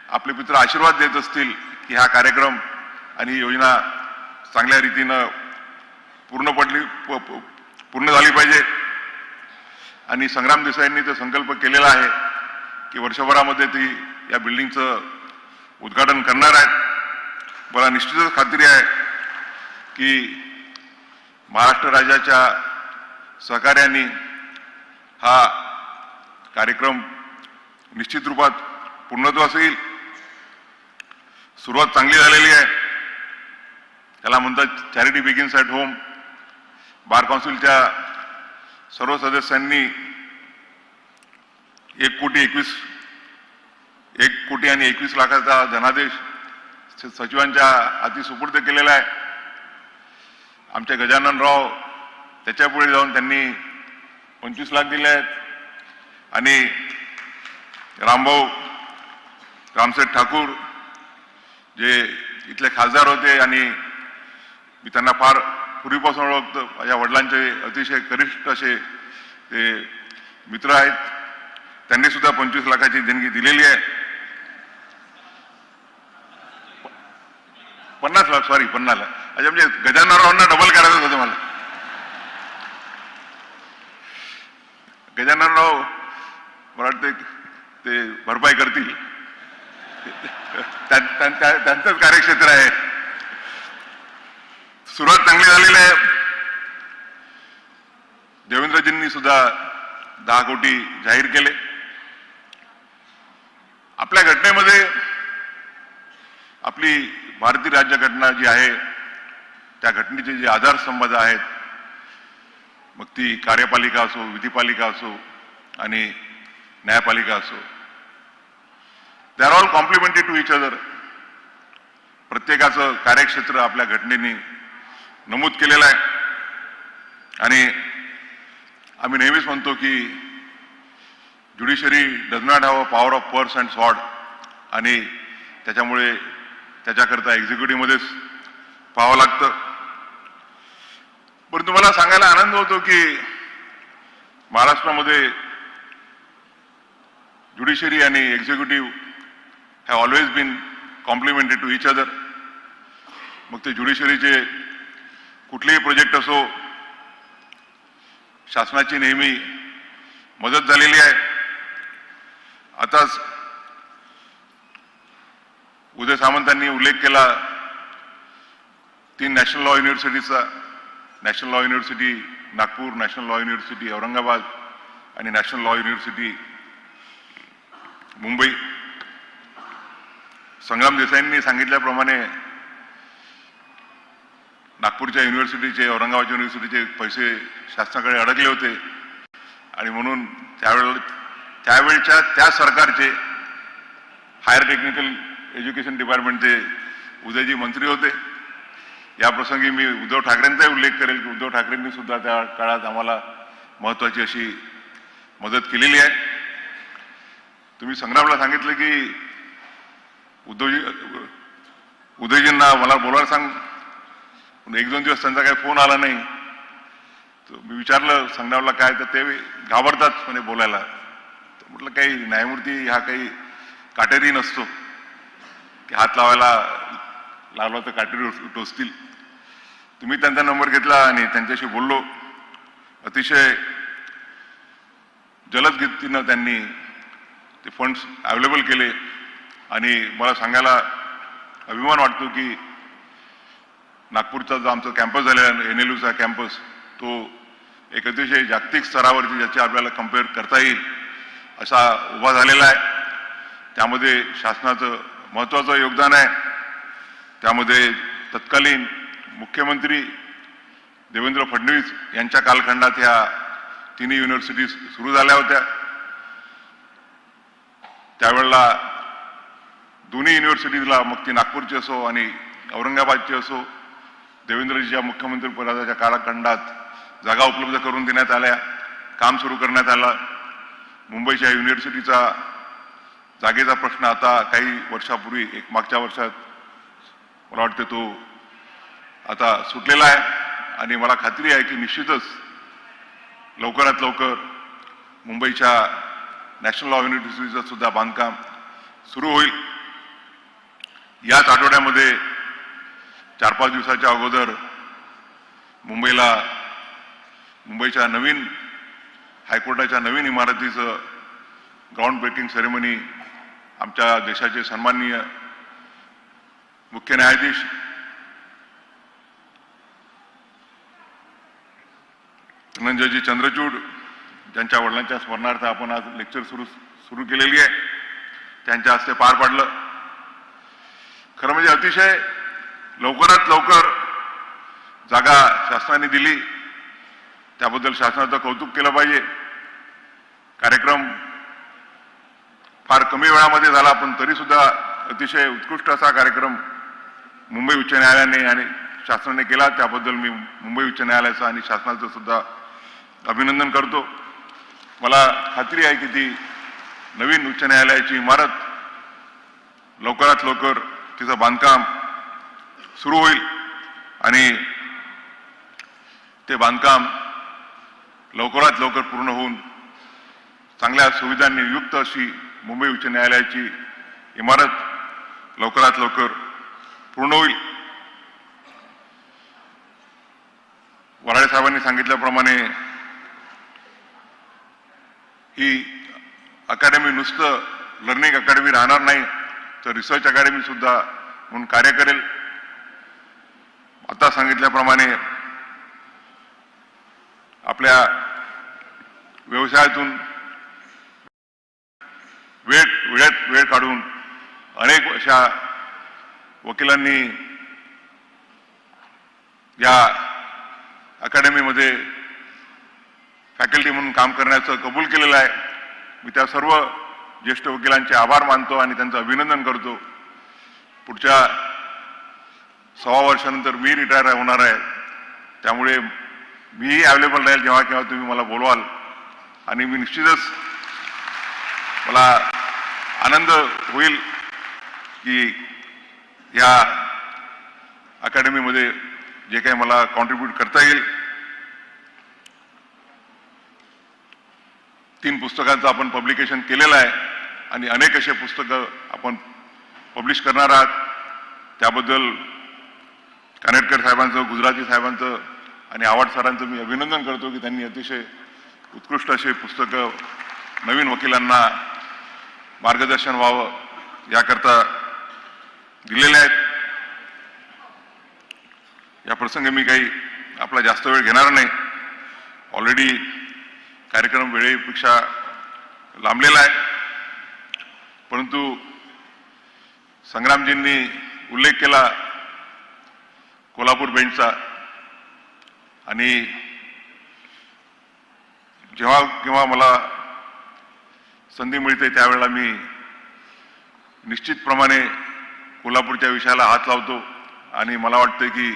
आपले पितृ आशीर्वाद देत असतील की हा कार्यक्रम आणि ही योजना चांगल्या रीतीनं पूर्ण झाली पाहिजे. आणि संग्राम देसाईंनी तो संकल्प केलेला आहे की वर्षभरामध्ये ती या बिल्डिंगचं उद्घाटन करणार आहेत. मला निश्चितच खात्री आहे की महाराष्ट्र राज्याच्या सहकार्याने हा कार्यक्रम निश्चित रूपात पूर्णत्वास येईल. सुरुवात चांगली झालेली आहे. त्याला म्हणतात चॅरिटी बिगिन्स ॲट होम. बार काउन्सिलच्या सर्व सदस्यांनी 1 कोटी आणि 21 लाखाचा धनादेश सचिवांच्या हाती सुपूर्द केलेला आहे. आमचे गजाननराव त्याच्यापुढे जाऊन त्यांनी 25 लाख दिले आहेत आणि रामभाऊ रामसेठ ठाकूर जे इथले खासदार होते आणि मी त्यांना फार पूर्वीपासून ओळखतो, माझ्या वडिलांचे अतिशय कनिष्ठ असे ते मित्र आहेत, त्यांनी सुद्धा 25 लाखाची देणगी दिलेली आहे. 50 लाख, सॉरी 50 लाख. अच्छा, म्हणजे गजाननरावांना डबल करायचं होतं मला. गजाननराव मला वाटतं ते भरपाई करतील, त्यांचंच कार्यक्षेत्र आहे. सुरुवात चांगली झालेली आहे. देवेंद्रजींनी सुद्धा 10 कोटी जाहीर केले. आपल्या घटनेमध्ये आपली भारतीय राज्यघटना जी आहे त्या घटनेचे जे आधारस्तंभ आहेत, मग ती कार्यपालिका असो, विधिपालिका असो आणि न्यायपालिका असो, they are all complimentary to each other. प्रत्येकाचं कार्यक्षेत्र आपल्या घटनेने नमूद केलेलं आहे आणि आम्ही नेहमीच म्हणतो की judiciary does not have a power of purse and sword आणि त्याच्यामुळे त्याच्याकरता एक्झिक्युटिव्हमध्येच पाहावं लागतं. पण तुम्हाला सांगायला आनंद होतो की महाराष्ट्रामध्ये ज्युडिशरी आणि executive have always been complimentary to each other. मग ते ज्युडिशरीचे कुठलेही प्रोजेक्ट असो, शासनाची नेहमी मदत झालेली आहे. आताच उदय सामंतांनी उल्लेख केला 3 नॅशनल लॉ युनिव्हर्सिटीचा, national law university Nagpur, national law university Aurangabad आणि national law university Mumbai. Sangram देसाईंनी सांगितल्याप्रमाणे नागपूरच्या युनिव्हर्सिटीचे, औरंगाबादच्या युनिव्हर्सिटीचे पैसे शासनाकडे अडकले होते आणि म्हणून त्यावेळच्या त्या सरकारचे हायर टेक्निकल एज्युकेशन डिपार्टमेंटचे उदयजी मंत्री होते. या प्रसंगी मी उद्धव ठाकरेंचाही उल्लेख करेल की उद्धव ठाकरेंनी सुद्धा त्या काळात आम्हाला महत्त्वाची अशी मदत केलेली आहे. तुम्ही संग्रामला सांगितलं की उदयजींना मला बोलायला सांग, पण 1-2 दिवस त्यांचा काही फोन आला नाही. तर मी विचारलं संग्रामला काय, तर ते घाबरतात म्हणे बोलायला. तर म्हटलं काही न्यायमूर्ती हा काही काटेरी नसतो की हात लावला तर काटेरी टोचतील. तुम्ही त्यांचा नंबर घेतला आणि त्यांच्याशी बोललो. अतिशय जलद गतीनं त्यांनी ते फंड्स अवेलेबल केले आणि मला सांगायला अभिमान वाटतो की नागपूरचा जो आमचा कॅम्पस झालेला NLUचा कॅम्पस, तो एक अतिशय जागतिक स्तरावरती ज्याची आपल्याला कम्पेअर करता येईल असा उभा झालेला आहे. त्यामध्ये शासनाचं महत्त्वाचं योगदान आहे. त्यामध्ये तत्कालीन मुख्यमंत्री देवेंद्र फडणवीस यांच्या कालखंडात ह्या 3 युनिव्हर्सिटीज सुरू झाल्या होत्या. त्यावेळेला दोन्ही युनिव्हर्सिटीजला, मग ती नागपूरची असो आणि औरंगाबादची असो, देवेंद्रजीच्या मुख्यमंत्रीपदाच्या कालखंडात जागा उपलब्ध करून देण्यात आल्या, काम सुरू करण्यात आलं. मुंबईच्या युनिव्हर्सिटीचा जागेचा प्रश्न आता काही वर्षापूर्वी, मागच्या वर्षात मला वाटतं तो आता सुटलेला आहे आणि मला खात्री आहे की निश्चितच लवकरात लवकर मुंबईच्या नॅशनल लॉ युनिव्हर्सिटीचं सुद्धा बांधकाम सुरू होईल. याच आठवड्यामध्ये 4-5 दिवसाच्या अगोदर मुंबईच्या नवीन हायकोर्टाच्या नवीन इमारतीचं ग्राउंड ब्रेकिंग सेरेमनी आमच्या देशाचे सन्माननीय मुख्य न्यायाधीश धनंजयजी चंद्रचूड, ज्यांच्या वडिलांच्या स्मरणार्थ आपण आज लेक्चर सुरू केलेली आहे, त्यांच्या हस्ते पार पाडलं. खरं म्हणजे अतिशय लवकरात लवकर जागा शासनाने दिली, त्याबद्दल शासनाचं कौतुक केलं पाहिजे. कार्यक्रम फार कमी वेळामध्ये झाला, पण तरी सुद्धा अतिशय उत्कृष्ट असा कार्यक्रम मुंबई उच्च न्यायालयाने आणि शासनाने केला त्याबद्दल मी मुंबई उच्च न्यायालयाचं आणि शासनाचं सुद्धा अभिनंदन करतो. मला खात्री आहे की ती नवीन उच्च न्यायालयाची इमारत लवकरात लवकर तिचं बांधकाम सुरू होईल आणि ते बांधकाम लवकरात लवकर पूर्ण होऊन चांगल्या सुविधांनी युक्त अशी मुंबई उच्च न्यायालयाची इमारत लवकरात लवकर पूर्ण होईल. वराडे साहेबांनी सांगितल्याप्रमाणे ही अकॅडमी नुसतं लर्निंग अकॅडमी राहणार नाही तर रिसर्च अकॅडमी सुद्धा म्हणून कार्य करेल. आता सांगितल्याप्रमाणे आपल्या व्यवसायातून वेळ काढून अनेक अशा वकिलांनी या अकॅडमीमध्ये फॅकल्टी म्हणून काम करण्याचं कबूल केलेलं आहे. मी त्या सर्व ज्येष्ठ वकिलांचे आभार मानतो आणि त्यांचं अभिनंदन करतो. पुढच्या 6 वर्षानंतर मी रिटायर होणार आहे त्यामुळे मीही अवेलेबल राहील जेव्हा केव्हा तुम्ही मला बोलवाल आणि मी निश्चितच मला आनंद होईल की या अकॅडमीमध्ये जे काही मला कॉन्ट्रीब्यूट करता येईल. 3 पुस्तकांचं आपण पब्लिकेशन केलेलं आहे आणि अनेक असे पुस्तकं आपण पब्लिश करणार आहात. त्याबद्दल कानेटकर साहेबांचं, गुजराती साहेबांचं आणि आव्हाड सरांचं मी अभिनंदन करतो की त्यांनी अतिशय उत्कृष्ट असे पुस्तकं नवीन वकिलांना मार्गदर्शन व्हावं याकरता दिलेले आहेत. या प्रसंगी मी काही आपला जास्त वेळ घेणार नाही. ऑलरेडी कार्यक्रम वेळेपेक्षा लांबलेला आहे. परंतु संग्रामजींनी उल्लेख केला कोल्हापूर बेंचचा आणि जेव्हा केव्हा मला संधी मिळते त्यावेळेला मी निश्चितप्रमाणे कोल्हापूरच्या विषयाला हात लावतो आणि मला वाटतं की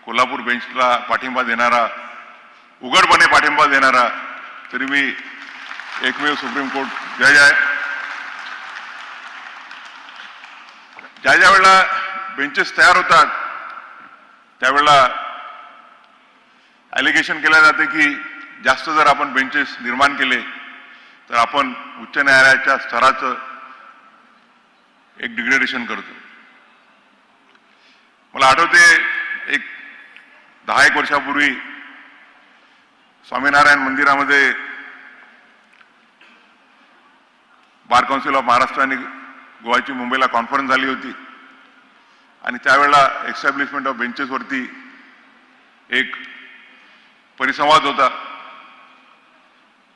कोल्हापूर बेंचला पाठिंबा देणारा, उघडपणे पाठिंबा देणारा तरी मी एकमेव सुप्रीम कोर्ट जज आहे. ज्या वेळेला बेंचेस तयार होतात त्यावेळेला ॲलिगेशन केलं जाते की जास्त जर आपण बेंचेस निर्माण केले तर आपण उच्च न्यायालयाच्या स्तराचं एक डिग्रेडेशन करतो. मला आठवते एक 10 वर्षापूर्वी स्वामीनारायण मंदिरामध्ये बार काउन्सिल ऑफ महाराष्ट्र आणि गोवाची मुंबईला कॉन्फरन्स झाली होती आणि त्यावेळेला एस्टॅब्लिशमेंट ऑफ बेंचेसवरती एक परिसंवाद होता.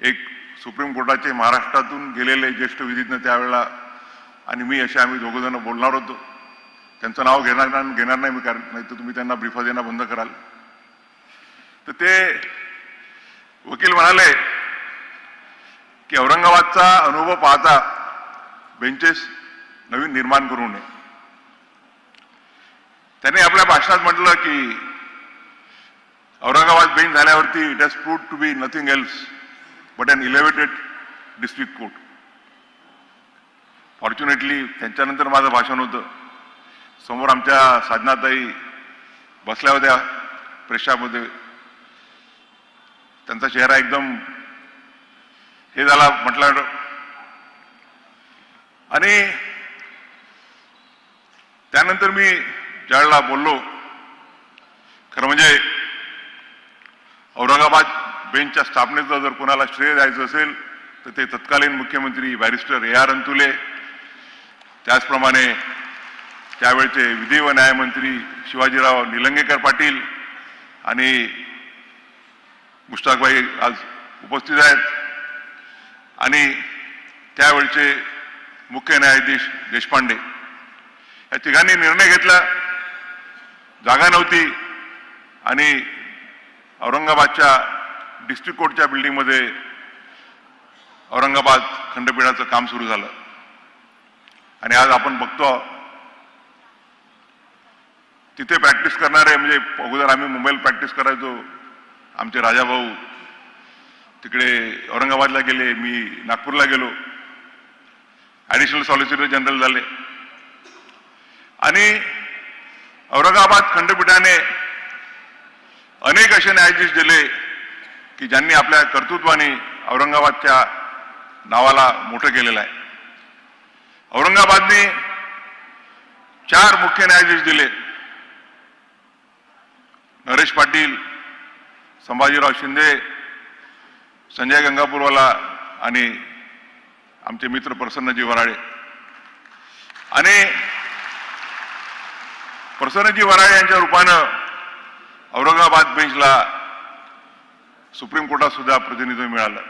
एक सुप्रीम कोर्टाचे महाराष्ट्रातून गेलेले ज्येष्ठ विधिज्ञ त्यावेळेला आणि मी असे आम्ही दोघंजण बोलणार होतो. त्यांचं नाव घेणार नाही मी, कारण नाही तर तुम्ही त्यांना ब्रीफा देणं बंद कराल. तर ते वकील म्हणाले की औरंगाबादचा अनुभव पाहता बेंचेस नवीन निर्माण करू नये. त्यांनी आपल्या भाषणात म्हटलं की औरंगाबाद बेंच झाल्यावरती it has proved to be nothing else but an elevated district court. Fortunately त्यांच्यानंतर माझं भाषण होतं. समोर आमच्या साधनाताई बसल्या होत्या प्रेक्षामध्ये. त्यांचा चेहरा एकदम हे झाला म्हटलं आणि त्यानंतर मी ज्यावेळेला बोललो, खरं म्हणजे औरंगाबाद बेंचच्या स्थापनेचं जर कोणाला श्रेय द्यायचं असेल तर ते तत्कालीन मुख्यमंत्री बॅरिस्टर ए आर अंतुले, त्याचप्रमाणे त्यावेळचे विधी व न्यायमंत्री शिवाजीराव निलंगेकर पाटील आणि मुश्ताकभाई आज उपस्थित आहेत आणि त्यावेळचे मुख्य न्यायाधीश देशपांडे. या तिघांनी निर्णय घेतला. जागा नव्हती आणि औरंगाबादच्या डिस्ट्रिक्ट कोर्टच्या बिल्डिंगमध्ये औरंगाबाद खंडपीठाचं काम सुरू झालं आणि आज आपण बघतो तिथे प्रॅक्टिस करणारे, म्हणजे अगोदर आम्ही मुंबईला प्रॅक्टिस करायचो, आमचे राजाभाऊ तिकडे औरंगाबादला गेले, मी नागपूरला गेलो, ॲडिशनल सॉलिसिटर जनरल झाले. आणि औरंगाबाद खंडपीठाने अनेक असे न्यायाधीश दिले की ज्यांनी आपल्या कर्तृत्वाने औरंगाबादच्या नावाला मोठं केलेलं आहे. औरंगाबादने 4 मुख्य न्यायाधीश दिले, नरेश पाटील, संभाजीराव शिंदे, संजय गंगापूरवाला आणि आमचे मित्र प्रसन्नजी वराळे. आणि प्रसन्नजी वराळे यांच्या रूपानं औरंगाबाद बेंचला सुप्रीम कोर्टात सुद्धा प्रतिनिधित्व मिळालं.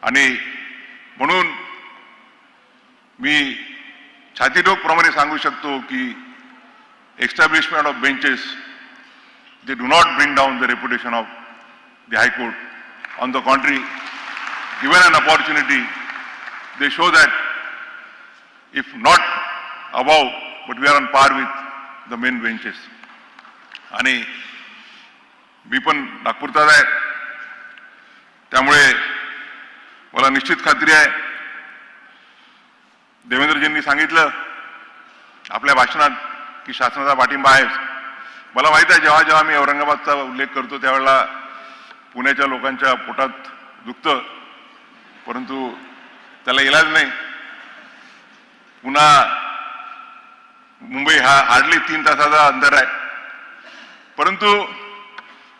आणि म्हणून मी छातीडोकप्रमाणे सांगू शकतो की establishment of benches, they do not bring down the reputation of the High Court. On the contrary, given an opportunity, they show that if not above, but we are on par with the main benches. आणि मी पण नागपूरचाच आहे, त्यामुळे मला निश्चित खात्री आहे, देवेंद्रजींनी सांगितलं आपल्या भाषणात की शासनाचा पाठिंबा आहे. मला माहित आहे, जेव्हा जेव्हा मी औरंगाबादचा उल्लेख करतो त्यावेळेला पुण्याच्या लोकांच्या पोटात दुखतं, परंतु त्याला इलाज नाही. पुन्हा मुंबई हा हार्डली 3 तासाचा अंतर आहे. परंतु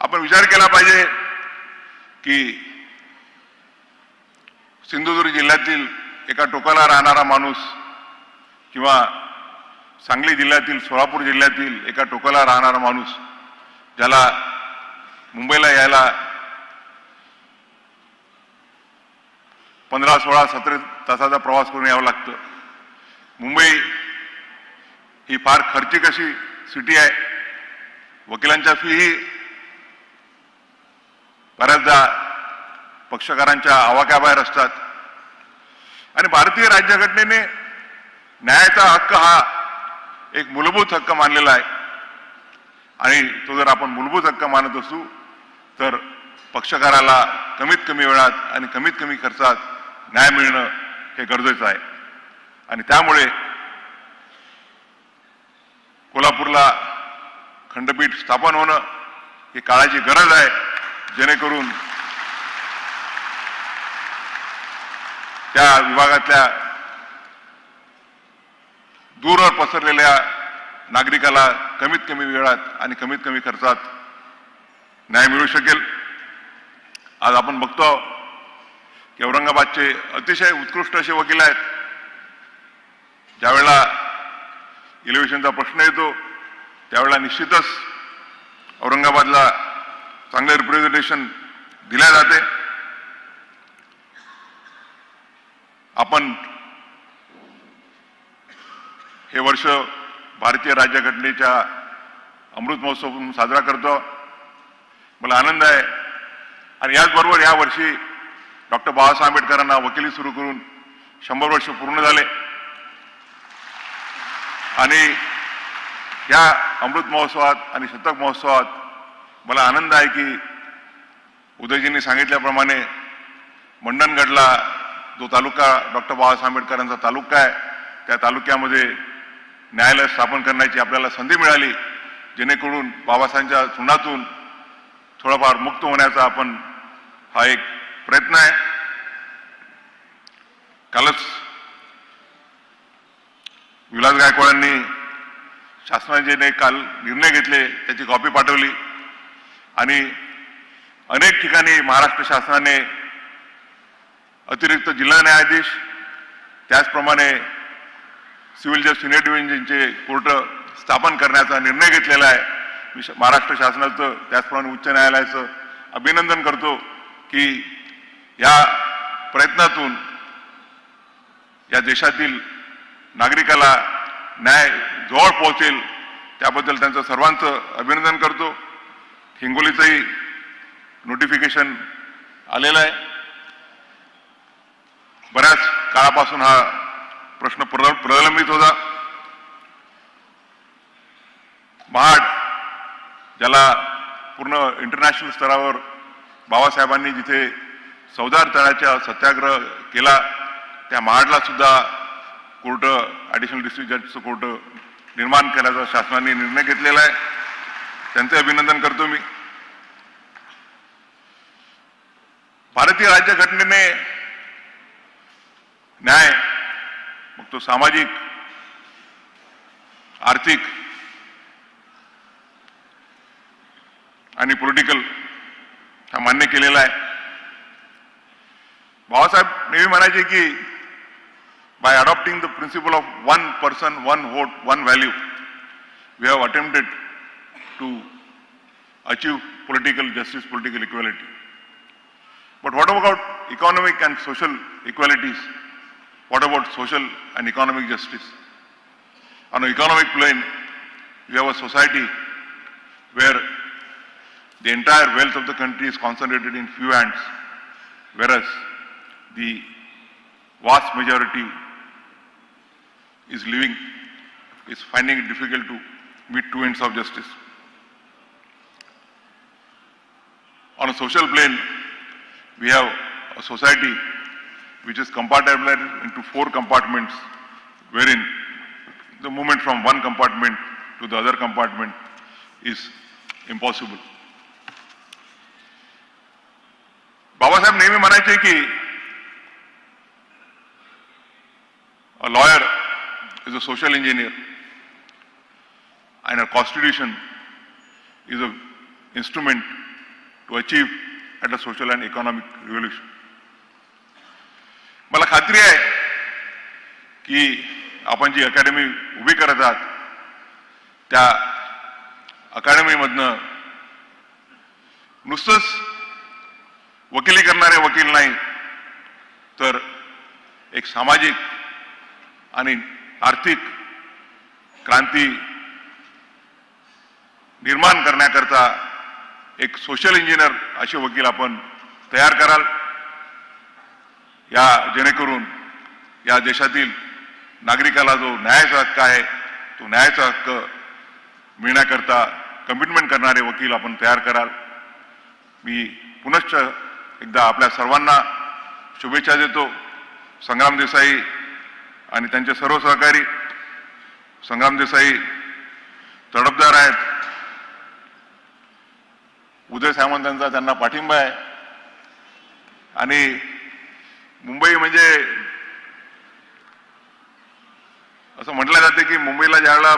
आपण विचार केला पाहिजे की सिंधुदुर्ग जिल्ह्यातील एका टोकाला राहणारा माणूस किंवा सांगली जिल्ह्यातील, सोलापूर जिल्ह्यातील एका टोकाला राहणारा माणूस ज्याला मुंबईला यायला 15, 16, 17 तासाचा प्रवास करून यावं लागतं. मुंबई ही फार खर्चिक अशी सिटी आहे. वकिलांच्या फीही बऱ्याचदा पक्षकारांच्या आवाक्याबाहेर असतात. आणि भारतीय राज्यघटनेने न्यायाचा हक्क हा एक मूलभूत हक्क मानलेला आहे. आणि तो जर आपण मूलभूत हक्क मानत असू तर पक्षकाराला कमीत कमी वेळात आणि कमीत कमी खर्चात न्याय मिळणं हे गरजेचं आहे. आणि त्यामुळे कोल्हापूरला खंडपीठ स्थापन होणं ही काळाची गरज आहे, जेणेकरून त्या विभागातल्या दूरवर पसरलेल्या नागरिकाला कमीत कमी वेळात आणि कमीत कमी खर्चात न्याय मिळू शकेल. आज आपण बघतो की औरंगाबादचे अतिशय उत्कृष्ट असे वकील आहेत. ज्यावेळेला इलेक्शनचा प्रश्न येतो त्यावेळेला निश्चितच औरंगाबादला चांगले रिप्रेझेंटेशन दिले जाते. आपण हे वर्ष भारतीय राज्यघटनेच्या अमृत महोत्सव म्हणून साजरा करतो. मला आनंद आहे. आणि याचबरोबर या वर्षी डॉक्टर बाबासाहेब आंबेडकरांना वकिली सुरू करून 100 वर्ष पूर्ण झाले. आणि या अमृत महोत्सवात आणि शतक महोत्सवात मला आनंद आहे की उदयजींनी सांगितल्याप्रमाणे मंडणगडला जो तालुका डॉक्टर बाबासाहेब आंबेडकरांचा तालुका आहे, त्या तालुक्यामध्ये न्यायालय स्थापन करण्याची आपल्याला संधी मिळाली, जेणेकरून बाबासाहेबांच्या खुनातून थोडाफार मुक्त होण्याचा आपण हा एक प्रयत्न आहे. कालच विलास गायकवाडांनी शासनाने काल निर्णय घेतले त्याची कॉपी पाठवली. आणि अनेक ठिकाणी महाराष्ट्र शासनाने अतिरिक्त जिल्हा न्यायाधीश, त्याचप्रमाणे सिव्हिल जज सिनियर डिव्हिजनचे कोर्ट स्थापन करण्याचा निर्णय घेतलेला आहे. मी महाराष्ट्र शासनाचं त्याचप्रमाणे उच्च न्यायालयाचं अभिनंदन करतो की या प्रयत्नातून या देशातील नागरिकाला न्याय जवळ पोहोचेल, त्याबद्दल त्यांचं सर्वांचं अभिनंदन करतो. हिंगोलीचंही नोटिफिकेशन आलेलं आहे. बऱ्याच काळापासून हा प्रश्न प्रलंबित होता. महाड, ज्याला पूर्ण इंटरनॅशनल स्तरावर बाबासाहेबांनी जिथे चौदार तळ्याचा सत्याग्रह केला, त्या महाडला सुद्धा कोर्ट, ॲडिशनल डिस्ट्रिक्ट जजचं कोर्ट निर्माण केल्याचा शासनाने निर्णय घेतलेला आहे. त्यांचे अभिनंदन करतो मी. भारतीय राज्यघटनेने न्याय, मग तो सामाजिक, आर्थिक आणि पॉलिटिकल हा मान्य केलेला आहे. बाबासाहेब नेहमी म्हणायचे की by adopting the principle of one person, one vote, one value, we have attempted to achieve political justice, political equality. But what about economic and social equalities? What about social and economic justice? On an economic plane, we have a society where the entire wealth of the country is concentrated in few hands, whereas the vast majority is finding it difficult to meet two ends of justice. On a social plane, we have a society which is compartmentalized into 4 compartments, wherein the movement from one compartment to the other compartment is impossible. Babasaheb नेहमी म्हणायचे की a lawyer is a social engineer and a constitution is an instrument to achieve at a social and economic revolution. मला खात्री आहे की आपण जी academy उभी करत आहात त्या अकॅडमीमधनं नुसतंच वकिली करणारे वकील नाही, तर एक सामाजिक आणि आर्थिक क्रांती निर्माण करण्याकरता एक सोशल इंजिनियर असे वकील आपण तयार कराल, या जेणेकरून या देशातील नागरिकाला जो न्यायाचा हक्क आहे तो न्यायाचा हक्क मिळण्याकरता कमिटमेंट करणारे वकील आपण तयार कराल. मी पुनश्च एकदा आपल्या सर्वांना शुभेच्छा देतो. संग्राम देसाई आणि त्यांचे सर्व सहकारी. संग्राम देसाई तडफदार आहेत. उदय सामंतांचा त्यांना पाठिंबा आहे आणि मुंबई म्हणजे असं म्हटलं जाते की मुंबईला ज्यावेळेला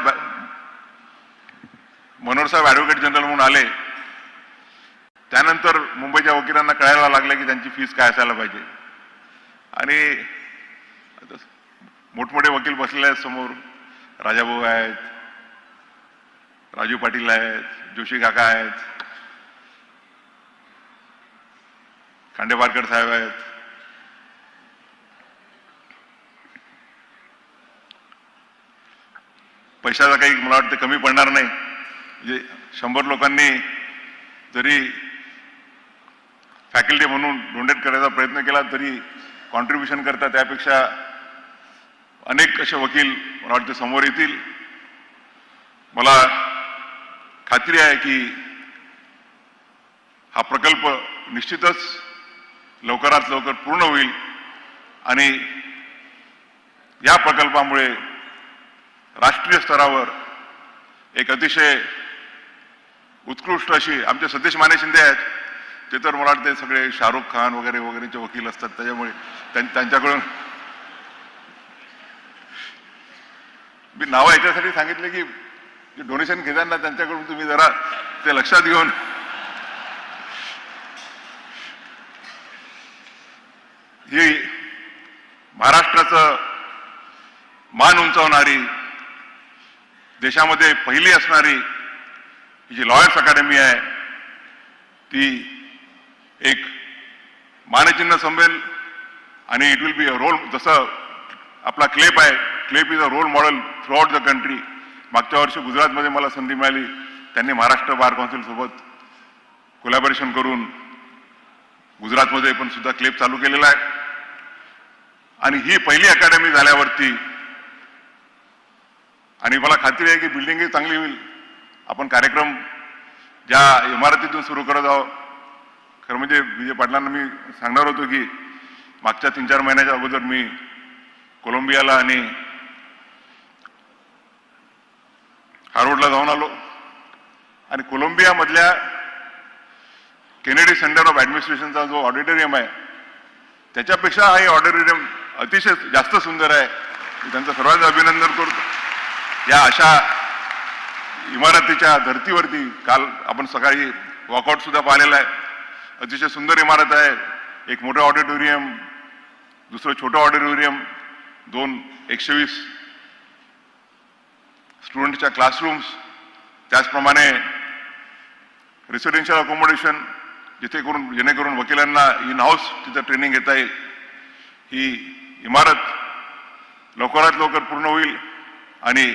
मनोहर साहेब ॲडव्होकेट जनरल म्हणून आले त्यानंतर मुंबईच्या वकिलांना कळायला लागलं की त्यांची फीस काय असायला पाहिजे. आणि मोठमोठे वकील बसलेले आहेत समोर. राजाभाऊ आहेत, राजू पाटील आहेत, जोशी काका आहेत, खांडेपारकर साहेब आहेत. पैशाचा काही मला वाटतं कमी पडणार नाही. म्हणजे 100 लोकांनी जरी फॅकल्टी म्हणून डोनेट करायचा प्रयत्न केला तरी कॉन्ट्रीब्युशन करता त्यापेक्षा अनेक असे वकील मला वाटतं समोर येतील. मला खात्री आहे की हा प्रकल्प निश्चितच लवकरात लवकर पूर्ण होईल आणि या प्रकल्पामुळे राष्ट्रीय स्तरावर एक अतिशय उत्कृष्ट अशी आमचे सतीश माने शिंदे आहेत, ते तर मला वाटते सगळे शाहरुख खान वगैरे वगैरेचे वकील असतात, त्याच्यामुळे त्यांच्याकडून मी नावं याच्यासाठी सांगितले की डोनेशन घेताना त्यांच्याकडून तुम्ही जरा ते लक्षात घेऊन ही महाराष्ट्राचं मान उंचावणारी देशामध्ये पहिली असणारी जी लॉयर्स अकॅडमी आहे ती एक मानचिन्ह संभेल आणि it will be a role. जसं आपला क्लेप आहे, क्लेप is a role model throughout the country. मागच्या वर्षी गुजरातमध्ये मला संधी मिळाली, त्यांनी महाराष्ट्र बार काउन्सिल सोबत कोलॅबोरेशन करून गुजरातमध्ये पण सुद्धा क्लेप चालू केलेला आहे. आणि ही पहिली अकॅडमी झाल्यावरती आणि मला खात्री आहे की बिल्डिंगही चांगली होईल आपण कार्यक्रम ज्या इमारतीतून सुरू करत आहोत. खरं म्हणजे विजय पाटलांना मी सांगणार होतो की मागच्या 3-4 महिन्याच्या अगोदर मी कोलंबियाला आणि हार्वर्डला जाऊन आलो आणि कोलंबियामधल्या केनेडी सेंटर ऑफ ॲडमिनिस्ट्रेशनचा जो ऑडिटोरियम आहे त्याच्यापेक्षा हा ऑडिटोरियम अतिशय जास्त सुंदर आहे. मी त्यांचं सर्वांचं अभिनंदन करतो. या अशा इमारतीच्या धर्तीवरती काल आपण सकाळी वॉकआउट सुद्धा पाहिलेला आहे. अतिशय सुंदर इमारत आहे. एक मोठं ऑडिटोरियम, दुसरं छोटं ऑडिटोरियम, 120 स्टुडंटच्या क्लासरूम्स, त्याचप्रमाणे रेसिडेन्शियल अकोमोडेशन जेणेकरून वकिलांना इन हाऊस तिथं ट्रेनिंग घेता येईल. ही इमारत लवकरात लवकर पूर्ण होईल आणि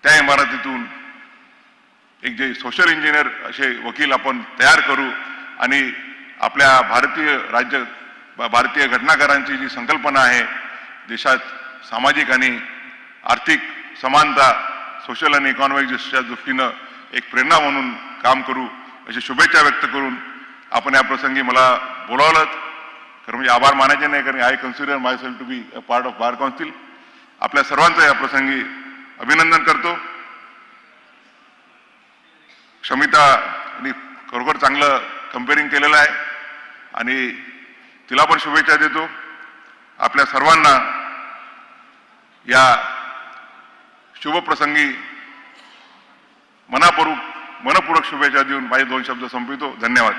त्या इमारतीतून एक जे सोशल इंजिनियर असे वकील आपण तयार करू आणि आपल्या भारतीय घटनाकारांची जी संकल्पना आहे, देशात सामाजिक आणि आर्थिक समानता, सोशल आणि इकॉनॉमिक जस्टिसच्या दृष्टीनं एक प्रेरणा म्हणून काम करू अशी शुभेच्छा व्यक्त करून आपण या प्रसंगी मला बोलावलं. खरं म्हणजे आभार मानायचे नाही, कारण I consider myself to be a part of bar council. आपल्या सर्वांचं या प्रसंगी अभिनंदन करतो. क्षमितानी खरोखर चांगलं कंपेअरिंग केलेलं आहे आणि तिला पण शुभेच्छा देतो. आपल्या सर्वांना या शुभप्रसंगी मनपूर्वक शुभेच्छा देऊन माझे 2 शब्द संपवितो. धन्यवाद.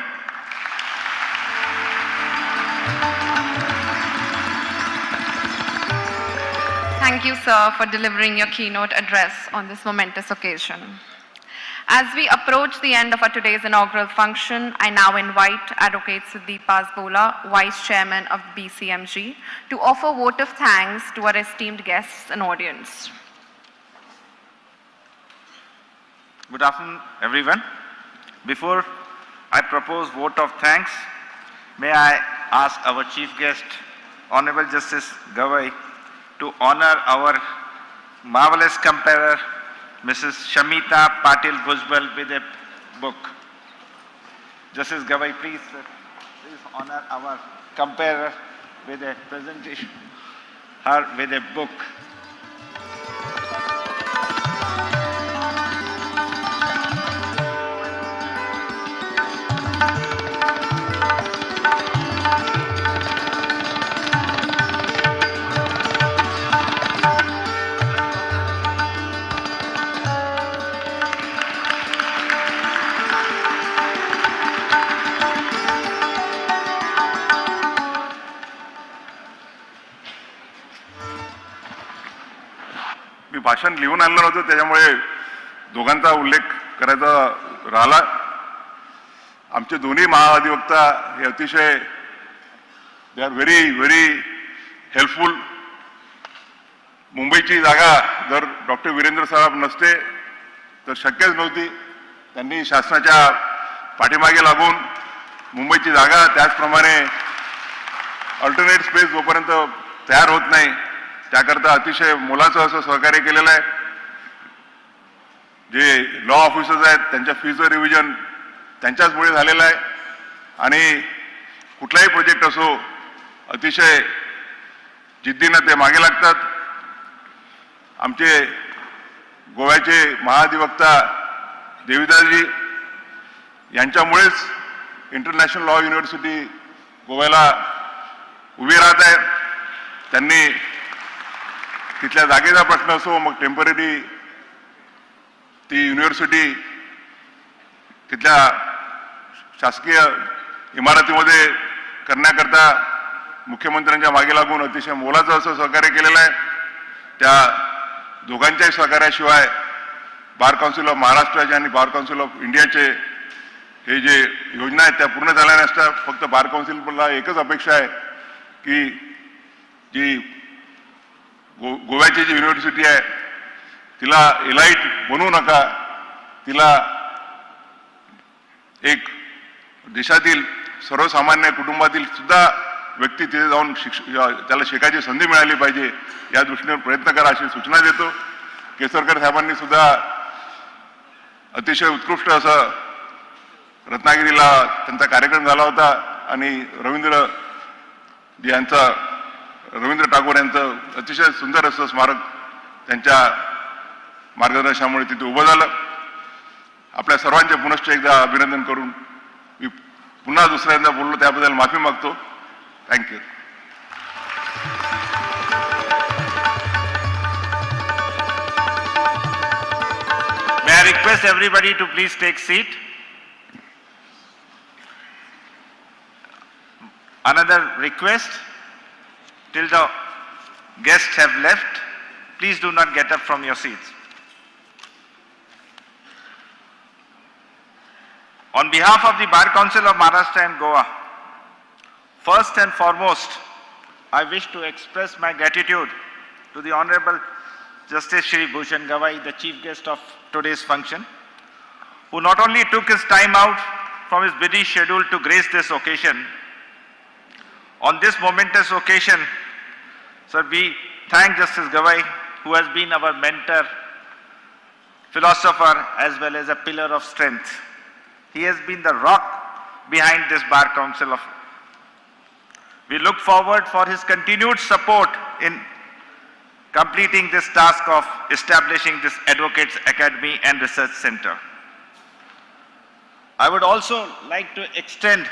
Thank you, sir, for delivering your keynote address on this momentous occasion. As we approach the end of our today's inaugural function, I now invite Advocate Siddeep Pasbola, Vice Chairman of BCMG, to offer vote of thanks to our esteemed guests and audience. Good afternoon, everyone. Before I propose vote of thanks, may I ask our Chief Guest, Honorable Justice Gavai, to honor our marvelous comparer, Mrs. Shamita Patil Bhujbal, with a book. Justice Gavai, please honor our comparer with a presentation, her with a book. मी भाषण लिहून आणलं नव्हतं, त्याच्यामुळे दोघांचा उल्लेख करायचा राहिला. आमचे दोन्ही महाअधिवक्ता हे अतिशय दे आर व्हेरी हेल्पफुल. मुंबईची जागा जर डॉक्टर वीरेंद्र साहेब नसते तर शक्यच नव्हती. त्यांनी शासनाच्या पाठीमागे लागून मुंबईची जागा, त्याचप्रमाणे अल्टरनेट स्पेस जोपर्यंत तयार होत नाही त्याकरता अतिशय मोलाचं असं सहकार्य केलेलं आहे. जे लॉ ऑफिसर्स आहेत त्यांच्या फीचं रिव्हिजन त्यांच्याचमुळे झालेलं आहे आणि कुठलाही प्रोजेक्ट असो अतिशय जिद्दीनं ते मागे लागतात. आमचे गोव्याचे महाधिवक्ता देविदासजी यांच्यामुळेच इंटरनॅशनल लॉ युनिव्हर्सिटी गोव्याला उभी राहत आहे. त्यांनी तिथल्या जागेचा प्रश्न असो, मग टेम्पररी ती युनिव्हर्सिटी तिथल्या शासकीय इमारतीमध्ये करण्याकरता मुख्यमंत्र्यांच्या मागे लागून अतिशय मोलाचं असं सहकार्य केलेलं आहे. त्या दोघांच्याही सहकार्याशिवाय बार काउन्सिल ऑफ महाराष्ट्राचे आणि बार काउन्सिल ऑफ इंडियाचे हे जे योजना आहेत त्या पूर्ण झाल्या नसतात. फक्त बार काउन्सिलला एकच अपेक्षा आहे की जी गोव्याची जी युनिव्हर्सिटी आहे तिला एलाइट बनवू नका, तिला एक देशातील सर्वसामान्य कुटुंबातील सुद्धा व्यक्ती तिथे जाऊन त्याला शिकायची संधी मिळाली पाहिजे, या दृष्टीने प्रयत्न करा अशी सूचना देतो. केसरकर साहेबांनी सुद्धा अतिशय उत्कृष्ट असं रत्नागिरीला त्यांचा कार्यक्रम झाला होता आणि रवींद्र टागोर यांचं अतिशय सुंदर असं स्मारक त्यांच्या मार्गदर्शनामुळे तिथे उभं झालं. आपल्या सर्वांचे पुनश्च एकदा अभिनंदन करून मी पुन्हा दुसऱ्यांदा बोललो त्याबद्दल माफी मागतो. Thank you. May I request everybody to please take seat. Another request, till the guests have left, please do not get up from your seats. On behalf of the Bar Council of Maharashtra and Goa, first and foremost, I wish to express my gratitude to the Honorable Justice Shri Bhushan Gawai, the chief guest of today's function, who not only took his time out from his busy schedule to grace this occasion. On this momentous occasion, sir, we thank Justice Gawai, who has been our mentor, philosopher, as well as a pillar of strength. He has been the rock behind this Bar Council of. We look forward for his continued support in completing this task of establishing this Advocates Academy and Research Center. I would also like to extend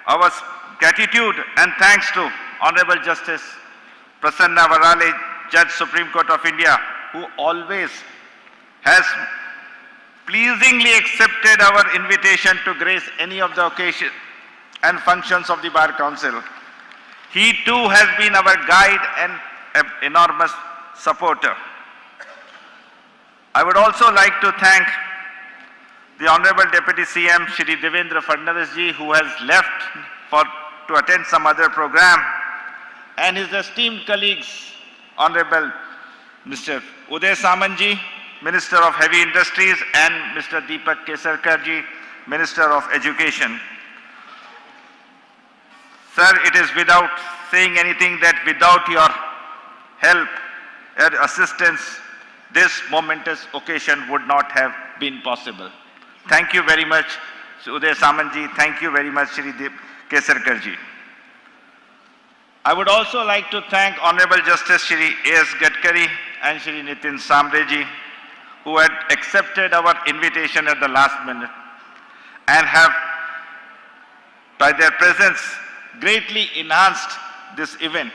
our gratitude and thanks to Honorable Justice Prasanna Varale, Judge Supreme Court of India, who always has pleasingly accepted our invitation to grace any of the occasions and functions of the Bar Council. He too has been our guide and an enormous supporter. I would also like to thank the Honorable Deputy CM Shri Devendra Fadnavis ji, who has left to attend some other program, and his esteemed colleagues, Honorable Mr. Uday Samant ji, Minister of Heavy Industries, and Mr. Deepak Kesarkar ji, Minister of Education. Sir, it is without saying anything that without your help and assistance, this momentous occasion would not have been possible. Thank you very much, Uday Samant ji. Thank you very much, Shri Kesarkar ji. I would also like to thank Honorable Justice Shri A.S. Gadkari and Shri Nitin Samre ji, who had accepted our invitation at the last minute and have, by their presence, greatly enhanced this event.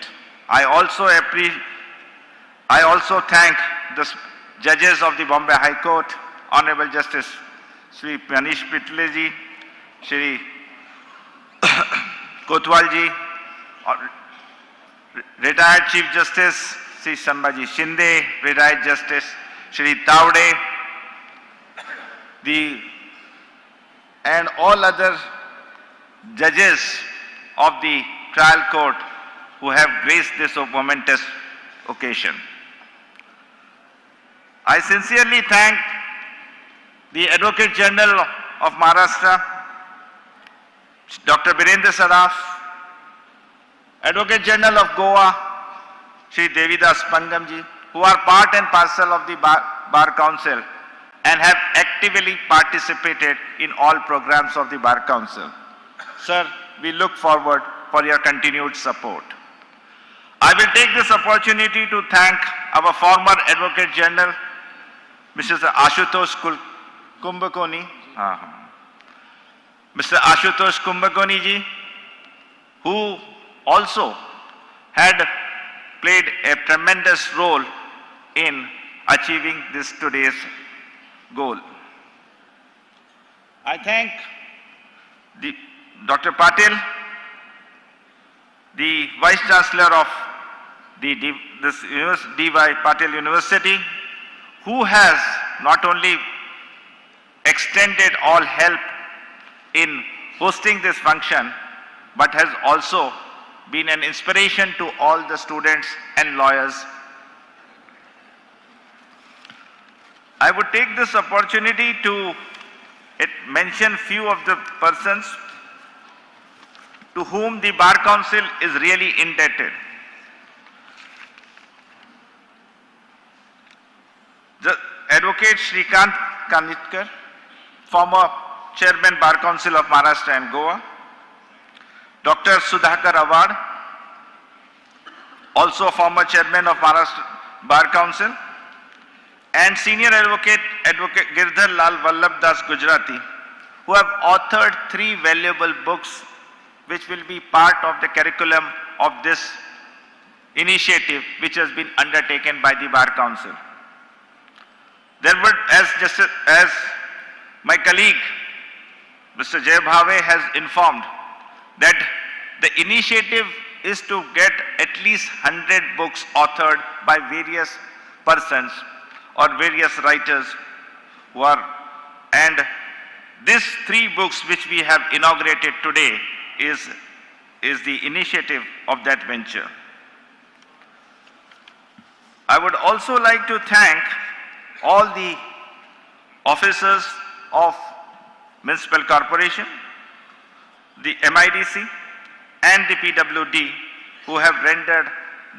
I also thank the judges of the Bombay High Court, Honorable Justice Shri Manish Pitle ji, Shri Kotwal ji, retired Chief Justice Shri Sambhaji Shinde, retired Justice Shri Taude, and all other judges of the trial court who have graced this momentous occasion. I sincerely thank the Advocate General of Maharashtra, Dr. Birendra Saraf, Advocate General of Goa, Shri Devidas Pangam ji, who are part and parcel of the Bar Council and have actively participated in all programs of the Bar Council. Sir, we look forward for your continued support. I will take this opportunity to thank our former Advocate General, Mr. Ashutosh Kumbhakoni, Mr. Ashutosh Kumbhakoni ji, who also had played a tremendous role in achieving this today's goal. I thank Dr. Patil, the Vice Chancellor of this D.Y. Patil University, who has not only extended all help in hosting this function, but has also been an inspiration to all the students and lawyers. I would take this opportunity to mention few of the persons to whom the Bar Council is really indebted. Advocate Shrikant Kanitkar, former Chairman Bar Council of Maharashtra and Goa. Dr. Sudhakar Awad, also former Chairman of Maharashtra Bar Council. And Senior Advocate Girdhar Lal Vallabh Das Gujarati, who have authored 3 valuable books which will be part of the curriculum of this initiative which has been undertaken by the Bar Council. There would, as my colleague Mr. Jay Bhave has informed, that the initiative is to get at least 100 books authored by various persons or various writers who are, and these 3 books which we have inaugurated today is the initiative of that venture. I would also like to thank all the officers of Municipal Corporation, the MIDC and the PWD who have rendered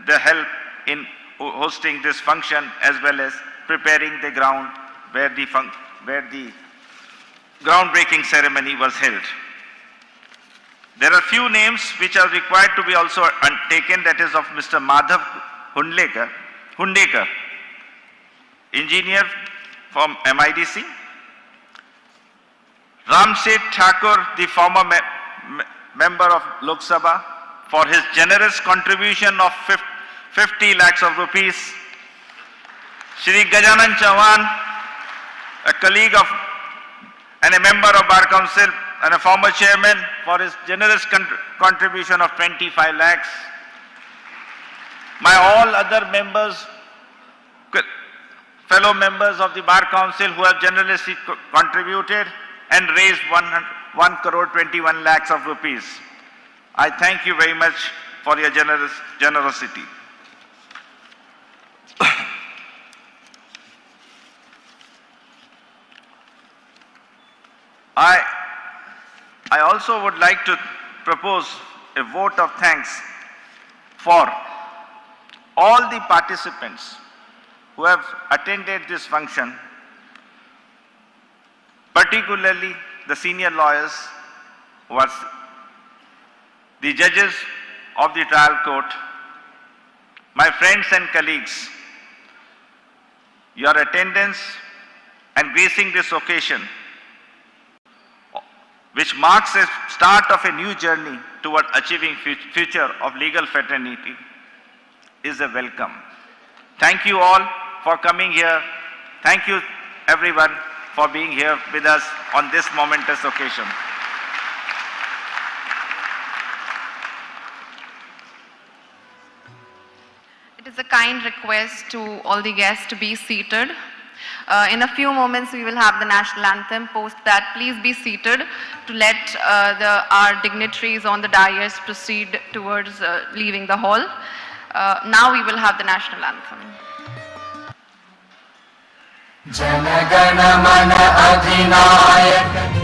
the help in hosting this function as well as preparing the ground where the groundbreaking ceremony was held. There are few names which are required to be also taken, that is of Mr. Madhav Hundekar, engineer from MIDC. Ram Seth Thakur, the former member of Lok Sabha, for his generous contribution of 50 lakhs of rupees. Shri Gajanan Chauhan, a colleague of and a member of Bar Council and a former chairman, for his generous contribution of 25 lakhs. My all other members, fellow members of the Bar Council who have generously contributed and raised 1 crore 21 lakhs of rupees. I thank you very much for your generosity. I also would like to propose a vote of thanks for all the participants who have attended this function, particularly the senior lawyers who are the judges of the trial court, my friends and colleagues. Your attendance and gracing this occasion, which marks a start of a new journey toward achieving future of legal fraternity, is a welcome. Thank you all for coming here. Thank you everyone for being here with us on this momentous occasion. It is a kind request to all the guests to be seated. In a few moments we will have the national anthem. Post that, please be seated to let our dignitaries on the dais proceed towards leaving the hall. Now we will have the national anthem. Jana Gana Mana Adhinayaka